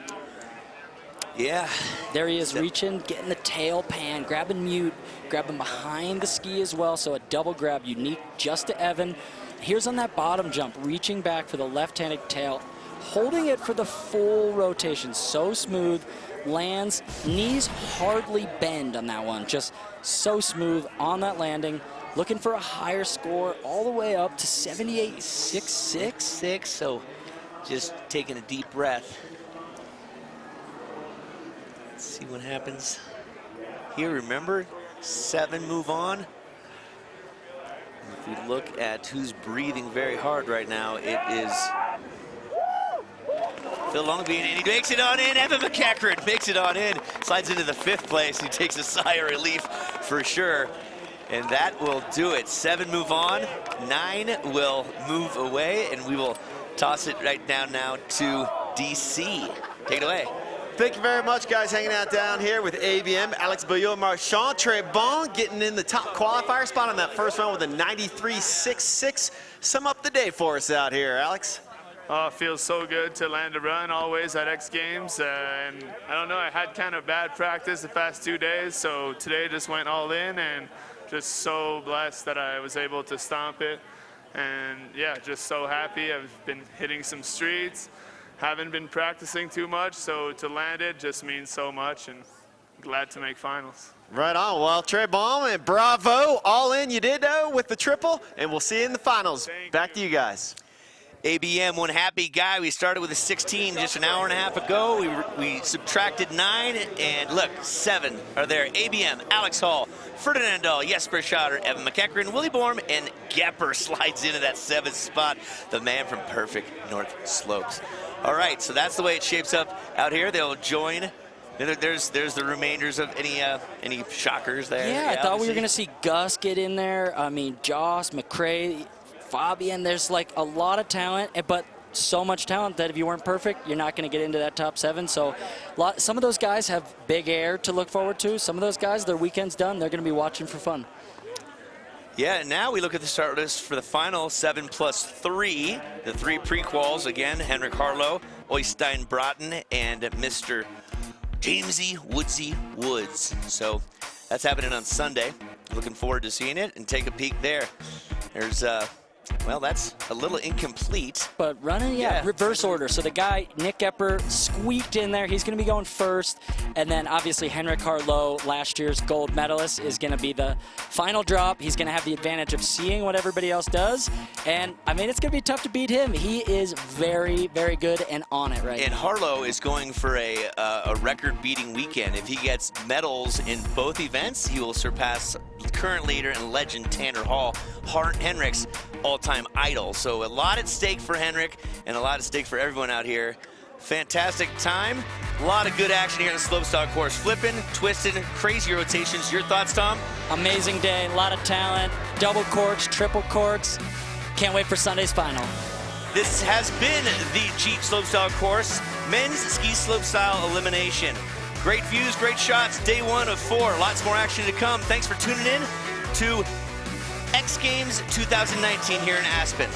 Yeah. There he is, reaching, getting the tail pan, grabbing mute, grabbing behind the ski as well, so a double grab unique just to Evan. Here's on that bottom jump, reaching back for the left-handed tail, holding it for the full rotation, so smooth, lands, knees hardly bend on that one, just so smooth on that landing, looking for a higher score all the way up to 78.66. So just taking a deep breath. Let's see what happens here. Remember, 7 move on. If we look at who's breathing very hard right now, it is Phil Longbean, and he makes it on in. Evan McEachran makes it on in, slides into the 5th place. He takes a sigh of relief for sure. And that will do it. 7 move on, 9 will move away, and we will toss it right down now to DC. Take it away. Thank you very much, guys, hanging out down here with ABM. Alex Bouillot-Marchand, Trey Bon getting in the top qualifier spot on that first round with a 93.66. Sum up the day for us out here, Alex. Oh, it feels so good to land a run always at X Games. And I don't know, I had kind of bad practice the past 2 days, so today just went all in and just so blessed that I was able to stomp it. And yeah, just so happy. I've been hitting some streets. Haven't been practicing too much, so to land it just means so much, and glad to make finals. Right on. Well, Trey Baum, and bravo. All in you did, though, with the triple, and we'll see you in the finals. Back to you guys. ABM, one happy guy. We started with a 16 just an hour and a half ago. We subtracted 9, and look, 7 are there. ABM, Alex Hall, Ferdinand Dahl, Jesper Schotter, Evan McEachran, Willie Borm, and Gepper slides into that 7th spot. The man from perfect North Slopes. All right, so that's the way it shapes up out here. They'll join. There's the remainders of any shockers there. Yeah, I thought we were going to see Gus get in there. I mean, Joss, McCrae, Fabian. There's like a lot of talent, but so much talent that if you weren't perfect, you're not going to get into that top 7. So some of those guys have big air to look forward to. Some of those guys, their weekend's done. They're going to be watching for fun. Yeah, now we look at the start list for the final 7+3. The 3 pre-quals again: Henrik Harlow, Oystein Bråten, and Mr. Jamesy Woodsy Woods. So that's happening on Sunday. Looking forward to seeing it and take a peek there. There's well, that's a little incomplete. But running, yeah, reverse order. So the guy, Nick Epper, squeaked in there. He's going to be going first. And then obviously Henrik Harlow, last year's gold medalist, is going to be the final drop. He's going to have the advantage of seeing what everybody else does. And, I mean, it's going to be tough to beat him. He is very, very good and on it right now. And Harlow is going for a record-beating weekend. If he gets medals in both events, he will surpass current leader and legend Tanner Hall, Henrik's all-time idol. So a lot at stake for Henrik and a lot at stake for everyone out here. Fantastic time. A lot of good action here on the Slopestyle course. Flipping, twisting, crazy rotations. Your thoughts, Tom? Amazing day, a lot of talent. Double corks, triple corks. Can't wait for Sunday's final. This has been the Jeep Slopestyle course, men's ski slopestyle elimination. Great views, great shots, day 1 of 4. Lots more action to come. Thanks for tuning in to X Games 2019 here in Aspen.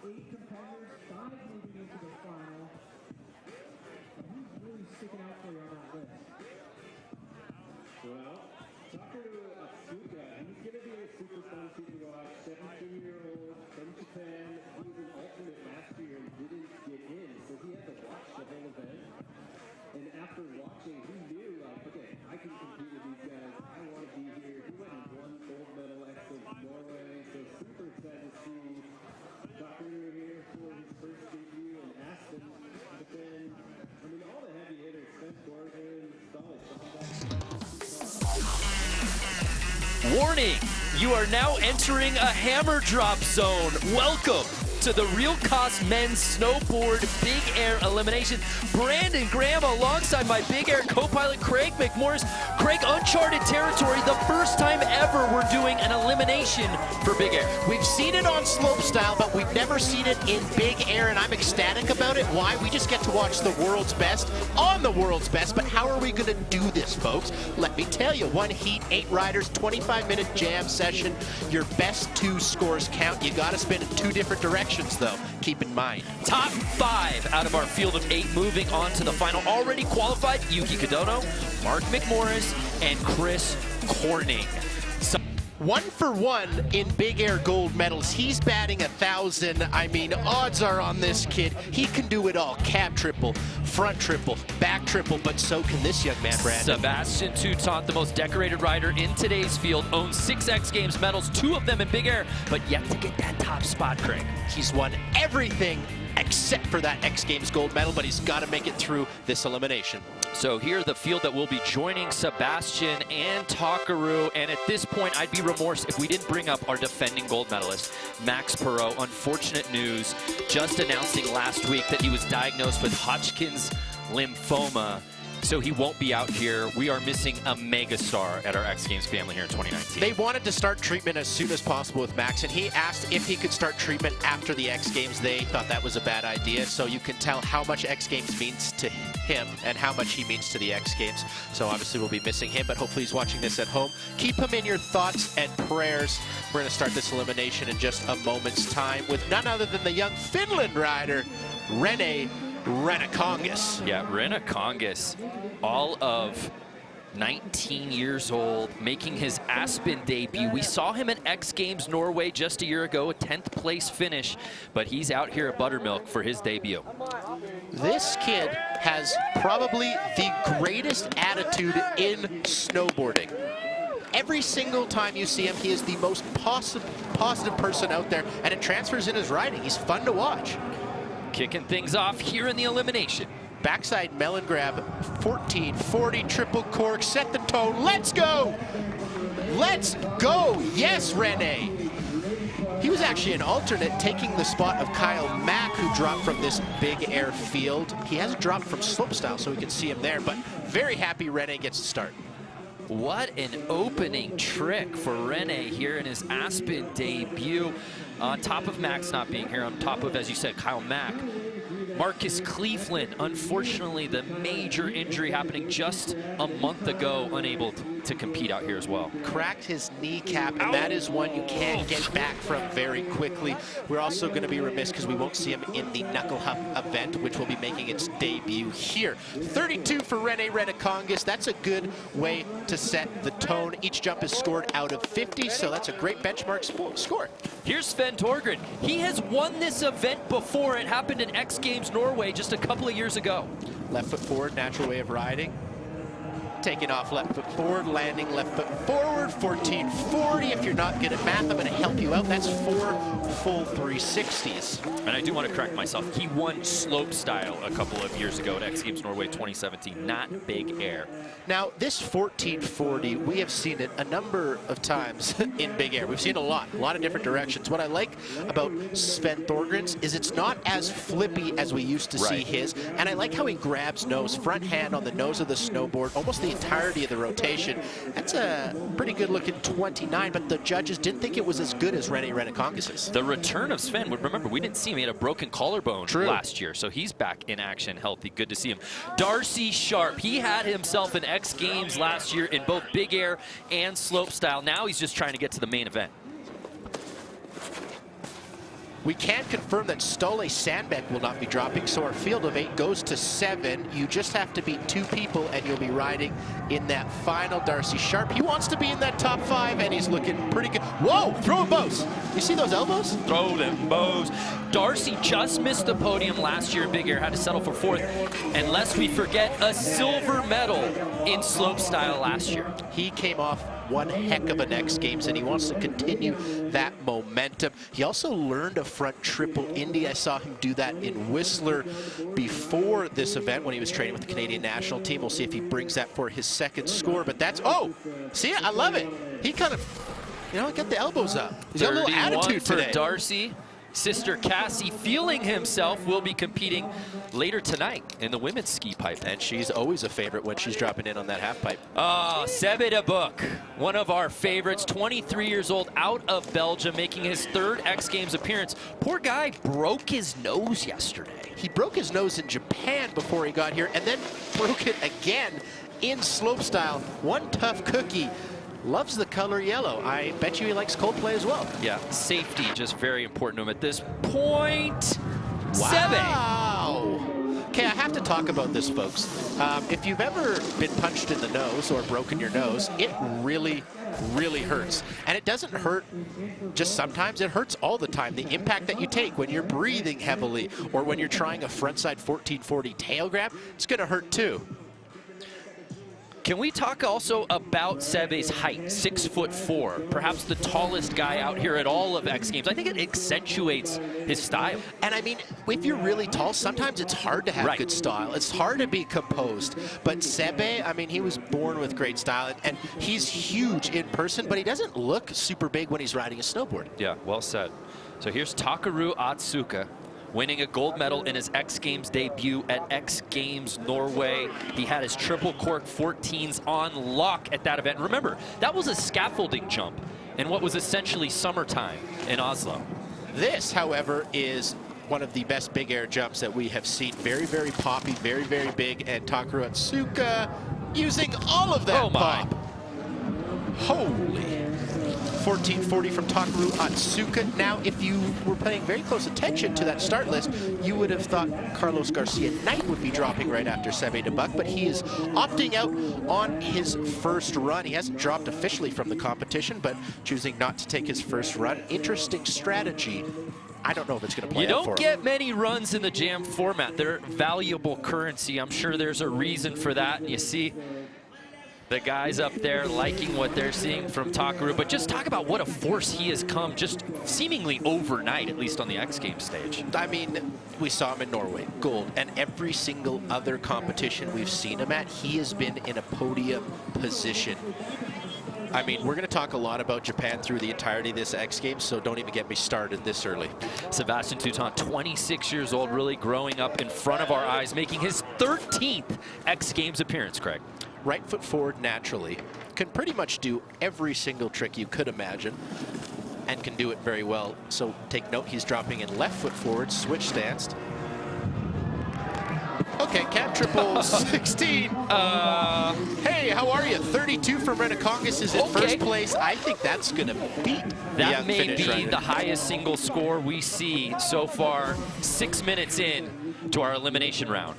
8 competitors, 5 moving into the final. Who's really sticking out for you on that list? Well, Tucker Asuka, he's going to be a super fun super watch. 17-year-old from Japan. He was an alternate last year and didn't get in, so he had to watch the whole event. And after watching, he knew, like, okay, I can compete with these guys. I want to be here. He went and won gold medal at Norway, so super excited to see Tucker here for his first debut in Aspen. But then, I mean, all the heavy hitters, Snowboarding, Warning, you are now entering a hammer drop zone. Welcome to the Real Cost Men's Snowboard Big Air Elimination. Brandon Graham alongside my Big Air co-pilot Craig McMorris. Craig, uncharted territory, the first time ever we're doing an elimination for Big Air. We've seen it on Slopestyle, but we've never seen it in Big Air, and I'm ecstatic about it. Why? We just get to watch the world's best on the world's best, but how are we going to do this, folks? Let me tell you, 1 heat, 8 riders, 25-minute jam session. Your best 2 scores count. You got to spin in 2 different directions, though. Keep in mind. Top 5 out of our field of 8 moving on to the final. Already qualified, Yuki Kadono, Mark McMorris, and Chris Corning. 1 for 1 in Big Air gold medals. He's batting 1,000. I mean, odds are on this kid. He can do it all. Cab triple, front triple, back triple, but so can this young man, Brandon. Sebastian Toutant, the most decorated rider in today's field, owns 6 X Games medals, 2 of them in Big Air, but yet to get that top spot, Craig. He's won everything except for that X Games gold medal, but he's got to make it through this elimination. So here's the field that will be joining Sebastian and Takaru, and at this point, I'd be remorse if we didn't bring up our defending gold medalist, Max Perot. Unfortunate news, just announcing last week that he was diagnosed with Hodgkin's lymphoma. So he won't be out here. We are missing a megastar at our X Games family here in 2019. They wanted to start treatment as soon as possible with Max, and he asked if he could start treatment after the X Games. They thought that was a bad idea, so you can tell how much X Games means to him and how much he means to the X Games. So obviously we'll be missing him, but hopefully he's watching this at home. Keep him in your thoughts and prayers. We're going to start this elimination in just a moment's time with none other than the young Finland rider, Rene Renakongas. Yeah, Renakongas, all of 19 years old, making his Aspen debut. We saw him at X Games Norway just a year ago, a 10th place finish, but he's out here at Buttermilk for his debut. This kid has probably the greatest attitude in snowboarding. Every single time you see him, he is the most positive person out there, and it transfers in his riding. He's fun to watch. Kicking things off here in the elimination. Backside melon grab, 1440, triple cork, set the tone, let's go! Let's go! Yes, Rene! He was actually an alternate, taking the spot of Kyle Mack, who dropped from this Big Air field. He hasn't dropped from Slopestyle, so we can see him there, but very happy Rene gets to start. What an opening trick for Rene here in his Aspen debut. On top of Max not being here, on top of, as you said, Kyle Mack. Marcus Cleveland, unfortunately, the major injury happening just a month ago, unable to compete out here as well. Cracked his kneecap, and that is one you can't get back from very quickly. We're also going to be remiss because we won't see him in the Knuckle Hump event, which will be making its debut here. 32 for Rene Renakongas. That's a good way to set the tone. Each jump is scored out of 50, so that's a great benchmark score. Here's Sven Torgren. He has won this event before. It happened in X Games Norway just a couple of years ago. Left foot forward, natural way of riding. Taking off left foot forward, landing left foot forward, 1440. If you're not good at math, I'm going to help you out. That's 4 full 360s. And I do want to correct myself. He won Slopestyle a couple of years ago at X Games Norway 2017, not Big Air. Now, this 1440, we have seen it a number of times in Big Air. We've seen a lot of different directions. What I like about Sven Thorgren's is it's not as flippy as we used to see his, and I like how he grabs nose, front hand on the nose of the snowboard, almost the entirety of the rotation. That's a pretty good looking 29, but the judges didn't think it was as good as Rene Renakongas's. The return of Sven, remember, we didn't see him. He had a broken collarbone last year, so he's back in action, healthy. Good to see him. Darcy Sharp, he had himself an X Games last year in both Big Air and Slopestyle. Now he's just trying to get to the main event. We can confirm that Ståle Sandbeck will not be dropping, so our field of 8 goes to 7. You just have to beat 2 people, and you'll be riding in that final. Darcy Sharp, he wants to be in that top 5, and he's looking pretty good. Whoa, throwing bows. You see those elbows? Throw them bows. Darcy just missed the podium last year in Big Air, had to settle for 4th. And lest we forget, a silver medal in slopestyle last year. He came off one heck of an X Games, and he wants to continue that momentum. He also learned a front triple Indy. I saw him do that in Whistler before this event when he was training with the Canadian national team. We'll see if he brings that for his 2nd score, but that's, oh, see, I love it. He kind of, you know, got the elbows up. He's got a little attitude for today. Darcy. Sister Cassie, feeling himself, will be competing later tonight in the women's ski pipe. And she's always a favorite when she's dropping in on that half pipe. Oh, Sebe de Boek, one of our favorites, 23 years old, out of Belgium, making his 3rd X Games appearance. Poor guy broke his nose yesterday. He broke his nose in Japan before he got here, and then broke it again in slopestyle. One tough cookie. Loves the color yellow. I bet you he likes Coldplay as well. Yeah, safety just very important to him at this point. Wow. Okay, I have to talk about this, folks. If you've ever been punched in the nose or broken your nose, it really, really hurts. And it doesn't hurt just sometimes, it hurts all the time. The impact that you take when you're breathing heavily or when you're trying a frontside 1440 tail grab, it's gonna hurt too. Can we talk also about Sebe's height, 6'4", perhaps the tallest guy out here at all of X Games? I think it accentuates his style. And I mean, if you're really tall, sometimes it's hard to have good style. It's hard to be composed. But Sebe, I mean, he was born with great style, and he's huge in person, but he doesn't look super big when he's riding a snowboard. Yeah, well said. So here's Takaru Atsuka, winning a gold medal in his X Games debut at X Games Norway. He had his triple cork 14s on lock at that event. Remember, that was a scaffolding jump in what was essentially summertime in Oslo. This, however, is one of the best big air jumps that we have seen. Very, very poppy, very, very big, and Takaru Atsuka using all of that pop. Holy. 1440 from Takaru Atsuka. Now, if you were paying very close attention to that start list, you would have thought Carlos Garcia Knight would be dropping right after Sebe de Boek, but he is opting out on his first run. He hasn't dropped officially from the competition, but choosing not to take his first run. Interesting strategy. I don't know if it's going to play out for him. You don't get many runs in the jam format. They're valuable currency. I'm sure there's a reason for that. You see the guys up there liking what they're seeing from Takaru, but just talk about what a force he has come just seemingly overnight, at least on the X Games stage. I mean, we saw him in Norway, gold, and every single other competition we've seen him at, he has been in a podium position. I mean, we're going to talk a lot about Japan through the entirety of this X Games, so don't even get me started this early. Sebastian Touton, 26 years old, really growing up in front of our eyes, making his 13th X Games appearance, Craig. Right foot forward naturally, can pretty much do every single trick you could imagine, and can do it very well. So take note, he's dropping in left foot forward, switch stance. Okay, cab triple 16. Hey, how are you? 32 from Renacongas is in first place. I think that's going to beat that may be rider. The highest single score we see so far, 6 minutes in to our elimination round.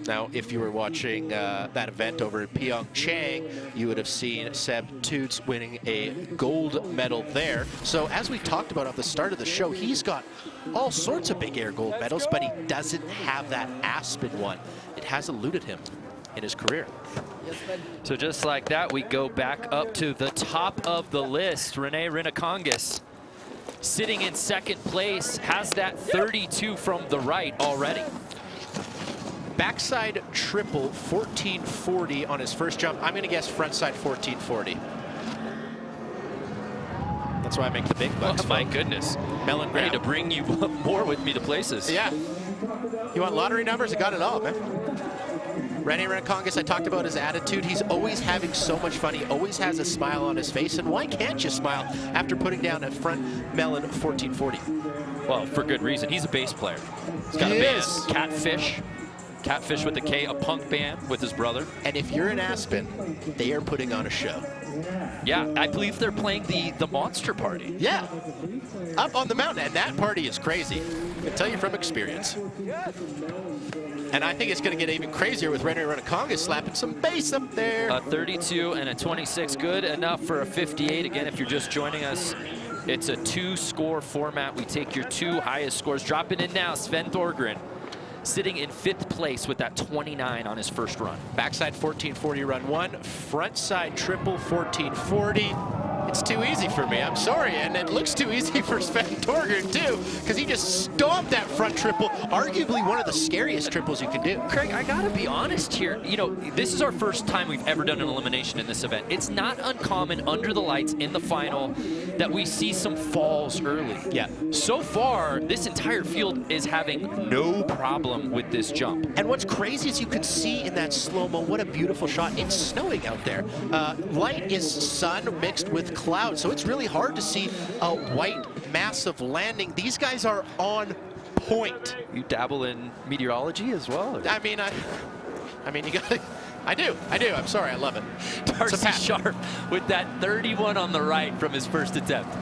Now, if you were watching that event over in Pyeongchang, you would have seen Seb Toots winning a gold medal there. So as we talked about at the start of the show, he's got all sorts of big air gold medals, but he doesn't have that Aspen one. It has eluded him in his career. So just like that, we go back up to the top of the list. Rene Renacongas sitting in second place, has that 32 from the right already. Backside triple 1440 on his first jump. I'm going to guess frontside 1440. That's why I make the big bucks. Oh, my goodness. Melon ready grab. to bring you more with me to places. Yeah. You want lottery numbers? I got it all, man. Rene Renacongas, I talked about his attitude. He's always having so much fun. He always has a smile on his face. And why can't you smile after putting down a front melon 1440? Well, for good reason. He's a bass player. He's got a band, Catfish. Catfish with a K, a punk band with his brother. And if you're in Aspen, they are putting on a show. Yeah, I believe they're playing the Monster Party. Yeah, up on the mountain, and that party is crazy. I can tell you from experience. And I think it's going to get even crazier with Rene Renaconga slapping some bass up there. A 32 and a 26, good enough for a 58. Again, if you're just joining us, it's a 2-score format. We take your 2 highest scores. Dropping in now, Sven Thorgren, sitting in 5th place with that 29 on his first run. Backside 1440 run 1, frontside triple 1440. It's too easy for me, I'm sorry, and it looks too easy for Sven Thorgren too, because he just stomped that front triple, arguably one of the scariest triples you can do. Craig, I gotta be honest here. You know, this is our first time we've ever done an elimination in this event. It's not uncommon under the lights in the final that we see some falls early. Yeah. So far, this entire field is having no problem with this jump. And what's crazy is you can see in that slow-mo, what a beautiful shot. It's snowing out there. Light is sun mixed with cloud, so it's really hard to see a white massive landing. These guys are on point. You dabble in meteorology as well? Or? I mean, you got. I do. I'm sorry. I love it. Darcy Sharp with that 31 on the right from his first attempt.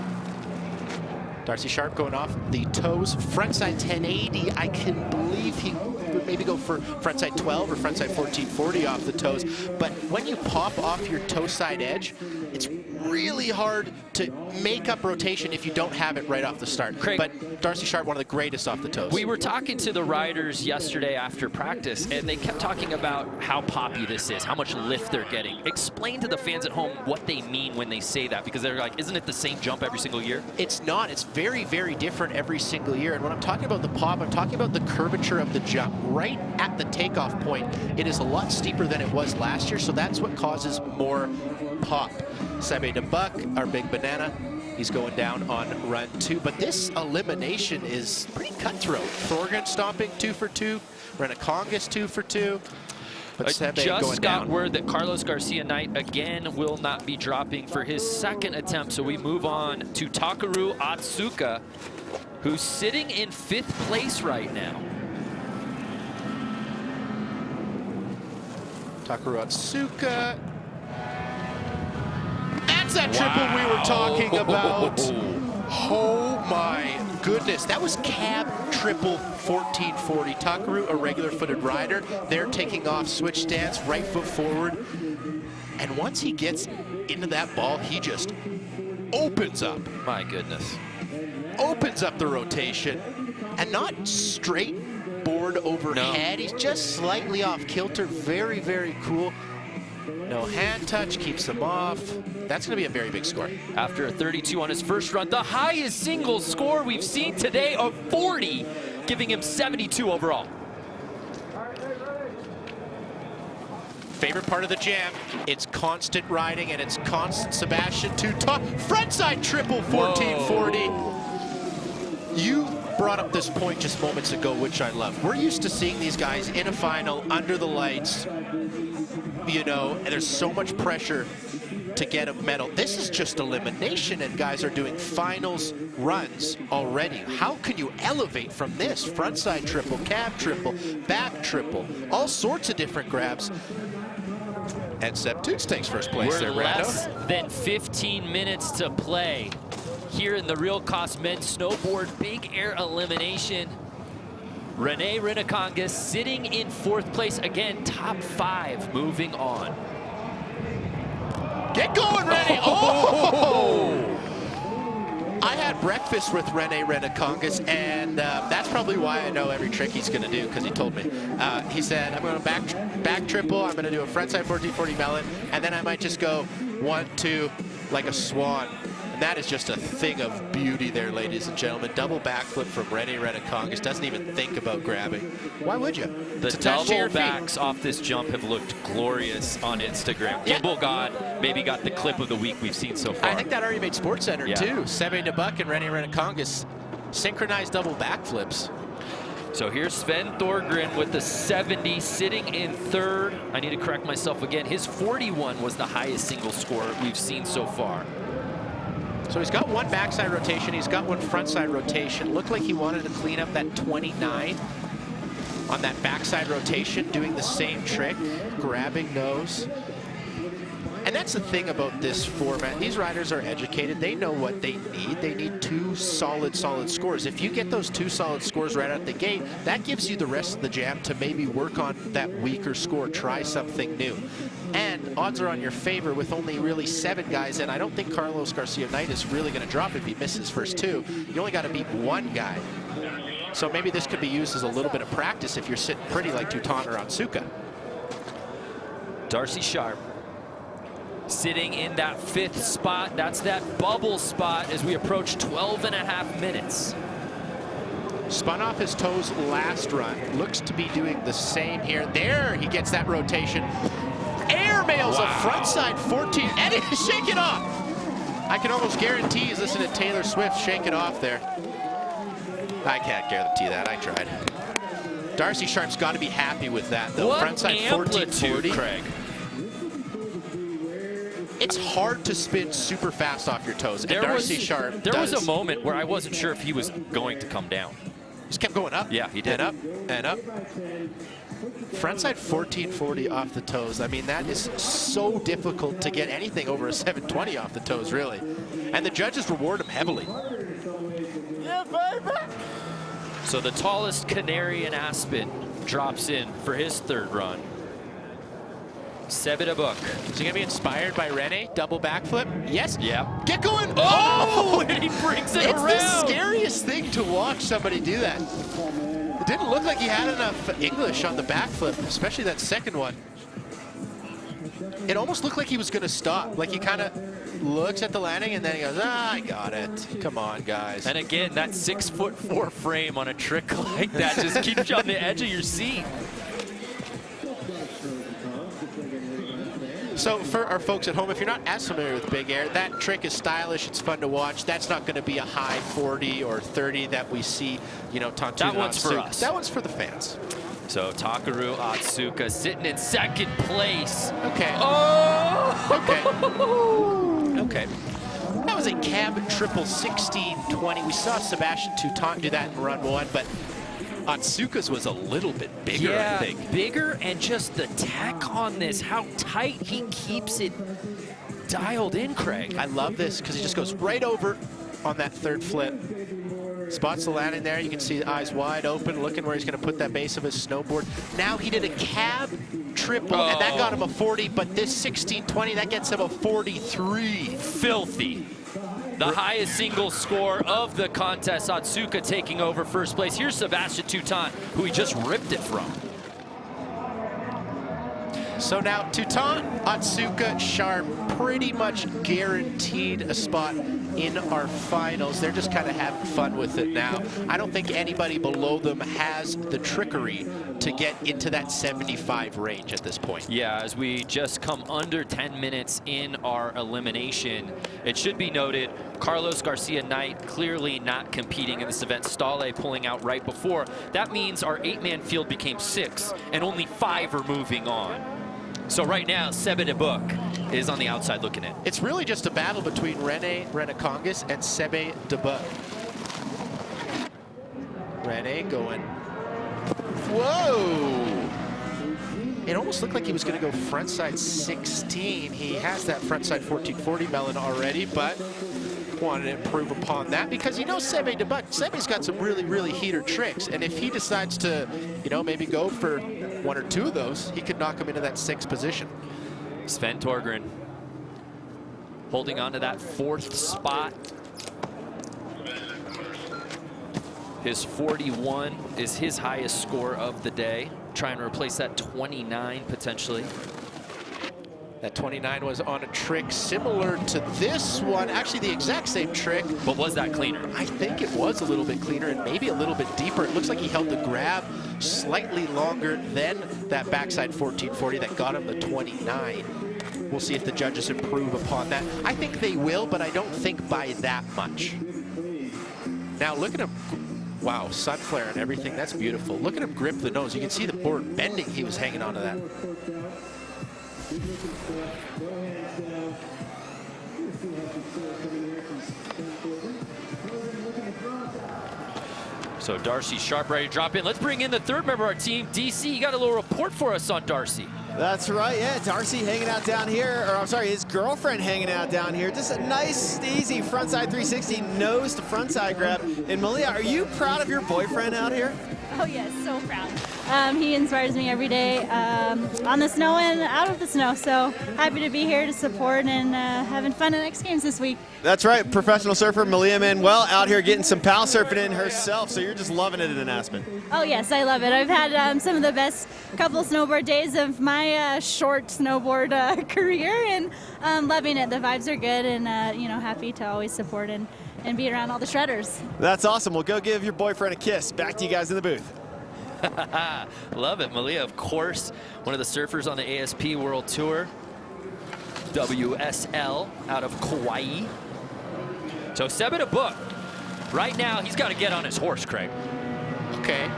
Darcy Sharp going off the toes. Frontside 1080. I can believe he would maybe go for frontside 12 or frontside 1440 off the toes. But when you pop off your toe side edge, it's really hard to make up rotation if you don't have it right off the start. Craig, but Darcy Sharp, one of the greatest off the toes. We were talking to the riders yesterday after practice, and they kept talking about how poppy this is, how much lift they're getting. Explain to the fans at home what they mean when they say that, because they're like, isn't it the same jump every single year? It's not. It's very, very different every single year. And when I'm talking about the pop, I'm talking about the curvature of the jump. Right at the takeoff point, it is a lot steeper than it was last year, so that's what causes more pop. Sebe DeBuck, our big banana, he's going down on run 2. But this elimination is pretty cutthroat. Thorgren stomping 2 for 2. Renaconga's 2 for 2. But Sebe just going got down. word that Carlos Garcia Knight again will not be dropping for his second attempt. So we move on to Takaru Atsuka, who's sitting in 5th place right now. Takaru Atsuka. That's that triple we were talking about. Oh my goodness. That was cab triple 1440. Takaru, a regular footed rider. They're taking off switch stance, right foot forward. And once he gets into that ball, he just opens up. My goodness. Opens up the rotation. And not straight board overhead. No. He's just slightly off kilter. Very, very cool. No hand touch, keeps him off. That's going to be a very big score. After a 32 on his first run, the highest single score we've seen today of 40, giving him 72 overall. Favorite part of the jam, it's constant riding and it's constant Sebastian to top. Frontside triple 1440. Whoa. You brought up this point just moments ago, which I love. We're used to seeing these guys in a final, under the lights, you know, and there's so much pressure to get a medal. This is just elimination, and guys are doing finals runs already. How can you elevate from this? Frontside triple, cab triple, back triple, all sorts of different grabs. And Seb Toots takes first place there, Brando. Less than 15 minutes to play here in the Real Cost Men's Snowboard Big Air Elimination. Rene Renaconga sitting in 4th place. Again, top 5 moving on. Get going, Rene! Oh! I had breakfast with Rene Renaconga, and that's probably why I know every trick he's going to do, because he told me. He said, I'm going to back triple, I'm going to do a frontside 1440 melon, and then I might just go 1, 2, like a swan. And that is just a thing of beauty there, ladies and gentlemen. Double backflip from Rene Renaconga. Doesn't even think about grabbing. Why would you? The double backs off this jump have looked glorious on Instagram. Yeah. Gimbal God maybe got the clip of the week we've seen so far. I think that already made SportsCenter too. Sebe DeBuck and Rene Renaconga synchronized double backflips. So here's Sven Thorgren with the 70, sitting in 3rd. I need to correct myself again. His 41 was the highest single score we've seen so far. So he's got one backside rotation, he's got one frontside rotation. Looked like he wanted to clean up that 29 on that backside rotation, doing the same trick, grabbing nose. And that's the thing about this format. These riders are educated. They know what they need. They need 2 solid scores. If you get those 2 solid scores right out the gate, that gives you the rest of the jam to maybe work on that weaker score, try something new. And odds are on your favor with only really 7 guys, and I don't think Carlos Garcia Knight is really going to drop if he misses first 2. You only got to beat 1 guy. So maybe this could be used as a little bit of practice if you're sitting pretty like Teuton or Otsuka. Darcy Sharp sitting in that 5th spot. That's that bubble spot as we approach 12.5 minutes. Spun off his toes last run. Looks to be doing the same here. There, he gets that rotation. Air mails a frontside 14, and he's shake it off. I can almost guarantee he's listening to Taylor Swift shake it off there. I can't guarantee that, I tried. Darcy Sharp's got to be happy with that, though. What Frontside 1440. Craig? It's hard to spin super fast off your toes, and Darcy Sharp There does. was a moment where I wasn't sure if he was going to come down. Just kept going up. Yeah, he did. And up, and up. Frontside 1440 off the toes. I mean, that is so difficult to get anything over a 720 off the toes, really. And the judges reward him heavily. Yeah, baby! So the tallest canary in Aspen drops in for his 3rd run. Sebe de Book. Is he going to be inspired by Rene? Double backflip? Yes. Yeah. Get going. Oh, and he brings it around. It's the scariest thing to watch somebody do that. It didn't look like he had enough English on the backflip, especially that second one. It almost looked like he was going to stop. Like he kind of looks at the landing and then he goes, I got it. Come on, guys. And again, that 6'4" frame on a trick like that just keeps you on the edge of your seat. So for our folks at home, if you're not as familiar with Big Air, that trick is stylish. It's fun to watch. That's not going to be a high 40 or 30 that we see, you know, Tontu. That one's for us. That one's for the fans. So Takeru Otsuka sitting in 2nd place. Okay. Oh! Okay. Okay. That was a cab triple 1620. We saw Sebastian Teuton do that in run 1, but Otsuka's was a little bit bigger, I think. Bigger, and just the tack on this, how tight he keeps it dialed in, Craig. I love this because he just goes right over on that 3rd flip. Spots the landing there. You can see the eyes wide open, looking where he's going to put that base of his snowboard. Now he did a cab triple, and that got him a 40, but this 1620, that gets him a 43. Filthy. The highest single score of the contest. Otsuka taking over 1st place. Here's Sebastian Teuton, who he just ripped it from. So now Teuton, Otsuka, Sharp pretty much guaranteed a spot in our finals. They're just kind of having fun with it now. I don't think anybody below them has the trickery to get into that 75 range at this point. Yeah, as we just come under 10 minutes in our elimination, it should be noted, Carlos Garcia Knight clearly not competing in this event. Stale pulling out right before. That means our 8-man field became 6, and only 5 are moving on. So right now, Sebe de Book is on the outside looking in. It's really just a battle between Rene Renekongas and Sebe de Book. Rene going, whoa! It almost looked like he was going to go frontside 16. He has that frontside 1440 melon already, but wanted to improve upon that because you know Sebe de Book. Sebe's got some really, really heater tricks, and if he decides to, you know, maybe go for 1 or 2 of those, he could knock him into that 6th position. Sven Torgren holding on to that 4th spot. His 41 is his highest score of the day. Trying to replace that 29 potentially. That 29 was on a trick similar to this one. Actually, the exact same trick. But was that cleaner? I think it was a little bit cleaner and maybe a little bit deeper. It looks like he held the grab slightly longer than that backside 1440 that got him the 29. We'll see if the judges improve upon that. I think they will, but I don't think by that much. Now, look at him. Wow, sun flare and everything. That's beautiful. Look at him grip the nose. You can see the board bending. He was hanging onto that. So Darcy Sharp ready to drop in. Let's bring in the third member of our team. DC, you got a little report for us on Darcy. That's right, yeah, Darcy hanging out down here, or I'm sorry, his girlfriend hanging out down here. Just a nice, easy frontside 360, nose to frontside grab. And Malia, are you proud of your boyfriend out here? Oh yes, so proud. He inspires me every day on the snow and out of the snow. So happy to be here to support and having fun at X Games this week. That's right, professional surfer Malia Manuel out here getting some pal surfing in herself. So you're just loving it in Aspen. Oh yes, I love it. I've had some of the best couple snowboard days of my short snowboard career, and loving it. The vibes are good, and you know, happy to always support and be around all the shredders. That's awesome. Well, go give your boyfriend a kiss. Back to you guys in the booth. Love it. Malia, of course, one of the surfers on the ASP World Tour. WSL out of Kauai. So Seb in a book. Right now, he's got to get on his horse, Craig. Okay.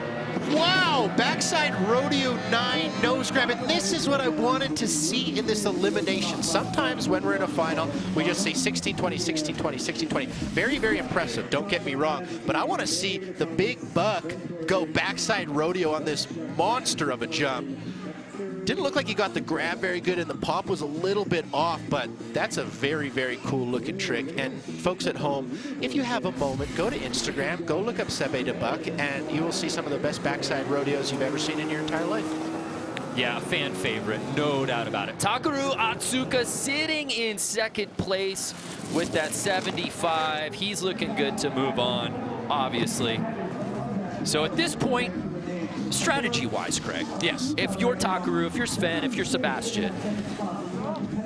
Wow, backside rodeo 9 nose grab. And this is what I wanted to see in this elimination. Sometimes when we're in a final, we just see 16-20, 16-20, 16-20. Very, very impressive, don't get me wrong. But I want to see the big buck go backside rodeo on this monster of a jump. Didn't look like he got the grab very good, and the pop was a little bit off, but that's a very, very cool looking trick. And folks at home, if you have a moment, go to Instagram, go look up Sebe de Buck, and you will see some of the best backside rodeos you've ever seen in your entire life. Yeah, fan favorite, no doubt about it. Takeru Atsuka sitting in second place with that 75. He's looking good to move on, obviously. So at this point, strategy-wise, Craig. Yes. If you're Takeru, if you're Sven, if you're Sebastian,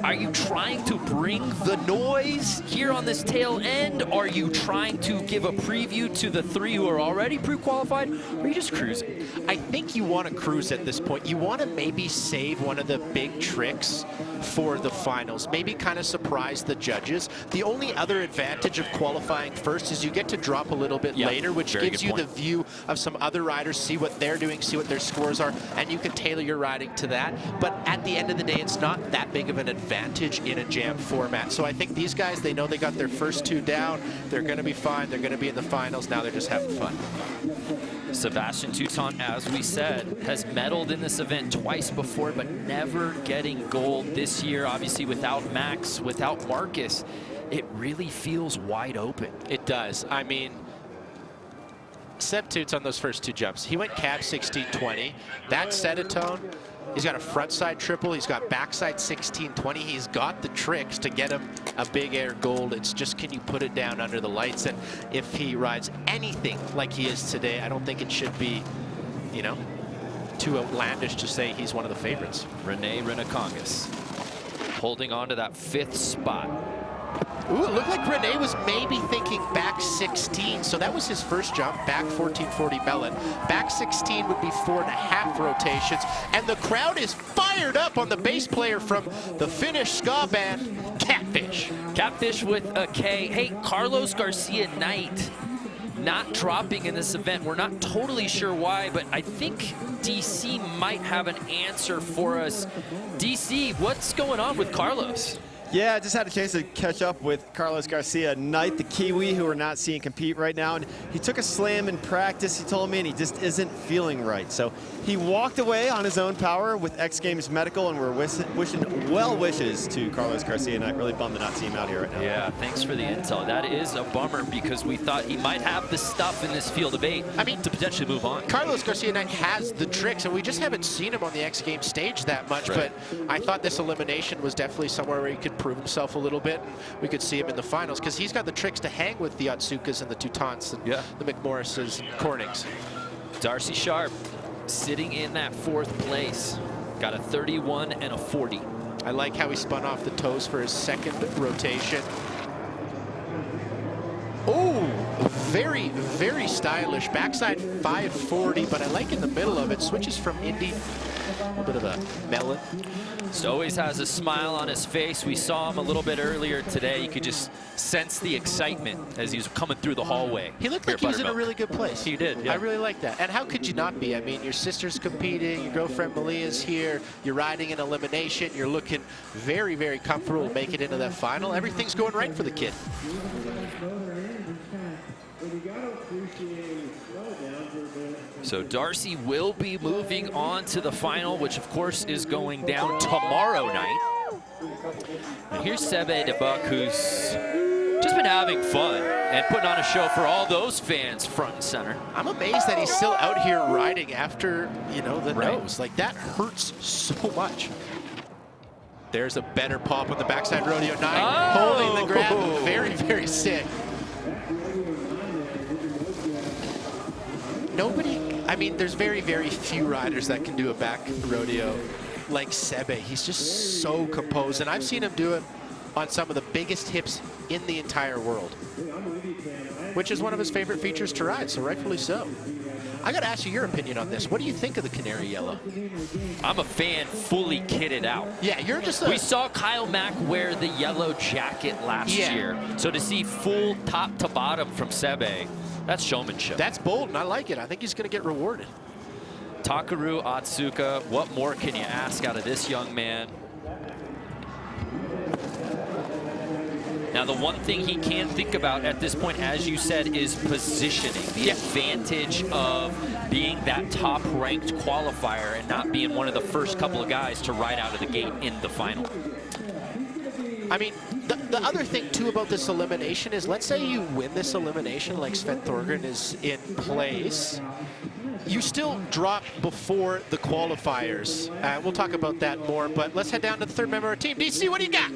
are you trying to bring the noise here on this tail end? Are you trying to give a preview to the 3 who are already pre-qualified? Or are you just cruising? I think you want to cruise at this point. You want to maybe save one of the big tricks for the finals. Maybe kind of surprise the judges. The only other advantage of qualifying first is you get to drop a little bit later, which gives you the view of some other riders, see what they're doing, see what their scores are, and you can tailor your riding to that. But at the end of the day, it's not that big of an advantage in a jam format. So I think these guys, they know they got their first 2 down. They're going to be fine. They're going to be in the finals. Now they're just having fun. Sebastian Toutant, as we said, has medaled in this event twice before, but never getting gold this year. Obviously, without Max, without Marcus, it really feels wide open. It does. I mean, Seb Toots on those first 2 jumps. He went cab 16-20. That set a tone. He's got a frontside triple. He's got backside 16-20. He's got the tricks to get him a big air gold. It's just, can you put it down under the lights? And if he rides anything like he is today, I don't think it should be, you know, too outlandish to say he's one of the favorites. Rene Renacongas holding on to that 5th spot. Ooh, it looked like Rene was maybe thinking back 16. So that was his first jump, back 1440 melon. Back 16 would be 4.5 rotations. And the crowd is fired up on the bass player from the Finnish ska band, Catfish. Catfish with a K. Hey, Carlos Garcia Knight not dropping in this event. We're not totally sure why, but I think DC might have an answer for us. DC, what's going on with Carlos? Yeah, I just had a chance to catch up with Carlos Garcia Knight, the Kiwi, who we're not seeing compete right now. And he took a slam in practice, he told me, and he just isn't feeling right. So he walked away on his own power with X Games Medical, and we're wishing well wishes to Carlos Garcia Knight. Really bummed to not see him out here right now. Yeah, thanks for the intel. That is a bummer because we thought he might have the stuff in this field of 8 to potentially move on. Carlos Garcia Knight has the tricks, and we just haven't seen him on the X Games stage that much. But I thought this elimination was definitely somewhere where he could prove himself a little bit, and we could see him in the finals because he's got the tricks to hang with the Atsukas and the Toutants and the McMorrises and Cornings. Darcy Sharp sitting in that 4th place. Got a 31 and a 40. I like how he spun off the toes for his 2nd rotation. Oh, very, very stylish. Backside 540, but I like in the middle of it. Switches from Indy. A little bit of a melon. So always has a smile on his face. We saw him a little bit earlier today. You could just sense the excitement as he was coming through the hallway. He looked like he was in a really good place. He did, yeah. I really like that. And how could you not be? I mean, your sister's competing, your girlfriend Malia's here, you're riding an elimination, you're looking very, very comfortable to make it into that final. Everything's going right for the kid. So Darcy will be moving on to the final, which of course is going down tomorrow night. And here's Sebe DeBuck, who's just been having fun and putting on a show for all those fans front and center. I'm amazed that he's still out here riding after, you know, the nose. Like, that hurts so much. There's a better pop on the backside rodeo 9, holding the grab. Very, very sick. Nobody, I mean, there's very, very few riders that can do a back rodeo like Sebe. He's just so composed, and I've seen him do it on some of the biggest hips in the entire world, which is one of his favorite features to ride, so rightfully so. I got to ask you your opinion on this. What do you think of the Canary Yellow? I'm a fan fully kitted out. Yeah, you're just We saw Kyle Mack wear the yellow jacket last year. So to see full top to bottom from Sebe, that's showmanship. That's bold, and I like it. I think he's going to get rewarded. Takaru Atsuka, what more can you ask out of this young man? Now, the one thing he can think about at this point, as you said, is positioning. The advantage of being that top-ranked qualifier and not being one of the first couple of guys to ride out of the gate in the final. I mean, the other thing, too, about this elimination is, let's say you win this elimination like Sven Thorgren is in place. You still drop before the qualifiers. We'll talk about that more, but let's head down to the third member of our team. DC, what do you got?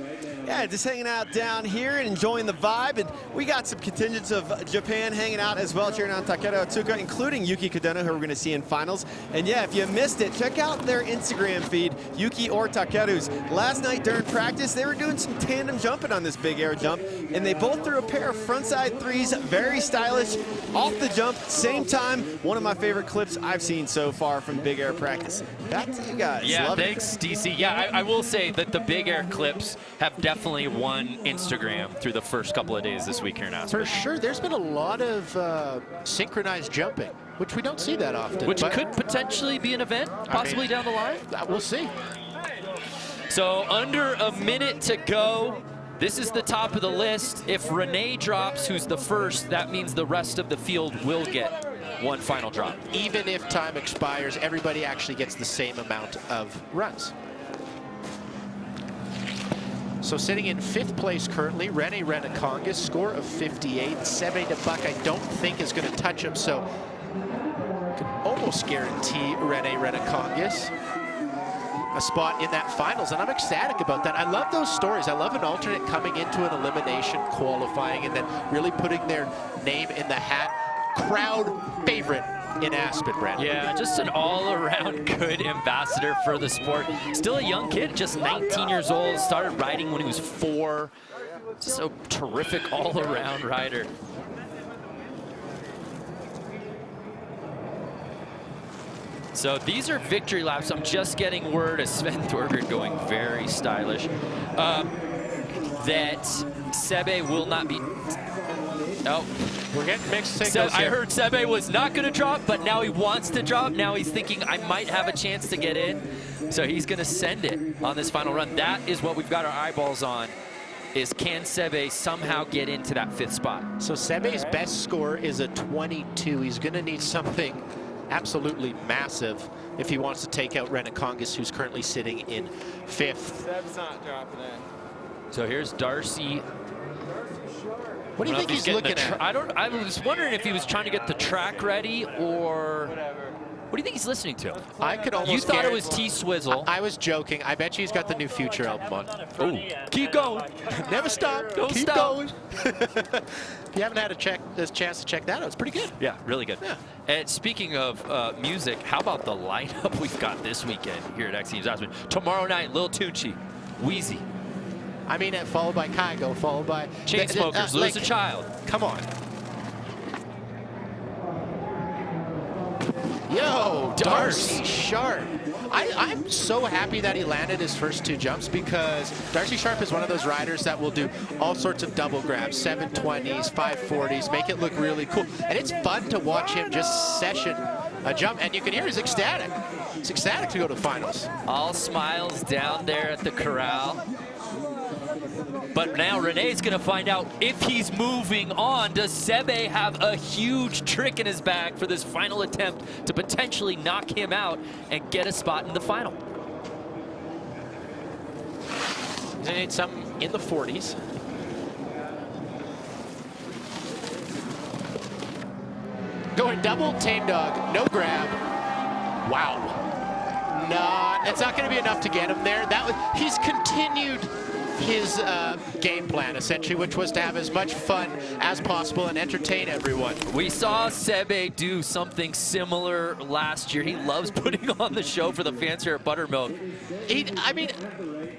Yeah, just hanging out down here and enjoying the vibe. And we got some contingents of Japan hanging out as well, cheering on Takeru Atsuka, including Yuki Kodeno, who we're going to see in finals. And yeah, if you missed it, check out their Instagram feed, Yuki or Takeru's. Last night during practice, they were doing some tandem jumping on this big air jump, and they both threw a pair of frontside threes, very stylish, off the jump, same time. One of my favorite clips I've seen so far from big air practice. Back to you guys. Yeah, Love thanks, DC. Yeah, I will say that the big air clips have definitely won Instagram through the first couple of days this week here in Aspen. For sure, there's been a lot of synchronized jumping, which we don't see that often. Which could potentially be an event, possibly down the line. We'll see. So under a minute to go. This is the top of the list. If Renee drops, who's the first, that means the rest of the field will get one final drop. Even if time expires, everybody actually gets the same amount of runs. So sitting in 5th place currently, Rene Renakongas, score of 58. Sebe DeBuck, I don't think is going to touch him, so can almost guarantee Rene Renakongas a spot in that finals, and I'm ecstatic about that. I love those stories. I love an alternate coming into an elimination qualifying and then really putting their name in the hat. Crowd favorite in Aspen, Brandon. Yeah, just an all-around good ambassador for the sport. Still a young kid, just 19 years old, started riding when he was 4. Just a terrific all-around rider. So these are victory laps. I'm just getting word of Sven Thorgren going very stylish. That Sebe will not be. Oh, we're getting mixed signals I heard Sebe was not going to drop, but now he wants to drop. Now he's thinking I might have a chance to get in. So he's going to send it on this final run. That is what we've got our eyeballs on. Is can Sebe somehow get into that 5th spot? So Sebe's best score is a 22. He's going to need something absolutely massive if he wants to take out Renakongas, who's currently sitting in 5th. Seb's not dropping in. So here's Darcy. What do you think he's looking at? I was wondering if he was trying to get the track ready or what do you think he's listening to? I could almost. You thought it was T-Swizzle. I was joking. I bet you he's got the new Future album on. Oh, keep going. Never stop. Don't keep stop. going. If you haven't had a chance to check that out, it's pretty good. Yeah, really good. Yeah. And speaking of music, how about the lineup we've got this weekend here at X Games Aspen? Tomorrow night, Lil Tucci, Wheezy. I mean, followed by Kygo, followed by Chainsmokers, Lose a Child. Come on. Yo, Darcy Sharp. I'm so happy that he landed his first 2 jumps because Darcy Sharp is one of those riders that will do all sorts of double grabs, 720s, 540s, make it look really cool. And it's fun to watch him just session a jump, and you can hear he's ecstatic. He's ecstatic to go to finals. All smiles down there at the corral. But now Renee's going to find out if he's moving on. Does Sebe have a huge trick in his bag for this final attempt to potentially knock him out and get a spot in the final? He's going to need something in the 40s. Going double, tame dog, no grab. Wow. No, it's not going to be enough to get him there. He's continued his game plan, essentially, which was to have as much fun as possible and entertain everyone. We saw Sebe do something similar last year. He loves putting on the show for the fans here at Buttermilk. I mean,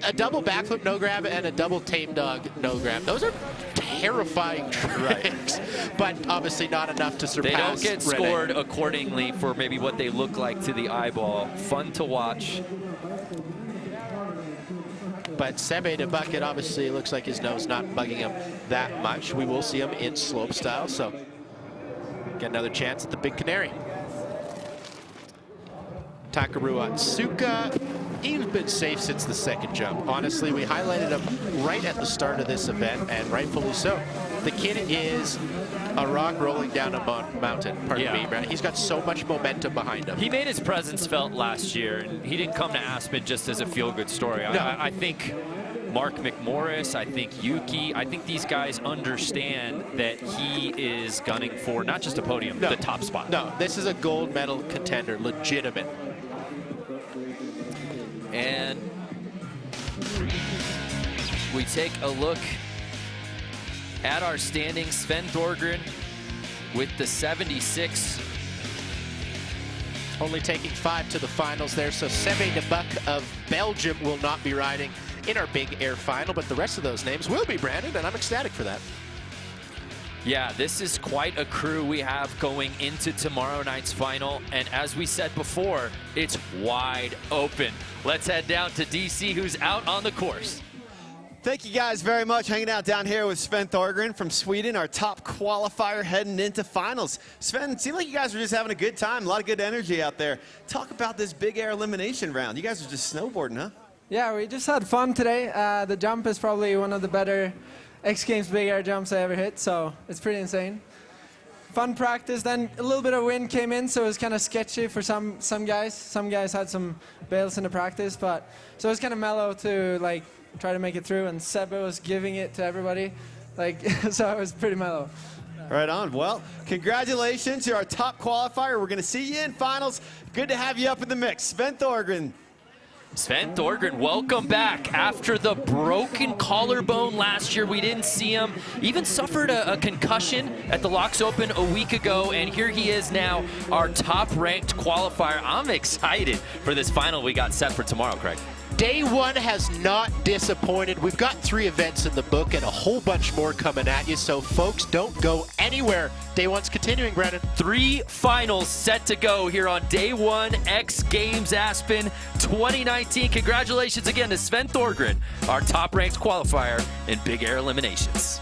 a double backflip no grab and a double tame dog no grab. Those are terrifying tricks, but obviously not enough to surpass. They don't get scored Rene. accordingly for maybe what they look like to the eyeball. Fun to watch. But Sebe to bucket, obviously, looks like his nose not bugging him that much. We will see him in slopestyle, so get another chance at the Big Canary. Takaru Atsuka, he's been safe since the second jump. Honestly, we highlighted him right at the start of this event, and rightfully so. The kid is a rock rolling down a mountain, pardon me, Brad. He's got so much momentum behind him. He made his presence felt last year, and he didn't come to Aspen just as a feel-good story. No. I think Mark McMorris, I think Yuki, I think these guys understand that he is gunning for not just a podium, the top spot. No, this is a gold medal contender, legitimate. And we take a look at our standings. Sven Thorgren with the 76. Only taking 5 to the finals there, so Sebe de Buck of Belgium will not be riding in our big air final, but the rest of those names will be, Brandon, and I'm ecstatic for that. Yeah, this is quite a crew we have going into tomorrow night's final, and as we said before, it's wide open. Let's head down to DC, who's out on the course. Thank you guys very much. Hanging out down here with Sven Thorgren from Sweden, our top qualifier heading into finals. Sven, it seemed like you guys were just having a good time, a lot of good energy out there. Talk about this big air elimination round. You guys are just snowboarding, huh? Yeah, we just had fun today. The jump is probably one of the better X Games big air jumps I ever hit, so it's pretty insane. Fun practice, then a little bit of wind came in, so it was kind of sketchy for some guys. Some guys had some bails in the practice, but so it was kind of mellow to like try to make it through, and Sebe was giving it to everybody, like so it was pretty mellow. Right on. Well, congratulations, you're our top qualifier. We're going to see you in finals. Good to have you up in the mix. Sven Thorgren. Sven Thorgren, welcome back. After the broken collarbone last year, we didn't see him. Even suffered a concussion at the Locks Open a week ago, and here he is now, our top-ranked qualifier. I'm excited for this final we got set for tomorrow, Craig. Day one has not disappointed. We've got 3 events in the book and a whole bunch more coming at you, so folks, don't go anywhere. Day one's continuing, Brennan. 3 finals set to go here on Day 1 X Games Aspen 2019. Congratulations again to Sven Thorgren, our top-ranked qualifier in Big Air Eliminations.